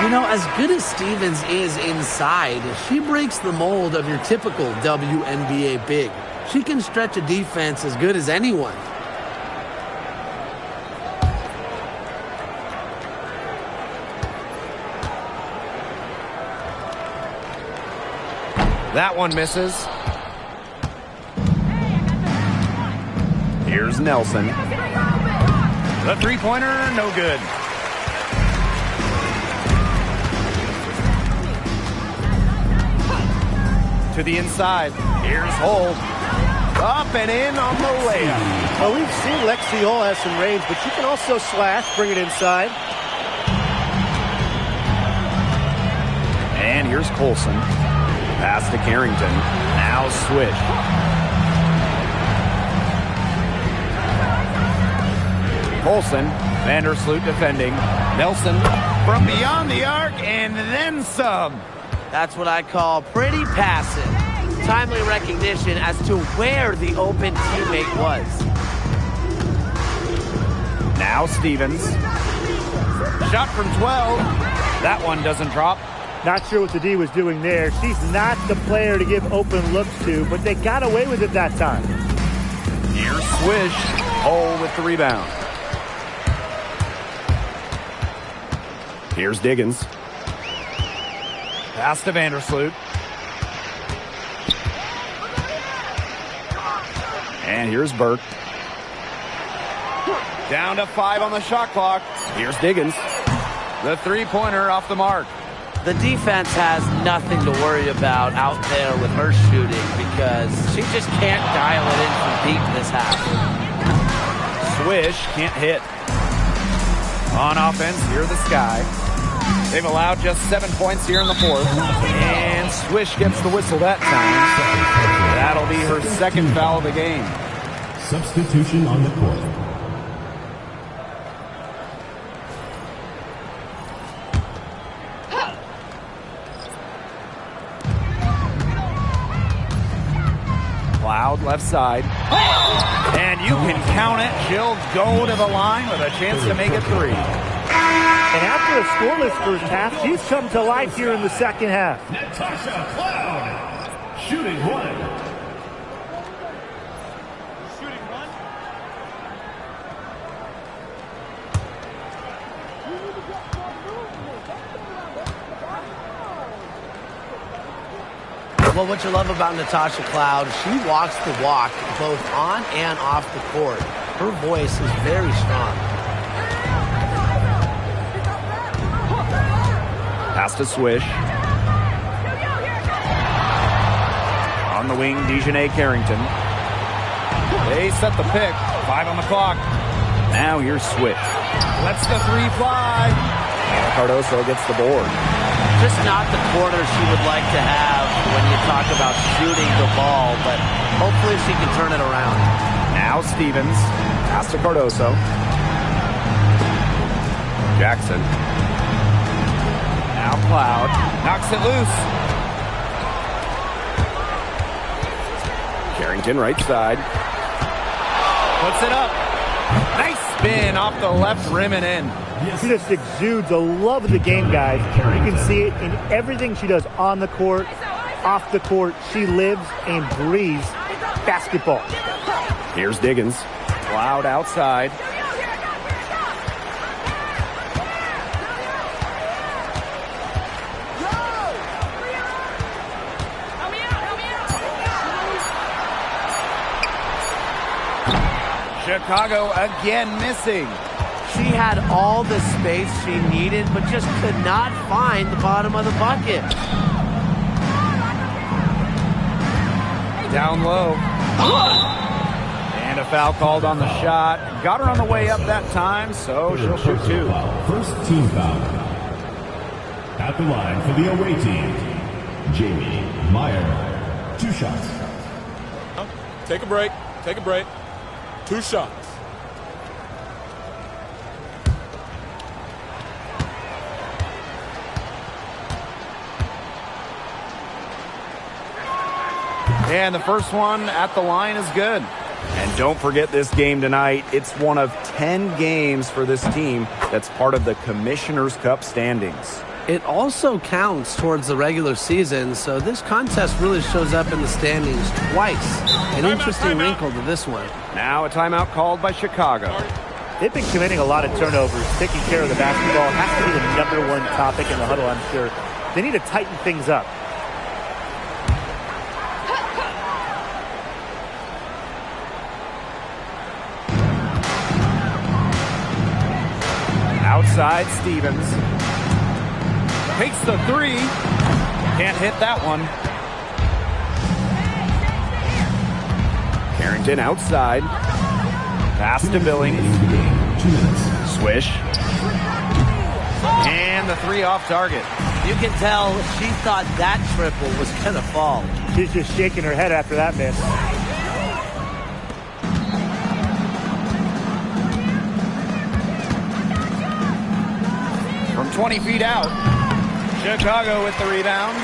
You know, as good as Stevens is inside, she breaks the mold of your typical WNBA big. She can stretch a defense as good as anyone. That one misses. Here's Nelson. The three-pointer, no good. To the inside. Here's Hull. Up and in on the layup. Well, we've seen Lexi Hull has some range, but she can also slash, bring it inside. And here's Colson. Pass to Carrington. Now switch. Colson. Vandersloot defending. Nelson from beyond the arc and then some. That's what I call pretty passive. Timely recognition as to where the open teammate was. Now Stevens. Shot from 12. That one doesn't drop. Not sure what the D was doing there. She's not the player to give open looks to, but they got away with it that time. Here's Swish. Hull with the rebound. Here's Diggins. Pass to Vandersloot. And here's Burke. Down to 5 on the shot clock. Here's Diggins. The three-pointer off the mark. The defense has nothing to worry about out there with her shooting because she just can't dial it in from deep this half. Swish can't hit. On offense, here the Sky. They've allowed just 7 points here in the fourth. And Swish gets the whistle that time. That'll be her second foul of the game. Substitution on the court. Cloud left side. And you can count it. She'll go to the line with a chance to make it 3. And after a scoreless first half, she's come to life here in the second half. Natasha Cloud, shooting 1. Well, what you love about Natasha Cloud, she walks the walk both on and off the court. Her voice is very strong. Pass to Swish. On the wing, Dejanay Carrington. They set the pick. 5 on the clock. Now here's Swish. Lets the 3 fly. And Cardoso gets the board. Just not the quarter she would like to have when you talk about shooting the ball, but hopefully she can turn it around. Now Stevens. Pass to Cardoso. Jackson. Now Cloud. Knocks it loose. Carrington right side. Puts it up. Nice spin off the left rim and in. She just exudes a love of the game, guys. You can see it in everything she does on the court, off the court. She lives and breathes basketball. Here's Diggins. Cloud outside. Chicago again missing. She had all the space she needed, but just could not find the bottom of the bucket. Down low. And a foul called on the shot. Got her on the way up that time, so she'll shoot 2. First team foul. At the line for the away team, Jamie Meyer. 2 shots. Take a break. Take a break. 2 shots. And the first one at the line is good. And don't forget this game tonight. It's one of 10 games for this team that's part of the Commissioner's Cup standings. It also counts towards the regular season, so this contest really shows up in the standings twice. An interesting wrinkle to this one. Now a timeout called by Chicago. They've been committing a lot of turnovers. Taking care of the basketball has to be the #1 topic in the huddle, I'm sure. They need to tighten things up. Outside, Stevens. Takes the 3. Can't hit that one. Carrington outside. Pass to Billings. 2 minutes. Swish. And the 3 off target. You can tell she thought that triple was going to fall. She's just shaking her head after that miss. From 20 feet out. Chicago with the rebound.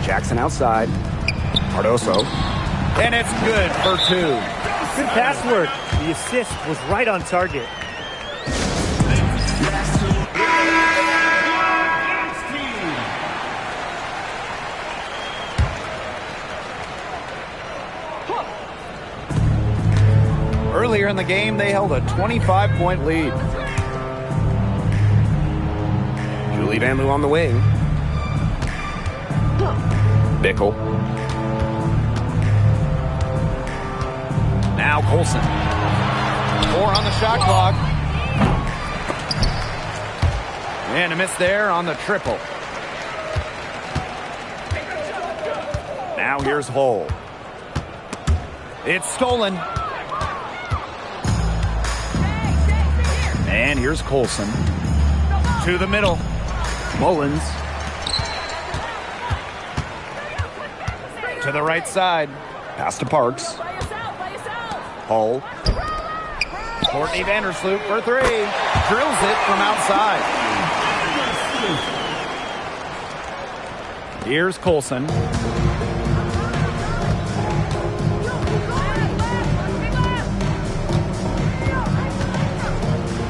Jackson outside. Cardoso. And it's good for 2. Good pass work. The assist was right on target. Earlier in the game, they held a 25-point lead. Julie Van Loo on the wing. Bickle. Now Colson. 4 on the shot clock. And a miss there on the triple. Now here's Hull. It's stolen. And And here's Colson. To the middle. Mullins. To the right side. Pass to Parks. Hull. Courtney Vandersloot for three. Drills it from outside. Here's Colson.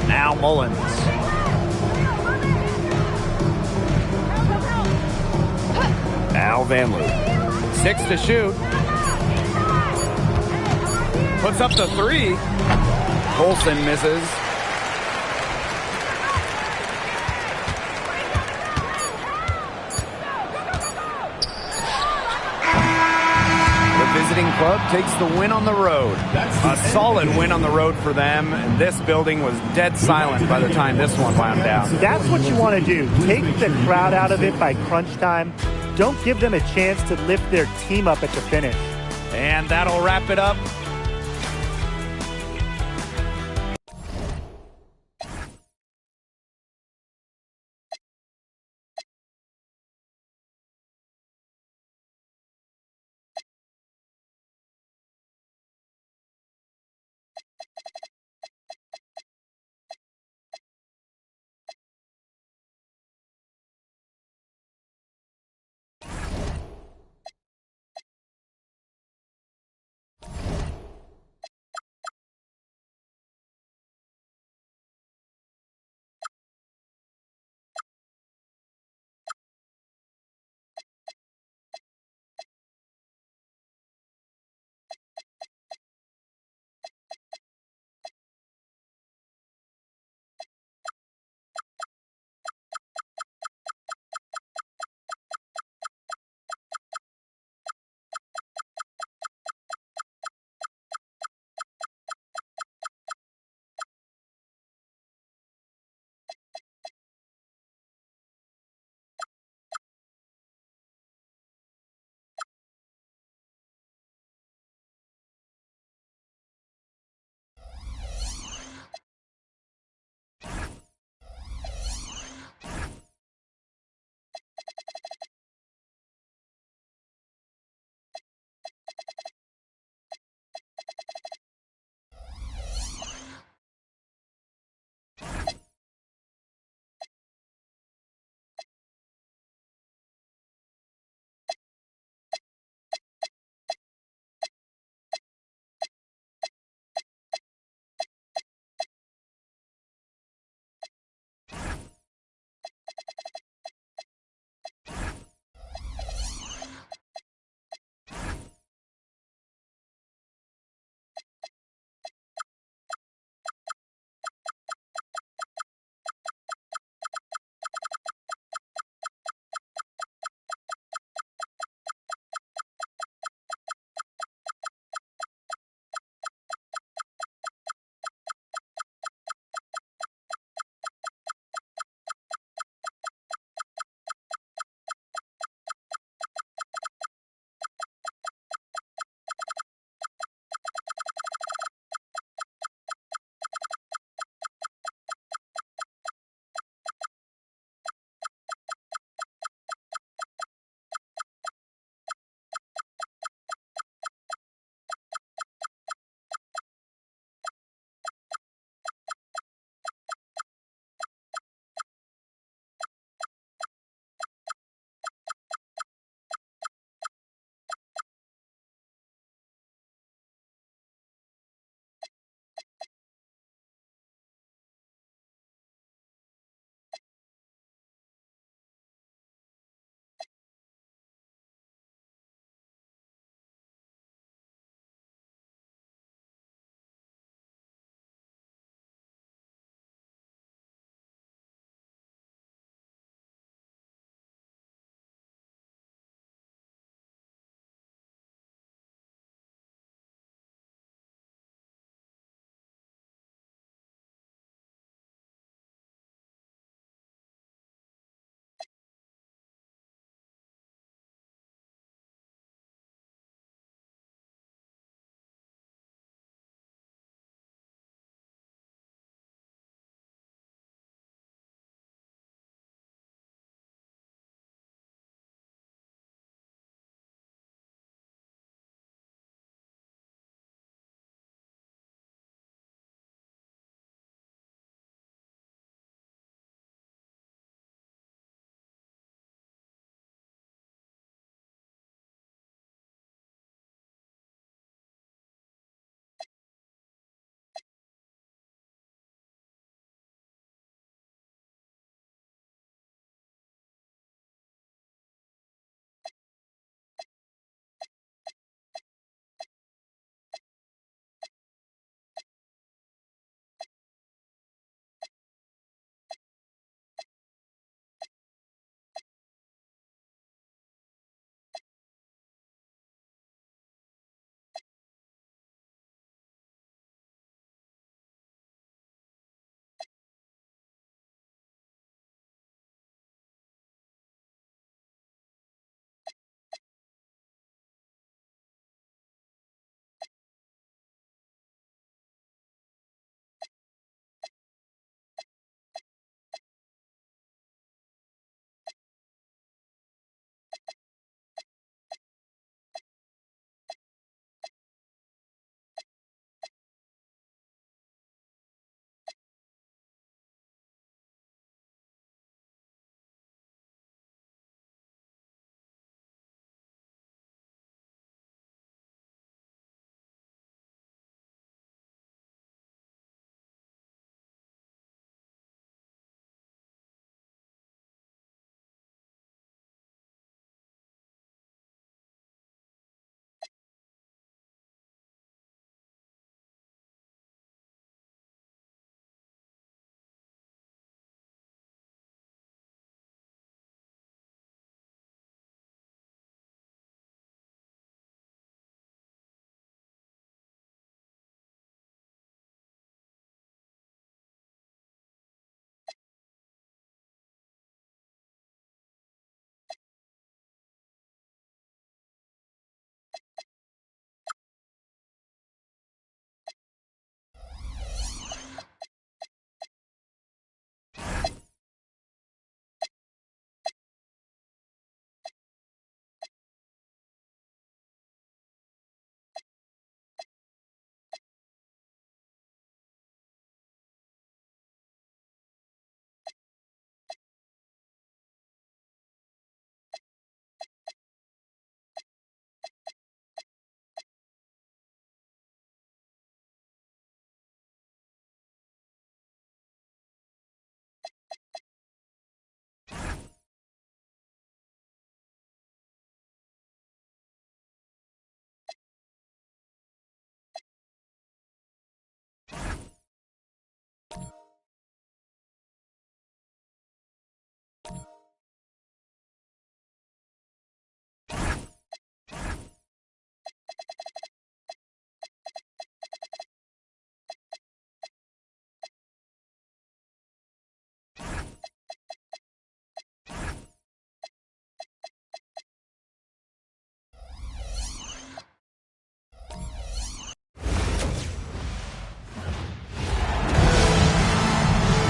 Now Mullins. Now Van Loo. 6 to shoot. Puts up the three. Colson misses. The visiting club takes the win on the road. A solid win on the road for them. And this building was dead silent by the time this one wound down. That's what you want to do. Take the crowd out of it by crunch time. Don't give them a chance to lift their team up at the finish. And that'll wrap it up.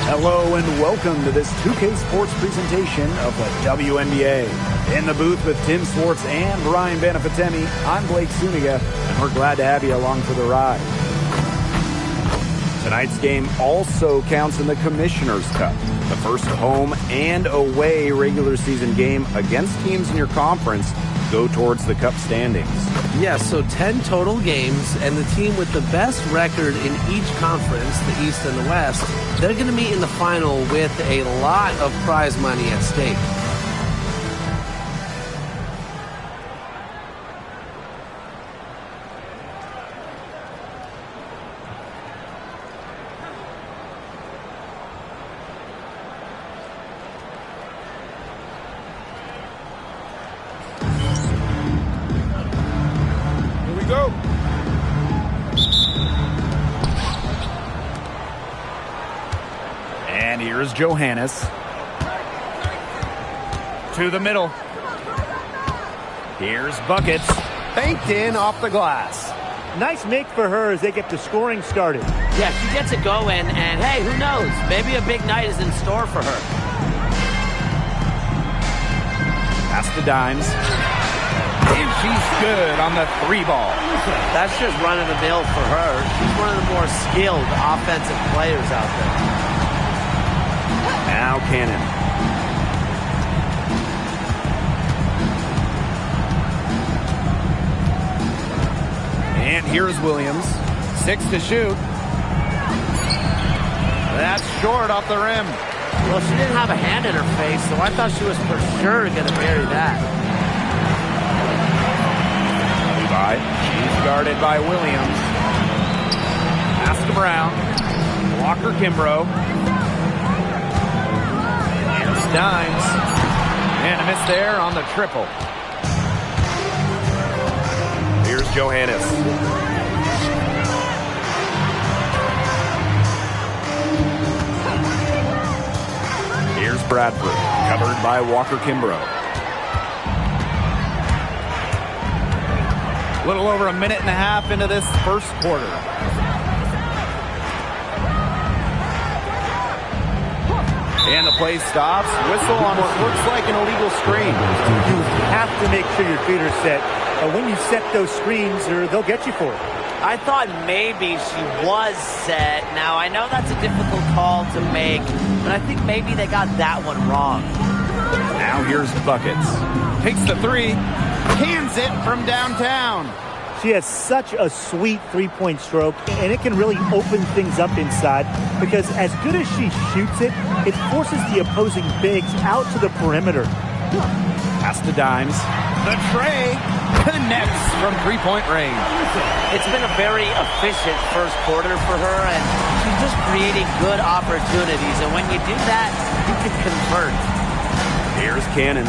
Hello and welcome to this 2K Sports presentation of the WNBA. In the booth with Tim Swartz and Ryan Banafitemi, I'm Blake Suniga, and we're glad to have you along for the ride. Tonight's game also counts in the Commissioner's Cup, the first home and away regular season game against teams in your conference go towards the Cup standings. Yes, so 10 total games, and the team with the best record in each conference, the East and the West, they're going to meet in the final with a lot of prize money at stake. Go. And here's Johannes. To the middle. Here's Buckets. Banked in off the glass. Nice make for her as they get the scoring started. Yeah, she gets a go in, and hey, who knows? Maybe a big night is in store for her. Pass to Dimes. And she's good on the 3-ball. That's just run-of-the-mill for her. She's one of the more skilled offensive players out there. Now Cannon. And here's Williams. 6 to shoot. That's short off the rim. Well, she didn't have a hand in her face, so I thought she was for sure going to bury that. She's guarded by Williams. Pass to Brown. Walker Kimbrough. Here's Dimes. And a miss there on the triple. Here's Johannes. Here's Bradford. Covered by Walker Kimbrough. A little over a minute and a half into this first quarter. And the play stops. Whistle on what looks like an illegal screen. You have to make sure your feet are set. When you set those screens, they'll get you for it. I thought maybe she was set. Now, I know that's a difficult call to make, but I think maybe they got that one wrong. Now here's Buckets. Takes the 3. Cans it from downtown. She has such a sweet three-point stroke, and it can really open things up inside because as good as she shoots it, it forces the opposing bigs out to the perimeter. Pass to Dimes. The tray connects from three-point range. It's been a very efficient first quarter for her, and she's just creating good opportunities. And when you do that, you can convert. Here's Cannon.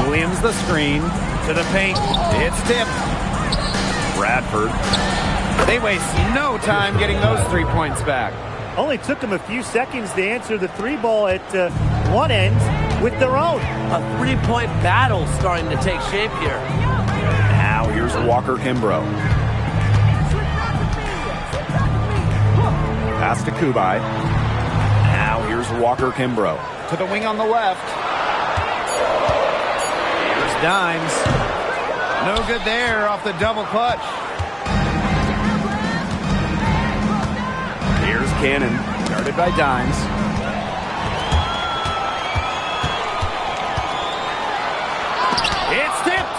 Williams the screen. To the paint. It's tipped. Bradford. They waste no time getting those 3 points back. Only took them a few seconds to answer the 3-ball at one end with their own. A three-point battle starting to take shape here. Now here's Walker Kimbrough. Pass to Kubai. Now here's Walker Kimbrough. To the wing on the left. Here's Dimes. No good there off the double clutch. Here's Cannon. Guarded by Dimes. It's tipped.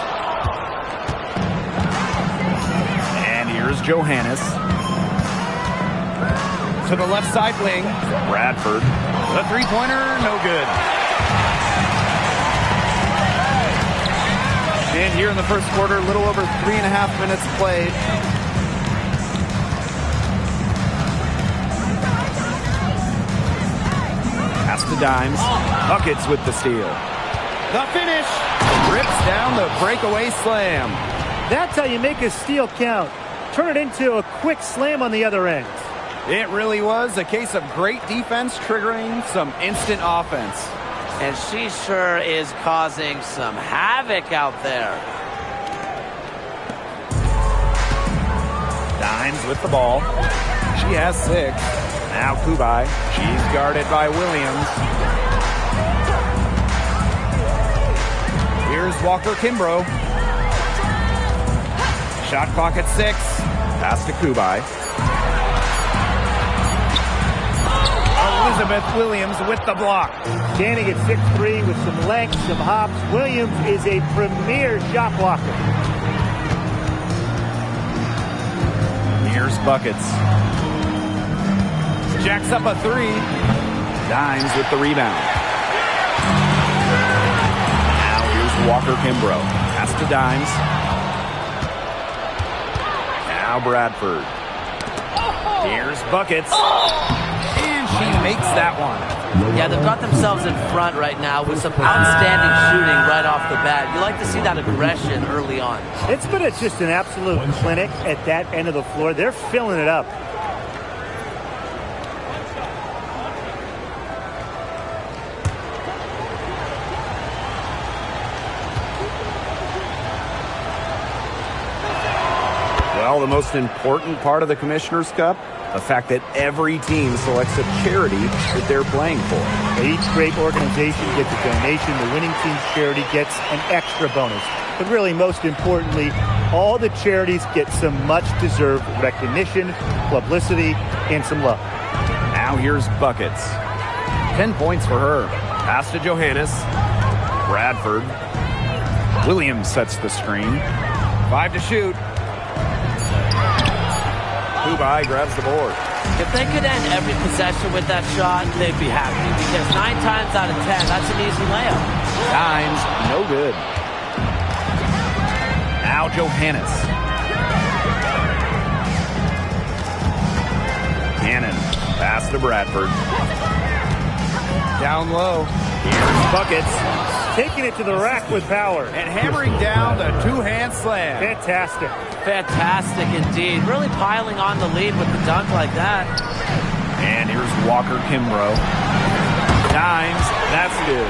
And here's Johannes. To the left side wing. Bradford. The three-pointer, no good. And here in the first quarter, a little over 3.5 minutes played. Pass to Dimes. Buckets with the steal. The finish. Rips down the breakaway slam. That's how you make a steal count. Turn it into a quick slam on the other end. It really was a case of great defense triggering some instant offense. And she sure is causing some havoc out there. Dimes with the ball. She has 6. Now Kubai. She's guarded by Williams. Here's Walker Kimbrough. Shot clock at 6. Pass to Kubai. Elizabeth Williams with the block. Standing at 6'3" with some length, some hops. Williams is a premier shot blocker. Here's Buckets. Jacks up a 3. Dimes with the rebound. Now here's Walker Kimbrough. Pass to Dimes. Now Bradford. Here's Buckets. And she makes that one. Yeah, they've got themselves in front right now with some outstanding shooting right off the bat. You like to see that aggression early on. It's been just an absolute clinic at that end of the floor. They're filling it up. Well, the most important part of the Commissioner's Cup, the fact that every team selects a charity that they're playing for. Each great organization gets a donation. The winning team's charity gets an extra bonus. But really, most importantly, all the charities get some much-deserved recognition, publicity, and some love. Now here's Buckets. 10 points for her. Pass to Johannes. Bradford. Williams sets the screen. 5 to shoot. Kubai grabs the board. If they could end every possession with that shot, they'd be happy. Because 9 times out of 10, that's an easy layup. Dimes, no good. Now Johannes. Cannon, pass to Bradford. Down low. Here's Buckets. Taking it to the rack with power. And hammering down the two-hand slam. Fantastic. Fantastic indeed. Really piling on the lead with the dunk like that. And here's Walker Kimbrough. Dimes, that's good.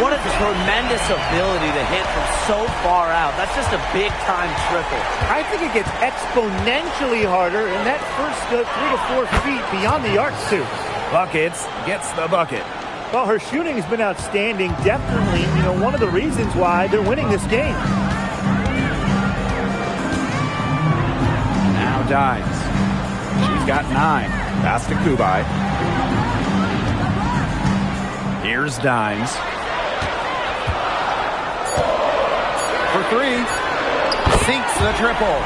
What a tremendous ability to hit from so far out. That's just a big-time triple. I think it gets exponentially harder in that first 3 to 4 feet beyond the arc too. Buckets gets the bucket. Well, her shooting has been outstanding. Definitely, one of the reasons why they're winning this game. Now Dimes. She's got 9. Pass to Kubai. Here's Dimes. For 3. Sinks the triple.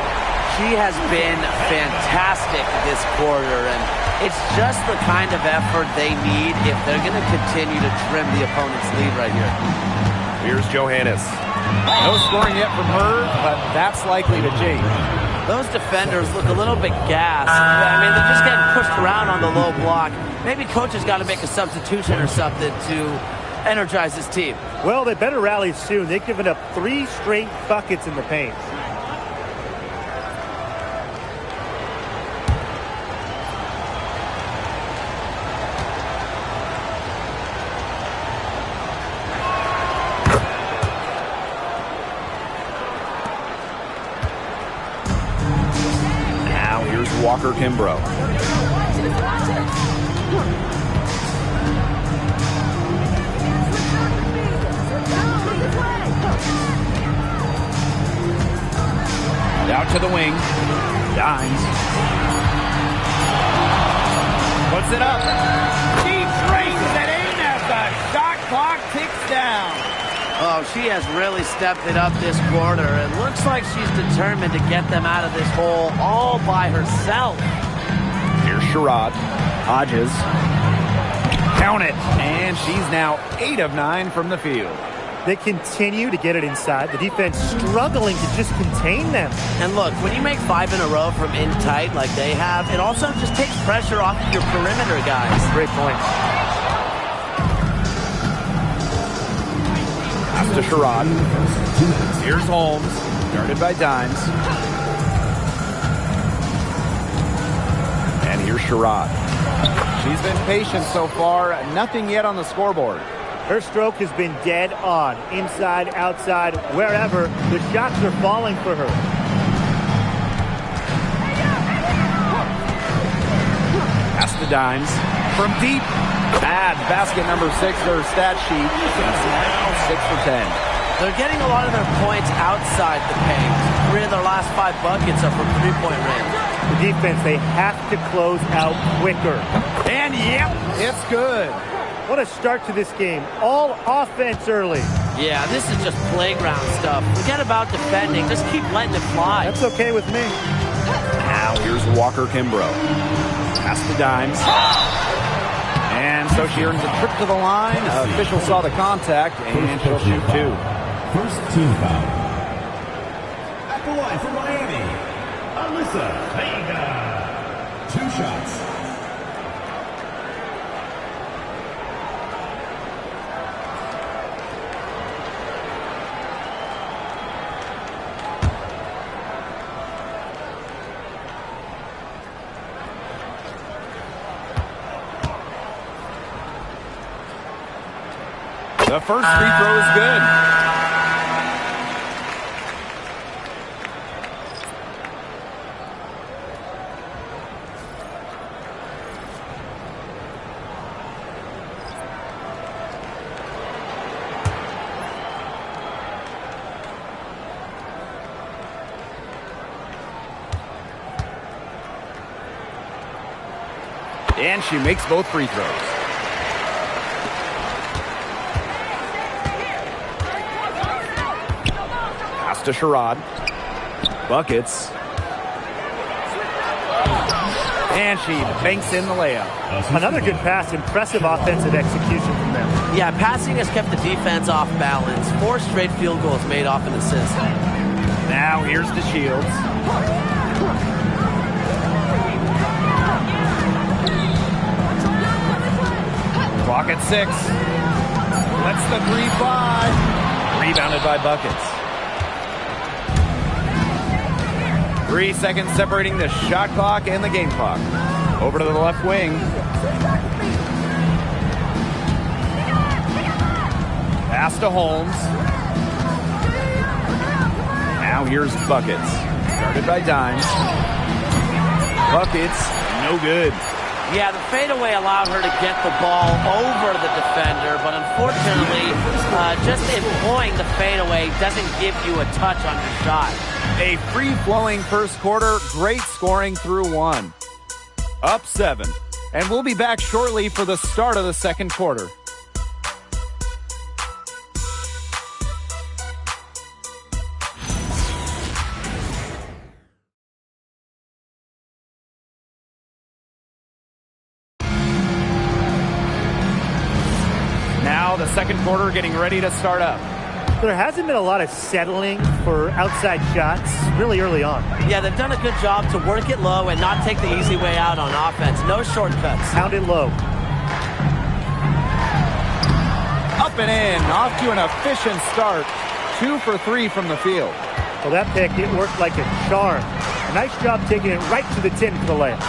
She has been fantastic this quarter, and it's just the kind of effort they need if they're going to continue to trim the opponent's lead right here. Here's Johannes. No scoring yet from her, but that's likely to change. Those defenders look a little bit gassed. I mean, they're just getting pushed around on the low block. Maybe coach has got to make a substitution or something to energize his team. Well, they better rally soon. They've given up 3 straight buckets in the paint. Walker Kimbrough. Out to the wing. Dimes. Puts it up. She drains it in as the shot clock ticks down. Oh, she has really stepped it up this quarter. It looks like she's determined to get them out of this hole all by herself. Here's Sherrod. Hodges. Count it. And she's now 8 of 9 from the field. They continue to get it inside. The defense struggling to just contain them. And look, when you make 5 in a row from in tight like they have, it also just takes pressure off of your perimeter guys. Great point. Pass to Sherrod. Here's Holmes, guarded by Dimes. And here's Sherrod. She's been patient so far. Nothing yet on the scoreboard. Her stroke has been dead on. Inside, outside, wherever. The shots are falling for her. Pass to Dimes. From deep. Add basket number 6 to her stat sheet. That's now 6 for 10. They're getting a lot of their points outside the paint. 3 of their last 5 buckets are from three-point range. The defense, they have to close out quicker. And yep, it's good. What a start to this game. All offense early. Yeah, this is just playground stuff. Forget about defending. Just keep letting it fly. That's okay with me. Now here's Walker Kimbrough. Pass to Dimes. And so she earns a trip to the line. Official saw the contact, and she'll shoot 2. First team foul. At the line for Miami, Alyssa Vega. 2 shots. The first free throw is good. And she makes both free throws. Pass to Sherrod. Buckets. And she banks in the layup. Another good pass. Impressive offensive execution from them. Yeah, passing has kept the defense off balance. 4 straight field goals made off an assist. Now here's DeShields. Clock at 6. Lets the 3 fly. Rebounded by Buckets. 3 seconds separating the shot clock and the game clock. Over to the left wing. Pass to Holmes. Now here's Buckets. Started by Dimes. Buckets, no good. Yeah, the fadeaway allowed her to get the ball over the defender, but unfortunately, just employing the fadeaway doesn't give you a touch on your shot. A free-flowing first quarter, great scoring through 1. Up 7. And we'll be back shortly for the start of the second quarter. Now the second quarter getting ready to start up. There hasn't been a lot of settling for outside shots really early on. Yeah, they've done a good job to work it low and not take the easy way out on offense. No shortcuts. Pound it low. Up and in, off to an efficient start. 2 for 3 from the field. Well, that pick, it worked like a charm. A nice job taking it right to the tin for the layup.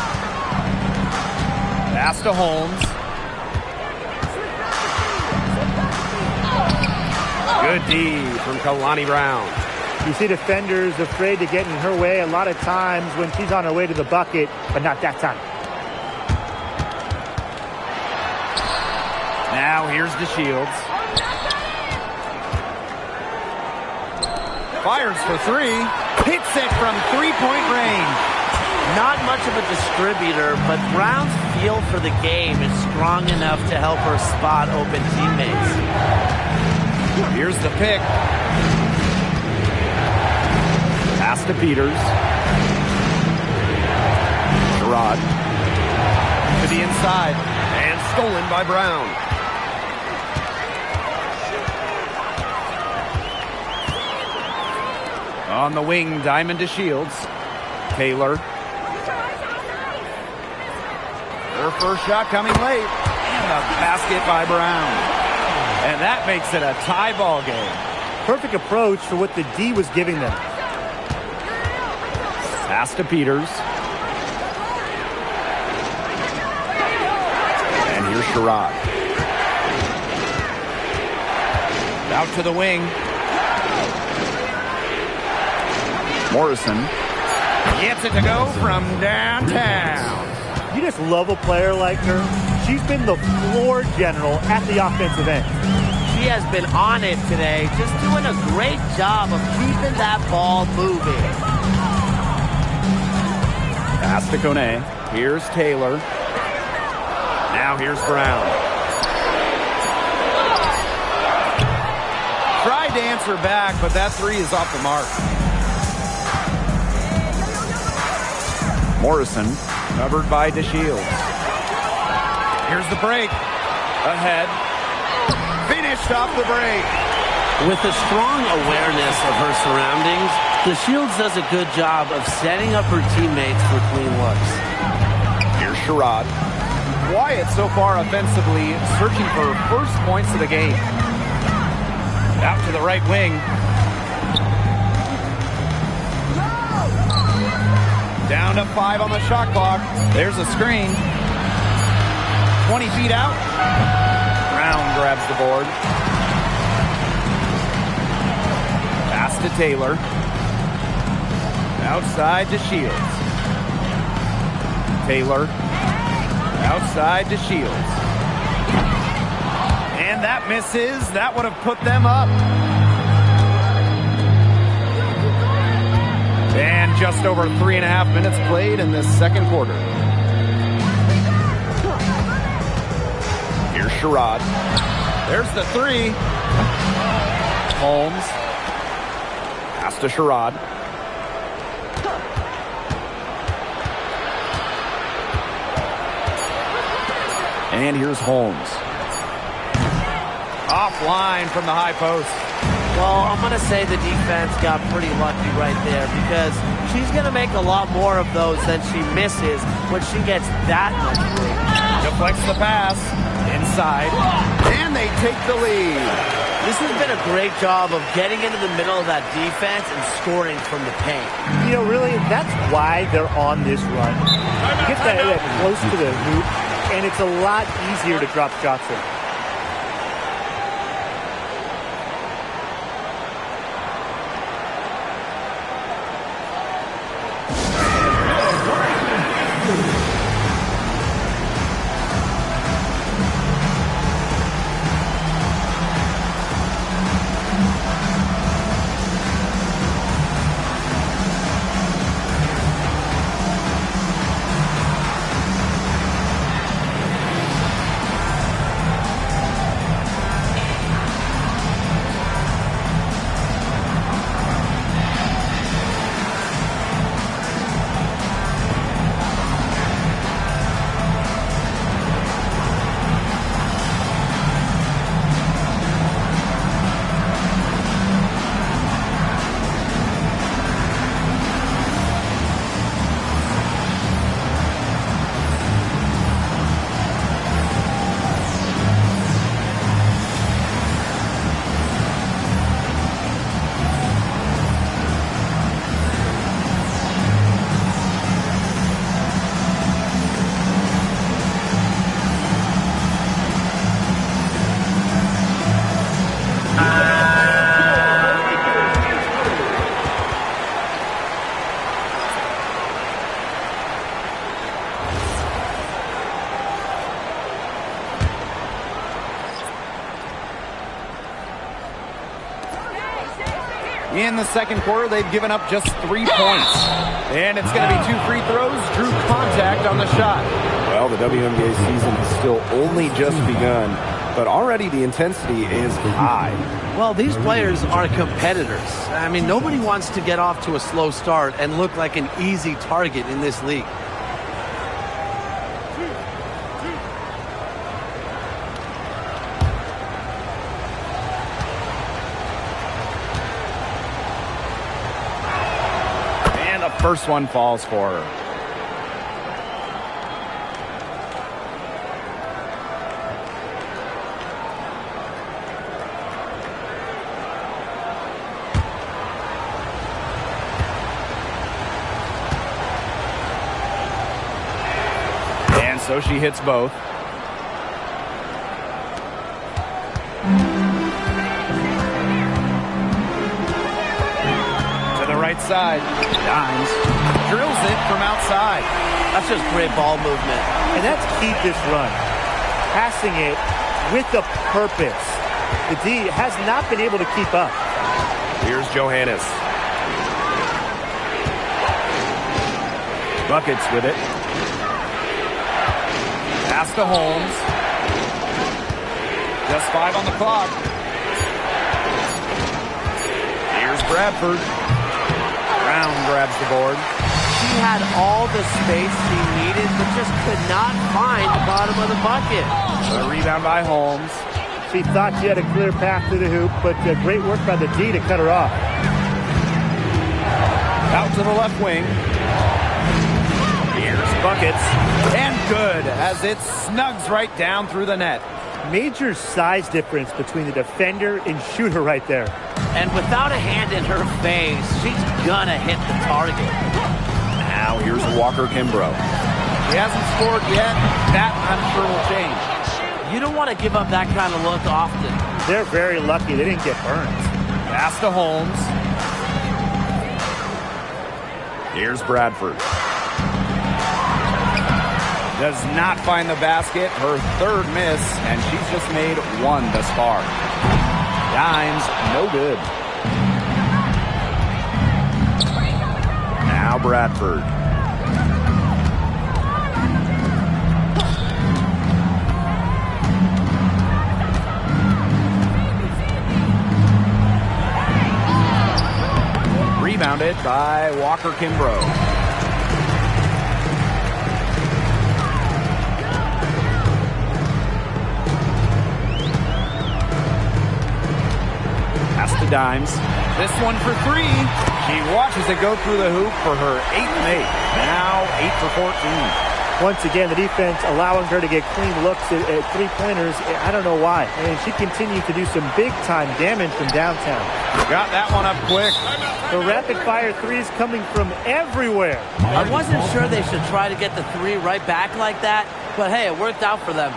Pass to Holmes. Good D from Kalani Brown. You see defenders afraid to get in her way a lot of times when she's on her way to the bucket, but not that time. Now here's DeShields. Fires for 3. Hits it from 3-point range. Not much of a distributor, but Brown's feel for the game is strong enough to help her spot open teammates. Here's the pick. Pass to Peters. Sherrod. To the inside. And stolen by Brown. On the wing, Diamond to Shields. Taylor. Her first shot coming late. And a basket by Brown. And that makes it a tie ball game. Perfect approach for what the D was giving them. Pass to Peters. And here's Sherrod. Out to the wing. Morrison gets it to go from downtown. You just love a player like her. She's been the floor general at the offensive end. She has been on it today, just doing a great job of keeping that ball moving. Pass to Kone. Here's Taylor. Now here's Brown. Tried to answer back, but that three is off the mark. Morrison, covered by DeShields. Here's the break. Ahead. Finished off the break. With a strong awareness of her surroundings, DeShields does a good job of setting up her teammates for clean looks. Here's Sherrod. Quiet so far offensively, searching for first points of the game. Out to the right wing. Down to 5 on the shot clock. There's a screen. 20 feet out. Brown grabs the board. Pass to Taylor. Outside to Shields. Taylor. Outside to Shields. And that misses. That would have put them up. And just over 3.5 minutes played in this second quarter. Here's Sherrod. There's the three. Holmes. Pass to Sherrod. And here's Holmes. Offline from the high post. Well, I'm going to say the defense got pretty lucky right there because she's going to make a lot more of those than she misses when she gets that much room. Deflects the pass. Inside. And they take the lead. This has been a great job of getting into the middle of that defense and scoring from the paint. You know, really, that's why they're on this run. Get that close to the hoop, and it's a lot easier to drop shots in. In the second quarter, they've given up just 3 points. And it's going to be 2 free throws. Drew contact on the shot. Well, the WNBA season has still only just begun, but already the intensity is high. Well, these players are competitors. I mean, nobody wants to get off to a slow start and look like an easy target in this league. First one falls for her. And so she hits both. To the right side. Dimes. Drills it from outside. That's just great ball movement. And that's key this run. Passing it with a purpose. The D has not been able to keep up. Here's Johannes. Buckets with it. Pass to Holmes. Just 5 on the clock. Here's Bradford. Brown grabs the board. He had all the space he needed, but just could not find the bottom of the bucket. A rebound by Holmes. She thought she had a clear path to the hoop, but great work by the D to cut her off. Out to the left wing. Here's Buckets. And good, as it snugs right down through the net. Major size difference between the defender and shooter right there. And without a hand in her face, she's gonna hit the target. Now here's Walker Kimbrough. He hasn't scored yet. That, I'm sure, will change. You don't want to give up that kind of look often. They're very lucky they didn't get burned. Pass to Holmes. Here's Bradford. Does not find the basket. Her third miss, and she's just made 1 thus far. Dimes, no good. Now Bradford. Rebounded by Walker Kimbrough. Dimes. This one for 3. She watches it go through the hoop for her 8th make. Now 8 for 14. Once again, the defense allowing her to get clean looks at three-pointers. I don't know why. And she continued to do some big-time damage from downtown. Got that one up quick. The rapid-fire threes coming from everywhere. I wasn't sure they should try to get the 3 right back like that, but hey, it worked out for them.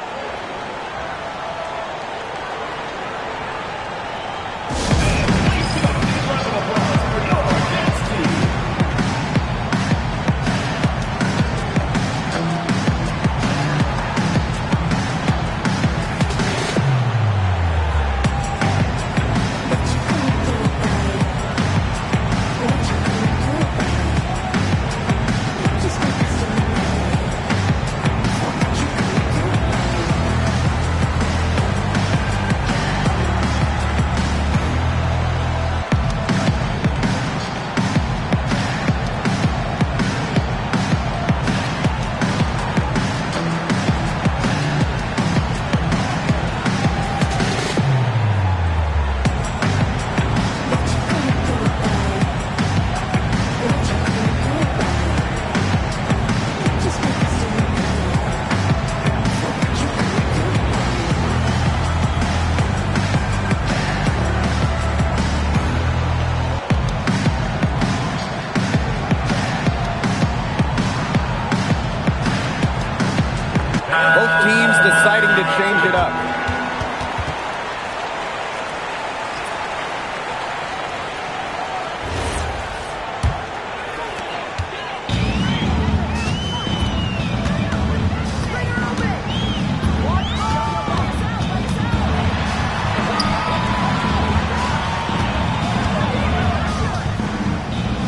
Both teams deciding to change it up.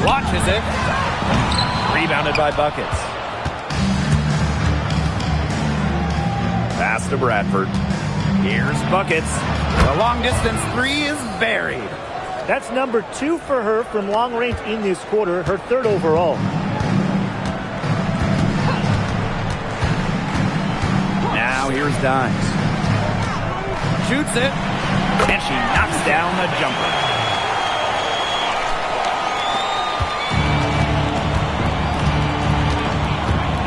Watches it. Rebounded by Buckets. Pass to Bradford. Here's Buckets. The long distance 3 is buried. That's number 2 for her from long range in this quarter, her 3rd overall. Now here's Dimes. Shoots it, and she knocks down the jumper.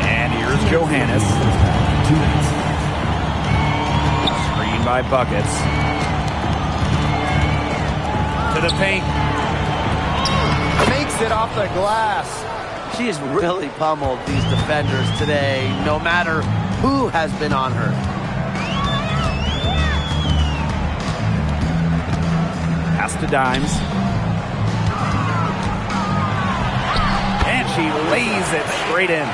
And here's Johannes. Screen by Buckets. To the paint. Makes it off the glass. She has really pummeled these defenders today, no matter who has been on her. Pass to Dimes. And she lays it straight in.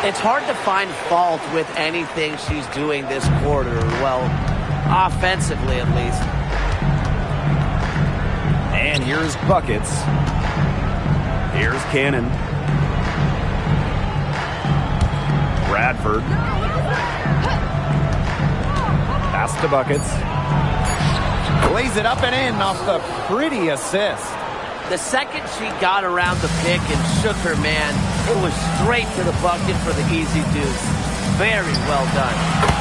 It's hard to find fault with anything she's doing this quarter. Well, offensively at least. And here's Buckets. Here's Cannon. Bradford. Pass to Buckets. Lays it up and in off the pretty assist. The second she got around the pick and shook her man, it was straight to the bucket for the easy deuce. Very well done.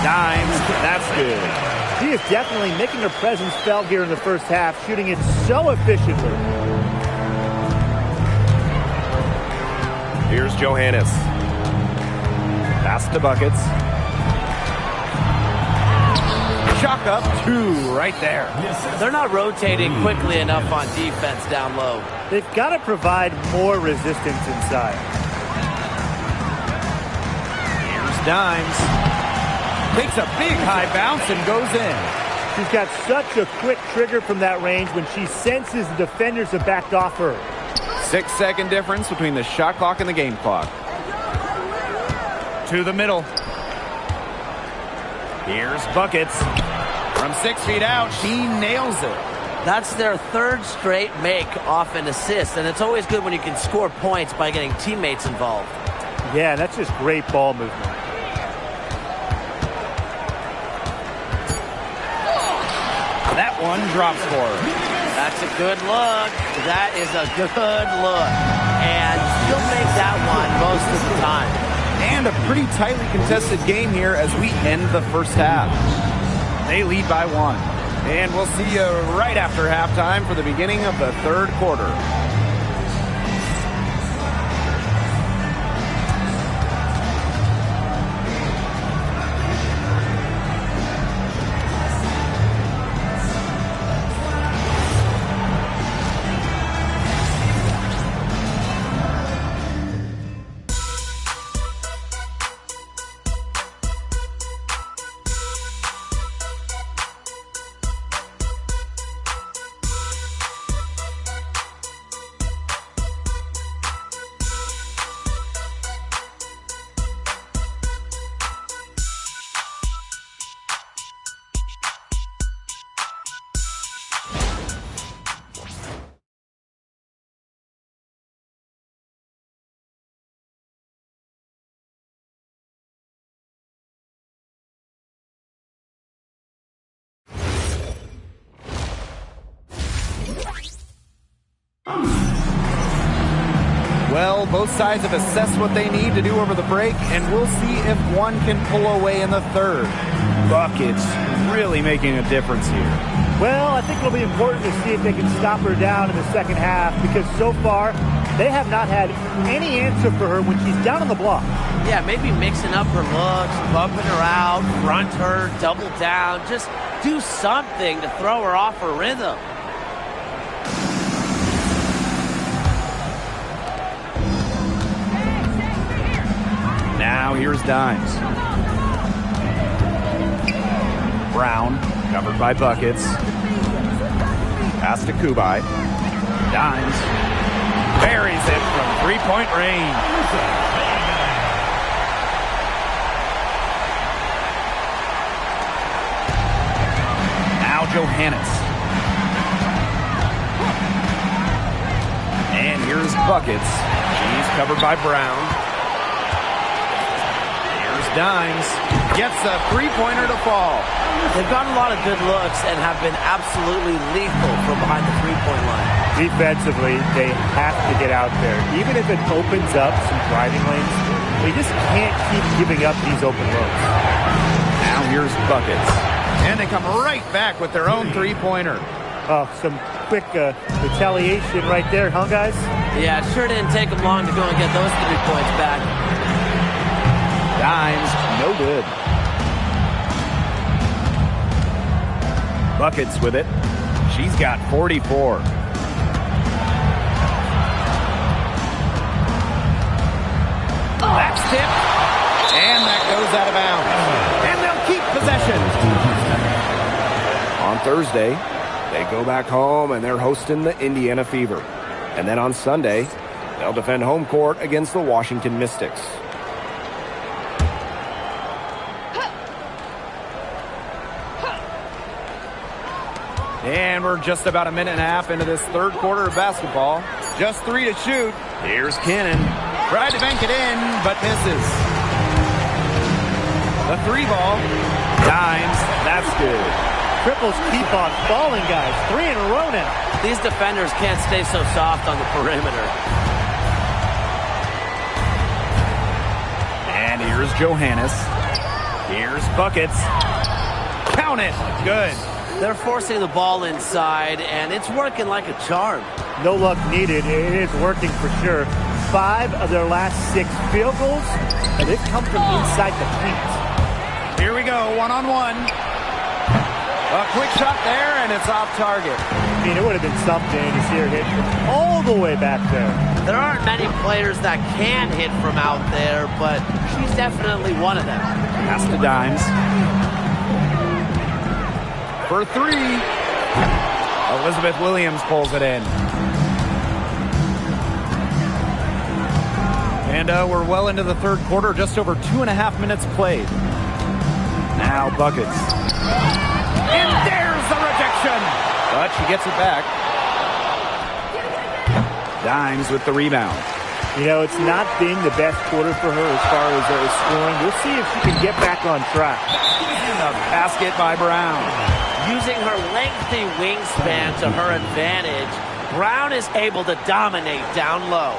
Dimes, that's good. She is definitely making her presence felt here in the first half, shooting it so efficiently. Here's Johannes. Pass to Buckets. Chalk up 2 right there. They're not rotating quickly enough on defense down low. They've got to provide more resistance inside. Here's Dimes. Takes a big high bounce and goes in. She's got such a quick trigger from that range when she senses the defenders have backed off her. 6-second difference between the shot clock and the game clock. To the middle. Here's Buckets. From 6 feet out, she nails it. That's their third straight make off an assist, and it's always good when you can score points by getting teammates involved. Yeah, that's just great ball movement. That one drops for her. That's a good look. That is a good look. And she'll make that one most of the time. And a pretty tightly contested game here as we end the first half. They lead by 1. And we'll see you right after halftime for the beginning of the third quarter. Well, both sides have assessed what they need to do over the break, and we'll see if one can pull away in the third. Buckets really making a difference here. Well, I think it'll be important to see if they can stop her down in the second half, because so far they have not had any answer for her when she's down on the block. Yeah, maybe mixing up her looks, bumping her out, front her, double down. Just do something to throw her off her rhythm. Now here's Dimes. Brown, covered by Buckets. Pass to Kubai. Dimes buries it from three-point range. Now Johannes. And here's Buckets. She's covered by Brown. Dimes gets a three-pointer to fall. They've got a lot of good looks and have been absolutely lethal from behind the three-point line. Defensively, they have to get out there. Even if it opens up some driving lanes, they just can't keep giving up these open looks. Now here's Buckets. And they come right back with their own three-pointer. Oh, some quick retaliation right there, huh, guys? Yeah, it sure didn't take them long to go and get those 3 points back. Dimes, no good. Buckets with it. She's got 44. That's tipped. And that goes out of bounds. And they'll keep possession. On Thursday, they go back home and they're hosting the Indiana Fever. And then on Sunday, they'll defend home court against the Washington Mystics. And we're just about a minute and a half into this third quarter of basketball. Just 3 to shoot. Here's Cannon. Tried to bank it in, but misses. The 3 ball. Dimes. That's good. Triples keep on falling, guys. 3 in a row now. These defenders can't stay so soft on the perimeter. And here's Johannes. Here's buckets. Count it. Good. They're forcing the ball inside, and it's working like a charm. No luck needed. It is working for sure. 5 of their last 6 field goals, and they've come from inside the paint. Here we go, one-on-one. A quick shot there, and it's off target. I mean, it would have been something to see her hit from all the way back there. There aren't many players that can hit from out there, but she's definitely one of them. Pass to Dimes. For 3. Elizabeth Williams pulls it in. And we're well into the third quarter, just over 2.5 minutes played. Now buckets. And there's the rejection. But she gets it back. Dimes with the rebound. You know, it's not been the best quarter for her as far as scoring. We'll see if she can get back on track. And a basket by Brown. Using her lengthy wingspan to her advantage, Brown is able to dominate down low.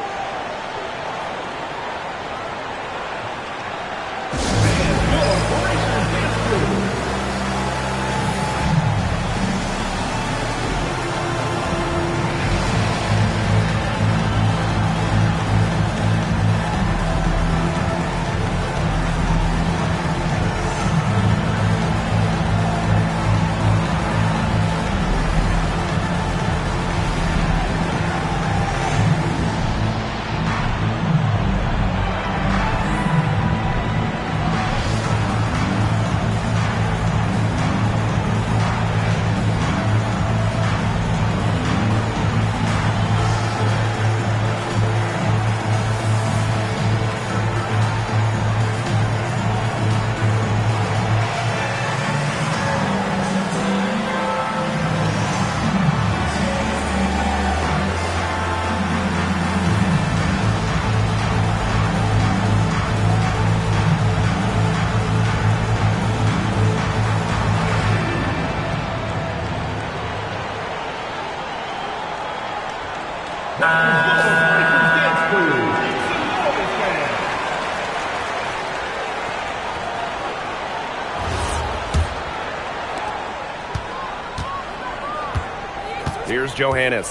Here's Johannes.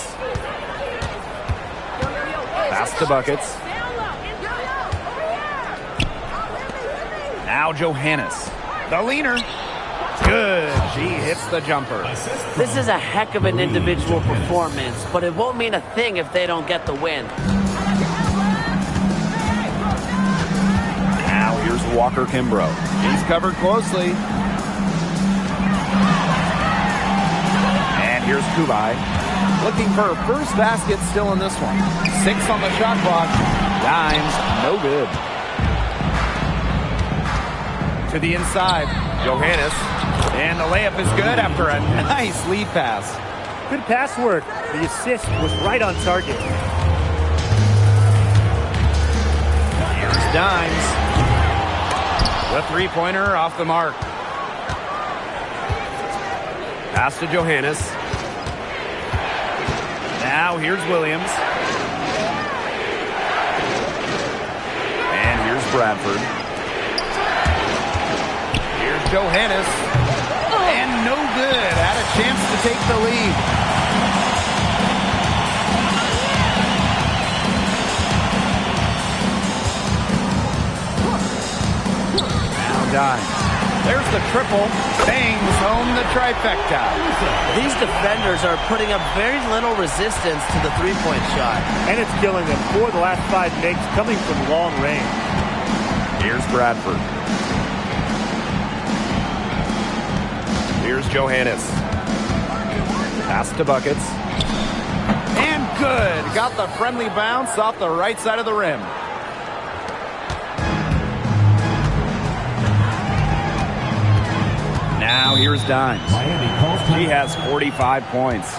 Pass to buckets. Now Johannes. The leaner. Good. She hits the jumper. This is a heck of an individual performance, but it won't mean a thing if they don't get the win. Now here's Walker Kimbrough. He's covered closely. And here's Kubai. Looking for her first basket still in this one. 6 on the shot clock. Dimes, no good. To the inside. Johannes. And the layup is good after a nice lead pass. Good pass work. The assist was right on target. Here's Dimes. The three-pointer off the mark. Pass to Johannes. Now here's Williams. And here's Bradford. Here's Johannes. And no good. Had a chance to take the lead. Now Dimes. There's the triple. Bangs home the trifecta. These defenders are putting up very little resistance to the three-point shot. And it's killing them. 4 of the last 5 makes coming from long range. Here's Bradford. Here's Johannes. Pass to buckets. And good. Got the friendly bounce off the right side of the rim. Now here's Dimes. Miami calls She time. has 45 points.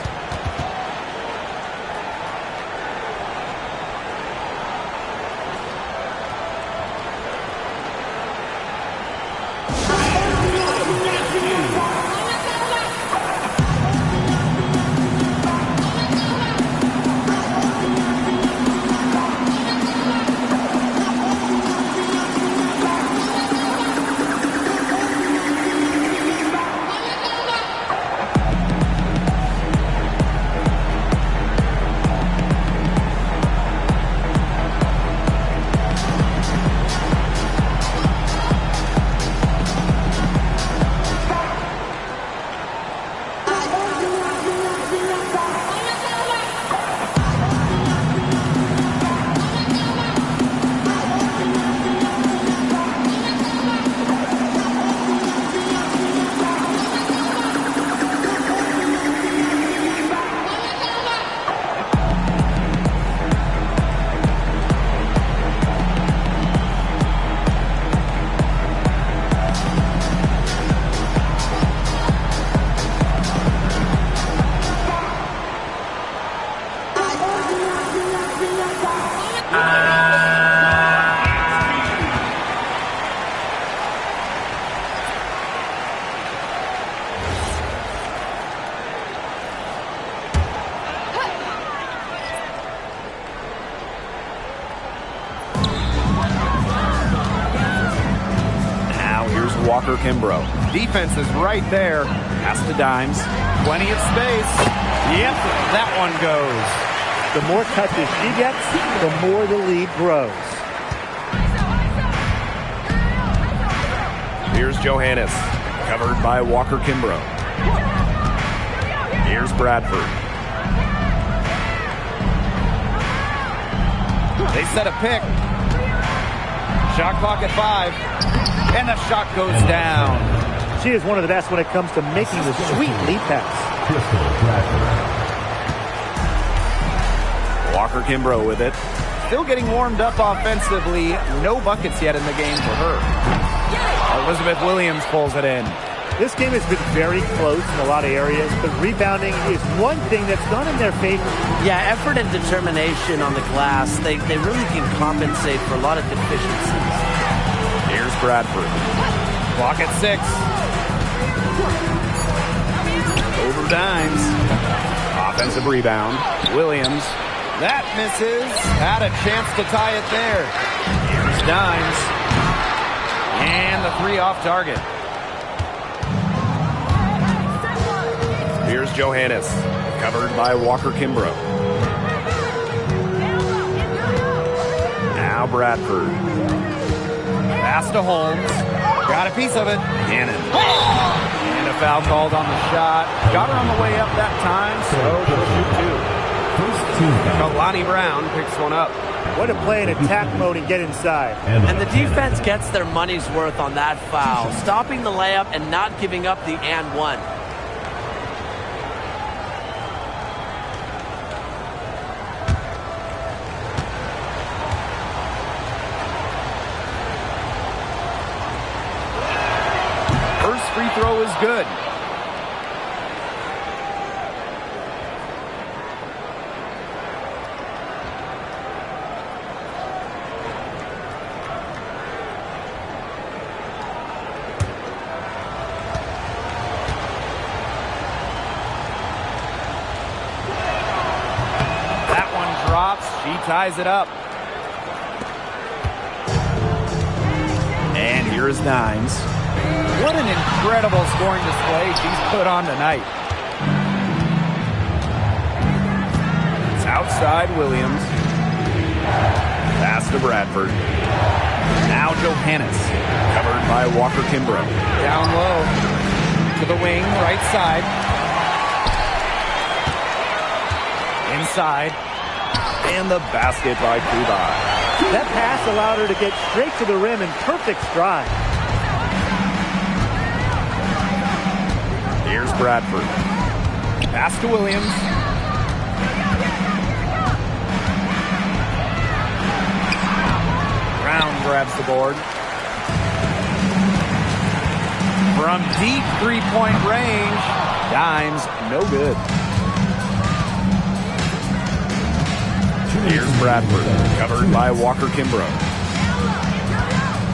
Walker Kimbrough. Defense is right there. Pass to Dimes. Plenty of space. Yep, that one goes. The more touches she gets, the more the lead grows. Here's Johannes, covered by Walker Kimbrough. Here's Bradford. They set a pick. Shot clock at 5. And the shot goes down. She is one of the best when it comes to making the sweet lead pass. Crystal Bradford. Walker Kimbrough with it. Still getting warmed up offensively. No buckets yet in the game for her. Elizabeth Williams pulls it in. This game has been very close in a lot of areas, but rebounding is one thing that's not in their favor. Yeah, effort and determination on the glass, they really can compensate for a lot of deficiencies. Here's Bradford. Clock at 6. Over Dimes. Offensive rebound. Williams. That misses. Had a chance to tie it there. Here's Dimes. And the 3 off target. Here's Johannes, covered by Walker Kimbrough. Now Bradford. Pass to Holmes. Got a piece of it. Cannon. And a foul called on the shot. Got her on the way up that time, so she'll shoot 2. Kalani Brown picks one up. What to play in attack mode and get inside. And the defense gets their money's worth on that foul, stopping the layup and not giving up the and one. Free throw is good. That one drops. She ties it up. And here's Dimes. What an incredible scoring display she's put on tonight. It's outside Williams. Pass to Bradford. Now Johannes. Covered by Walker Kimbrough. Down low. To the wing, right side. Inside. And the basket by Kubai. That pass allowed her to get straight to the rim in perfect stride. Here's Bradford. Pass to Williams. Brown grabs the board. From deep three-point range, Dimes, no good. Here's Bradford, covered by Walker Kimbrough.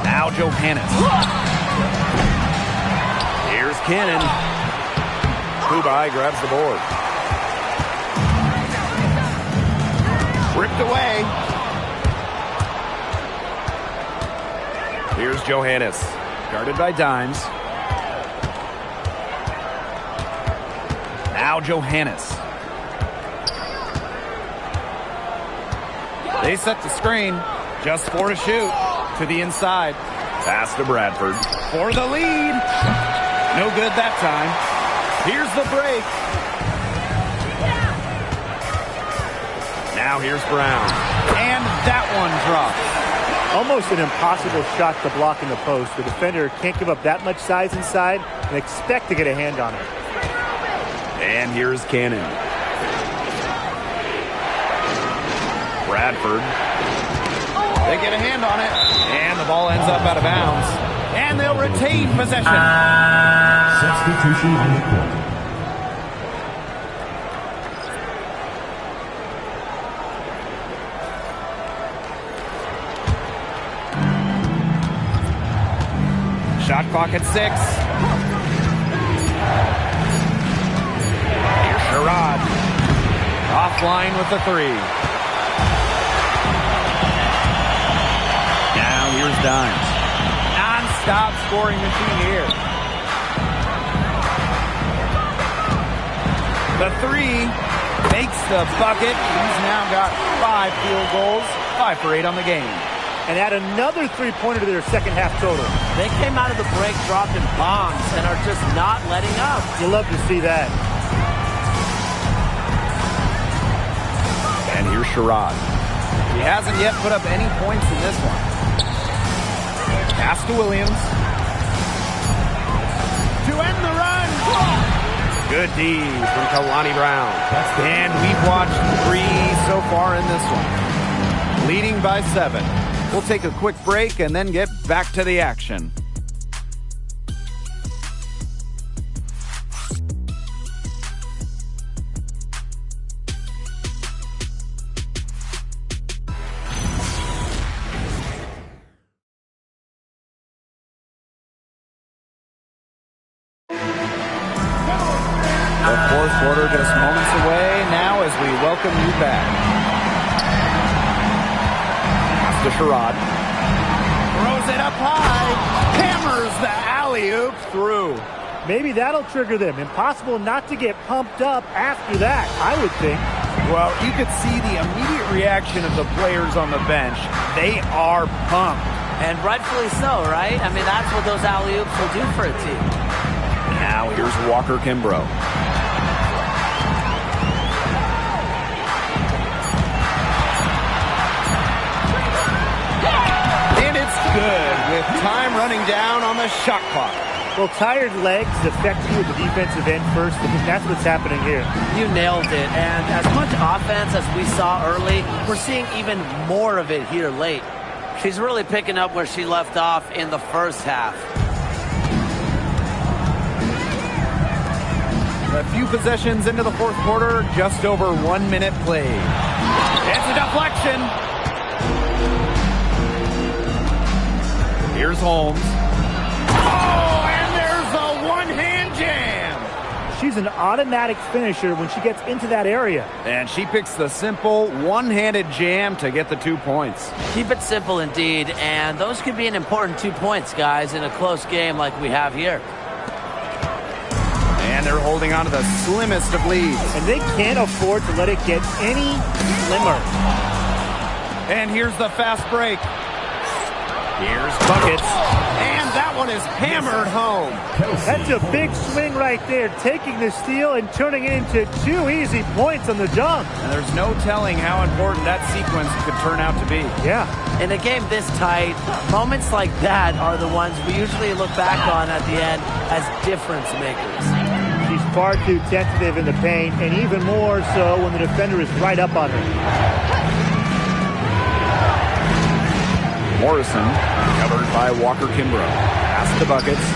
Now Johannes. Here's Cannon. Kubai grabs the board. Ripped away. Here's Johannes, guarded by Dimes. Now Johannes. They set the screen. Just 4 to shoot. To the inside. Pass to Bradford. For the lead. No good that time. Here's the break. Now here's Brown. And that one drops. Almost an impossible shot to block in the post. The defender can't give up that much size inside and expect to get a hand on it. And here's Cannon. Bradford. They get a hand on it. And the ball ends up out of bounds. And they'll retain possession. Substitution on the court. Shot clock at 6. Here's Sherrod. Offline with the 3. Now here's Dimes. Non-stop scoring machine here. The 3 makes the bucket. He's now got 5 field goals. 5 for 8 on the game. And add another three-pointer to their second half total. They came out of the break dropping bombs and are just not letting up. You love to see that. And here's Sherrod. He hasn't yet put up any points in this one. Pass to Williams. To end the run. Good D from Kalani Brown. And we've watched 3 so far in this one. Leading by 7. We'll take a quick break and then get back to the action. The fourth quarter just moments away now as we welcome you back. To Sherrod. Throws it up high. Hammers the alley-oop through. Maybe that'll trigger them. Impossible not to get pumped up after that, I would think. Well, you could see the immediate reaction of the players on the bench. They are pumped. And rightfully so, right? I mean, that's what those alley-oops will do for a team. Now here's Walker Kimbrough. Good, with time running down on the shot clock. Well, tired legs affect you at the defensive end first, and that's what's happening here. You nailed it. And as much offense as we saw early, we're seeing even more of it here late. She's really picking up where she left off in the first half. A few possessions into the fourth quarter, just over 1 minute played. It's a deflection. Here's Holmes. Oh, and there's a one-hand jam. She's an automatic finisher when she gets into that area. And she picks the simple one-handed jam to get the 2 points. Keep it simple indeed, and those could be an important 2 points, guys, in a close game like we have here. And they're holding on to the slimmest of leads. And they can't afford to let it get any slimmer. And here's the fast break. Here's buckets. And that one is hammered home. That's a big swing right there, taking the steal and turning it into 2 easy points on the dunk. And there's no telling how important that sequence could turn out to be. Yeah. In a game this tight, moments like that are the ones we usually look back on at the end as difference makers. She's far too tentative in the paint, and even more so when the defender is right up on her. Morrison, covered by Walker Kimbrough. Pass to buckets.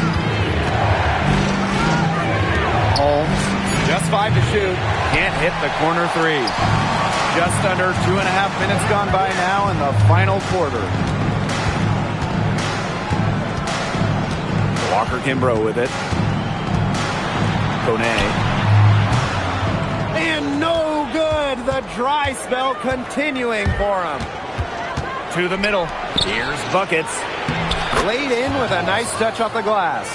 5 to shoot. Can't hit the corner three. Just under 2.5 minutes gone by now in the final quarter. Walker Kimbrough with it. Kone. And no good. The dry spell continuing for him. To the middle. Here's Buckets. Laid in with a nice touch off the glass.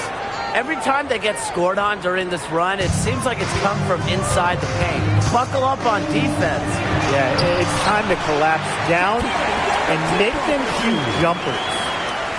Every time they get scored on during this run, it seems like it's come from inside the paint. Buckle up on defense. Yeah, it's time to collapse down and make them shoot jumpers.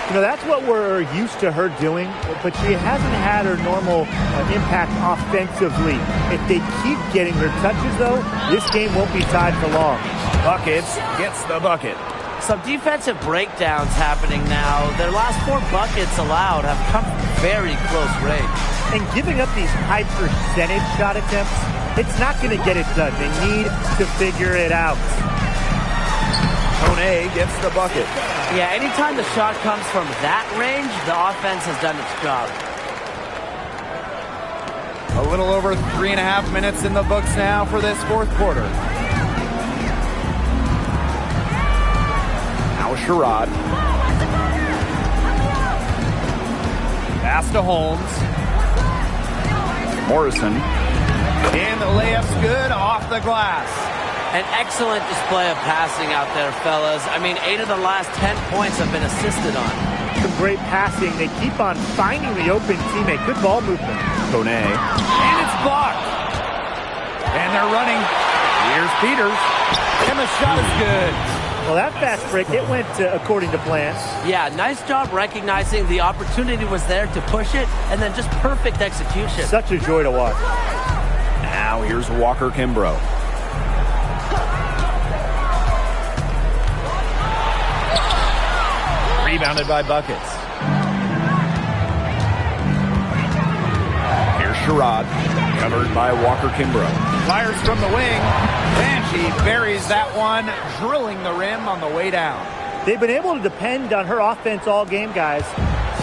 You know, that's what we're used to her doing, but she hasn't had her normal impact offensively. If they keep getting her touches, though, this game won't be tied for long. Buckets gets the bucket. Some defensive breakdowns happening now. Their last 4 buckets allowed have come from very close range. And giving up these high percentage shot attempts, it's not going to get it done. They need to figure it out. Kone gets the bucket. Yeah, anytime the shot comes from that range, the offense has done its job. A little over 3.5 minutes in the books now for this fourth quarter. Now Sherrod. Pass to Holmes. Morrison. And the layup's good off the glass. An excellent display of passing out there, fellas. I mean, 8 of the last 10 points have been assisted on. Some great passing. They keep on finding the open teammate. Good ball movement. Kone. And it's blocked. And they're running. Here's Peters. And the shot is good. Well, that fast break, it went according to plan. Yeah, nice job recognizing the opportunity was there to push it, and then just perfect execution. Such a joy to watch. Now here's Walker Kimbrough. Rebounded by Buckets. Here's Sherrod. Covered by Walker Kimbrough. Fires from the wing. And she buries that one, drilling the rim on the way down. They've been able to depend on her offense all game, guys.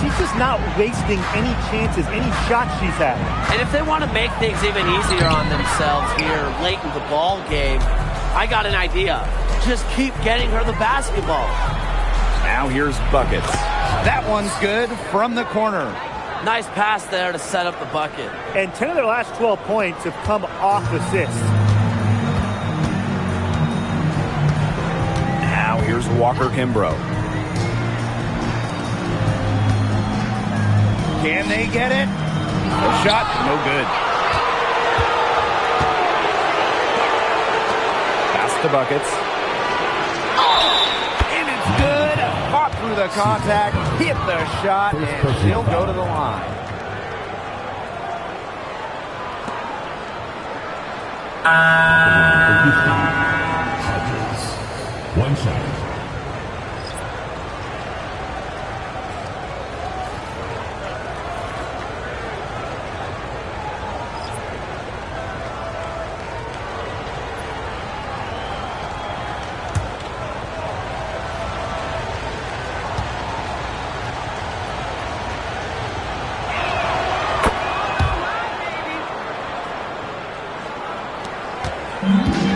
She's just not wasting any chances, any shots she's had. And if they want to make things even easier on themselves here late in the ball game, I got an idea. Just keep getting her the basketball. Now here's Buckets. That one's good from the corner. Nice pass there to set up the bucket. And 10 of their last 12 points have come off assists. Now here's Walker Kimbrough. Can they get it? The shot, no good. Pass to Buckets. And it's good. Fought through the contact, hit the shot, and she'll go to the line. One shot.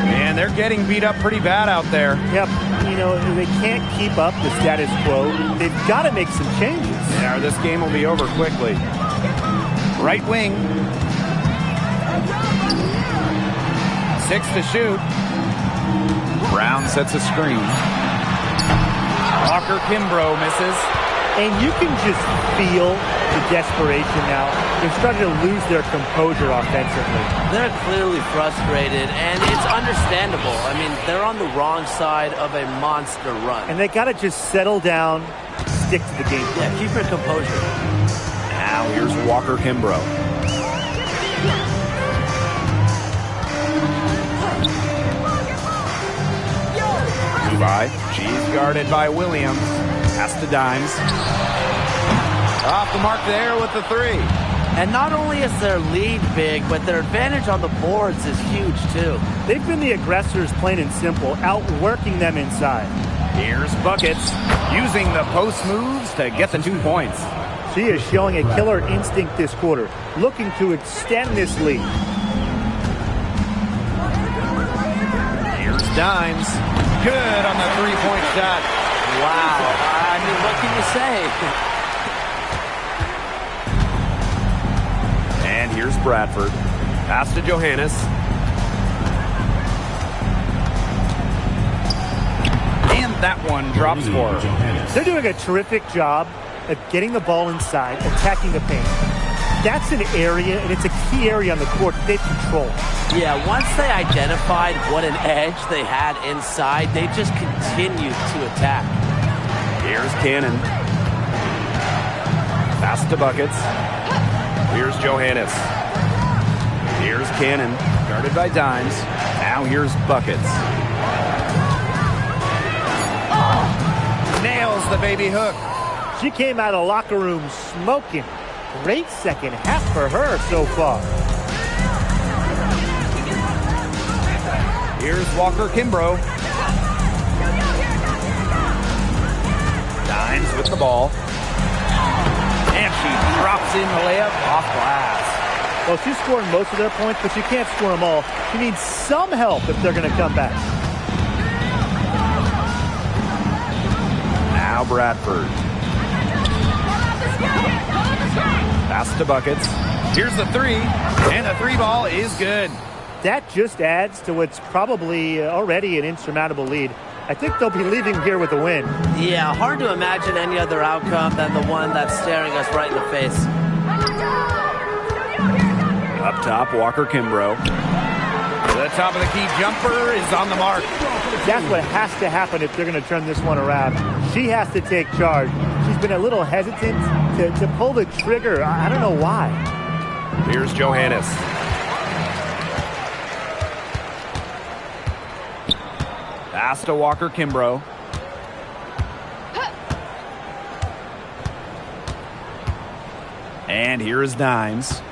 And they're getting beat up pretty bad out there. Yep, you know, they can't keep up the status quo. They've got to make some changes. Yeah, this game will be over quickly. Right wing. 6 to shoot. Brown sets a screen. Walker Kimbrough misses. And you can just feel the desperation now. They're starting to lose their composure offensively. They're clearly frustrated, and it's understandable. I mean, they're on the wrong side of a monster run. And they got to just settle down, stick to the game plan. Yeah, keep your composure. Now here's Walker Kimbrough. Dubai. She's guarded by Williams. Pass to Dimes. Off the mark there with the 3. And not only is their lead big, but their advantage on the boards is huge, too. They've been the aggressors, plain and simple, outworking them inside. Here's Buckets, using the post moves to get the 2 points. She is showing a killer instinct this quarter, looking to extend this lead. Dimes. Good on the three-point shot. Wow. I mean, what can you say? And here's Bradford. Pass to Johannes. And that one drops for her. They're doing a terrific job of getting the ball inside, attacking the paint. That's an area, and it's a key area on the court that they control. Yeah, once they identified what an edge they had inside, they just continued to attack. Here's Cannon. Pass to Buckets. Here's Johannes. Here's Cannon, guarded by Dimes. Now here's Buckets. Nails the baby hook. She came out of the locker room smoking. Great second half for her so far. Here's Walker Kimbrough. Dimes with the ball. And she drops in the layup off glass. Well, she's scoring most of their points, but she can't score them all. She needs some help if they're going to come back. Now Bradford. Pass to Buckets. Here's the three. And the three ball is good. That just adds to what's probably already an insurmountable lead. I think they'll be leaving here with a win. Yeah, hard to imagine any other outcome than the one that's staring us right in the face. Up top, Walker Kimbrough. The top of the key jumper is on the mark. That's what has to happen if they're going to turn this one around. She has to take charge. She's been a little hesitant to pull the trigger. I don't know why. Here's Johannes. Pass to Walker Kimbrough. And here is Dimes.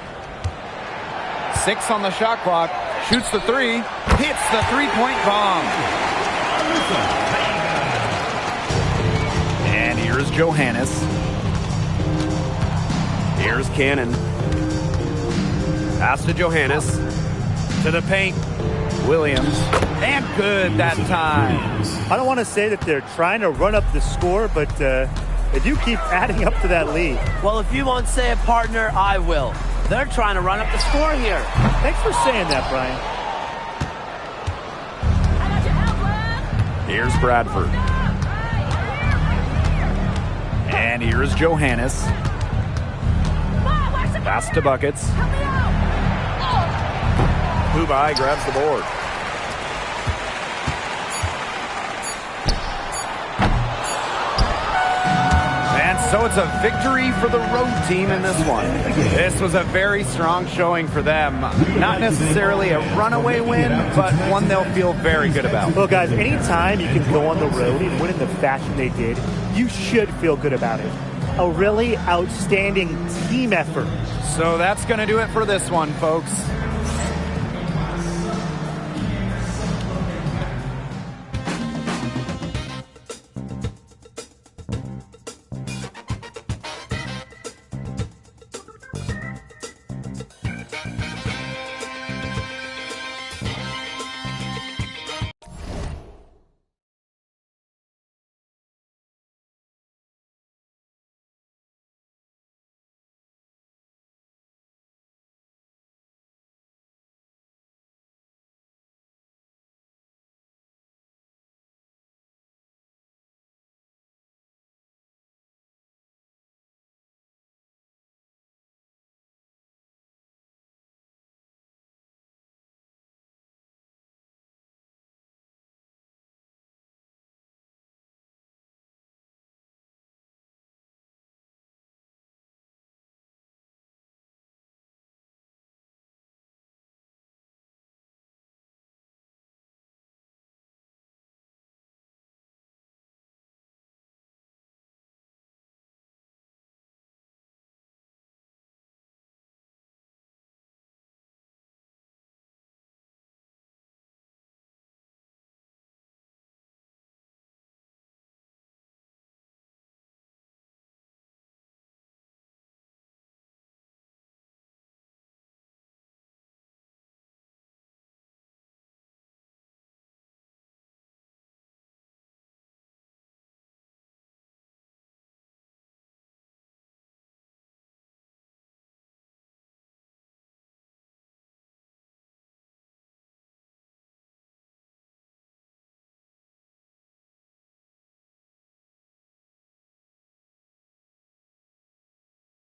6 on the shot clock. Shoots the three. Hits the three-point bomb. And here's Johannes. Here's Cannon. Pass to Johannes. To the paint. Williams. And good that time. I don't want to say that they're trying to run up the score, but they do keep adding up to that lead. Well, if you won't say it, partner, I will. They're trying to run up the score here. Thanks for saying that, Brian. Here's Bradford. And here's Johannes. Pass to Buckets. Hubai grabs the board. And so it's a victory for the road team in this one. This was a very strong showing for them. Not necessarily a runaway win, but one they'll feel very good about. Well, guys, anytime you can go on the road and win in the fashion they did, you should feel good about it. A really outstanding team effort. So that's going to do it for this one, folks.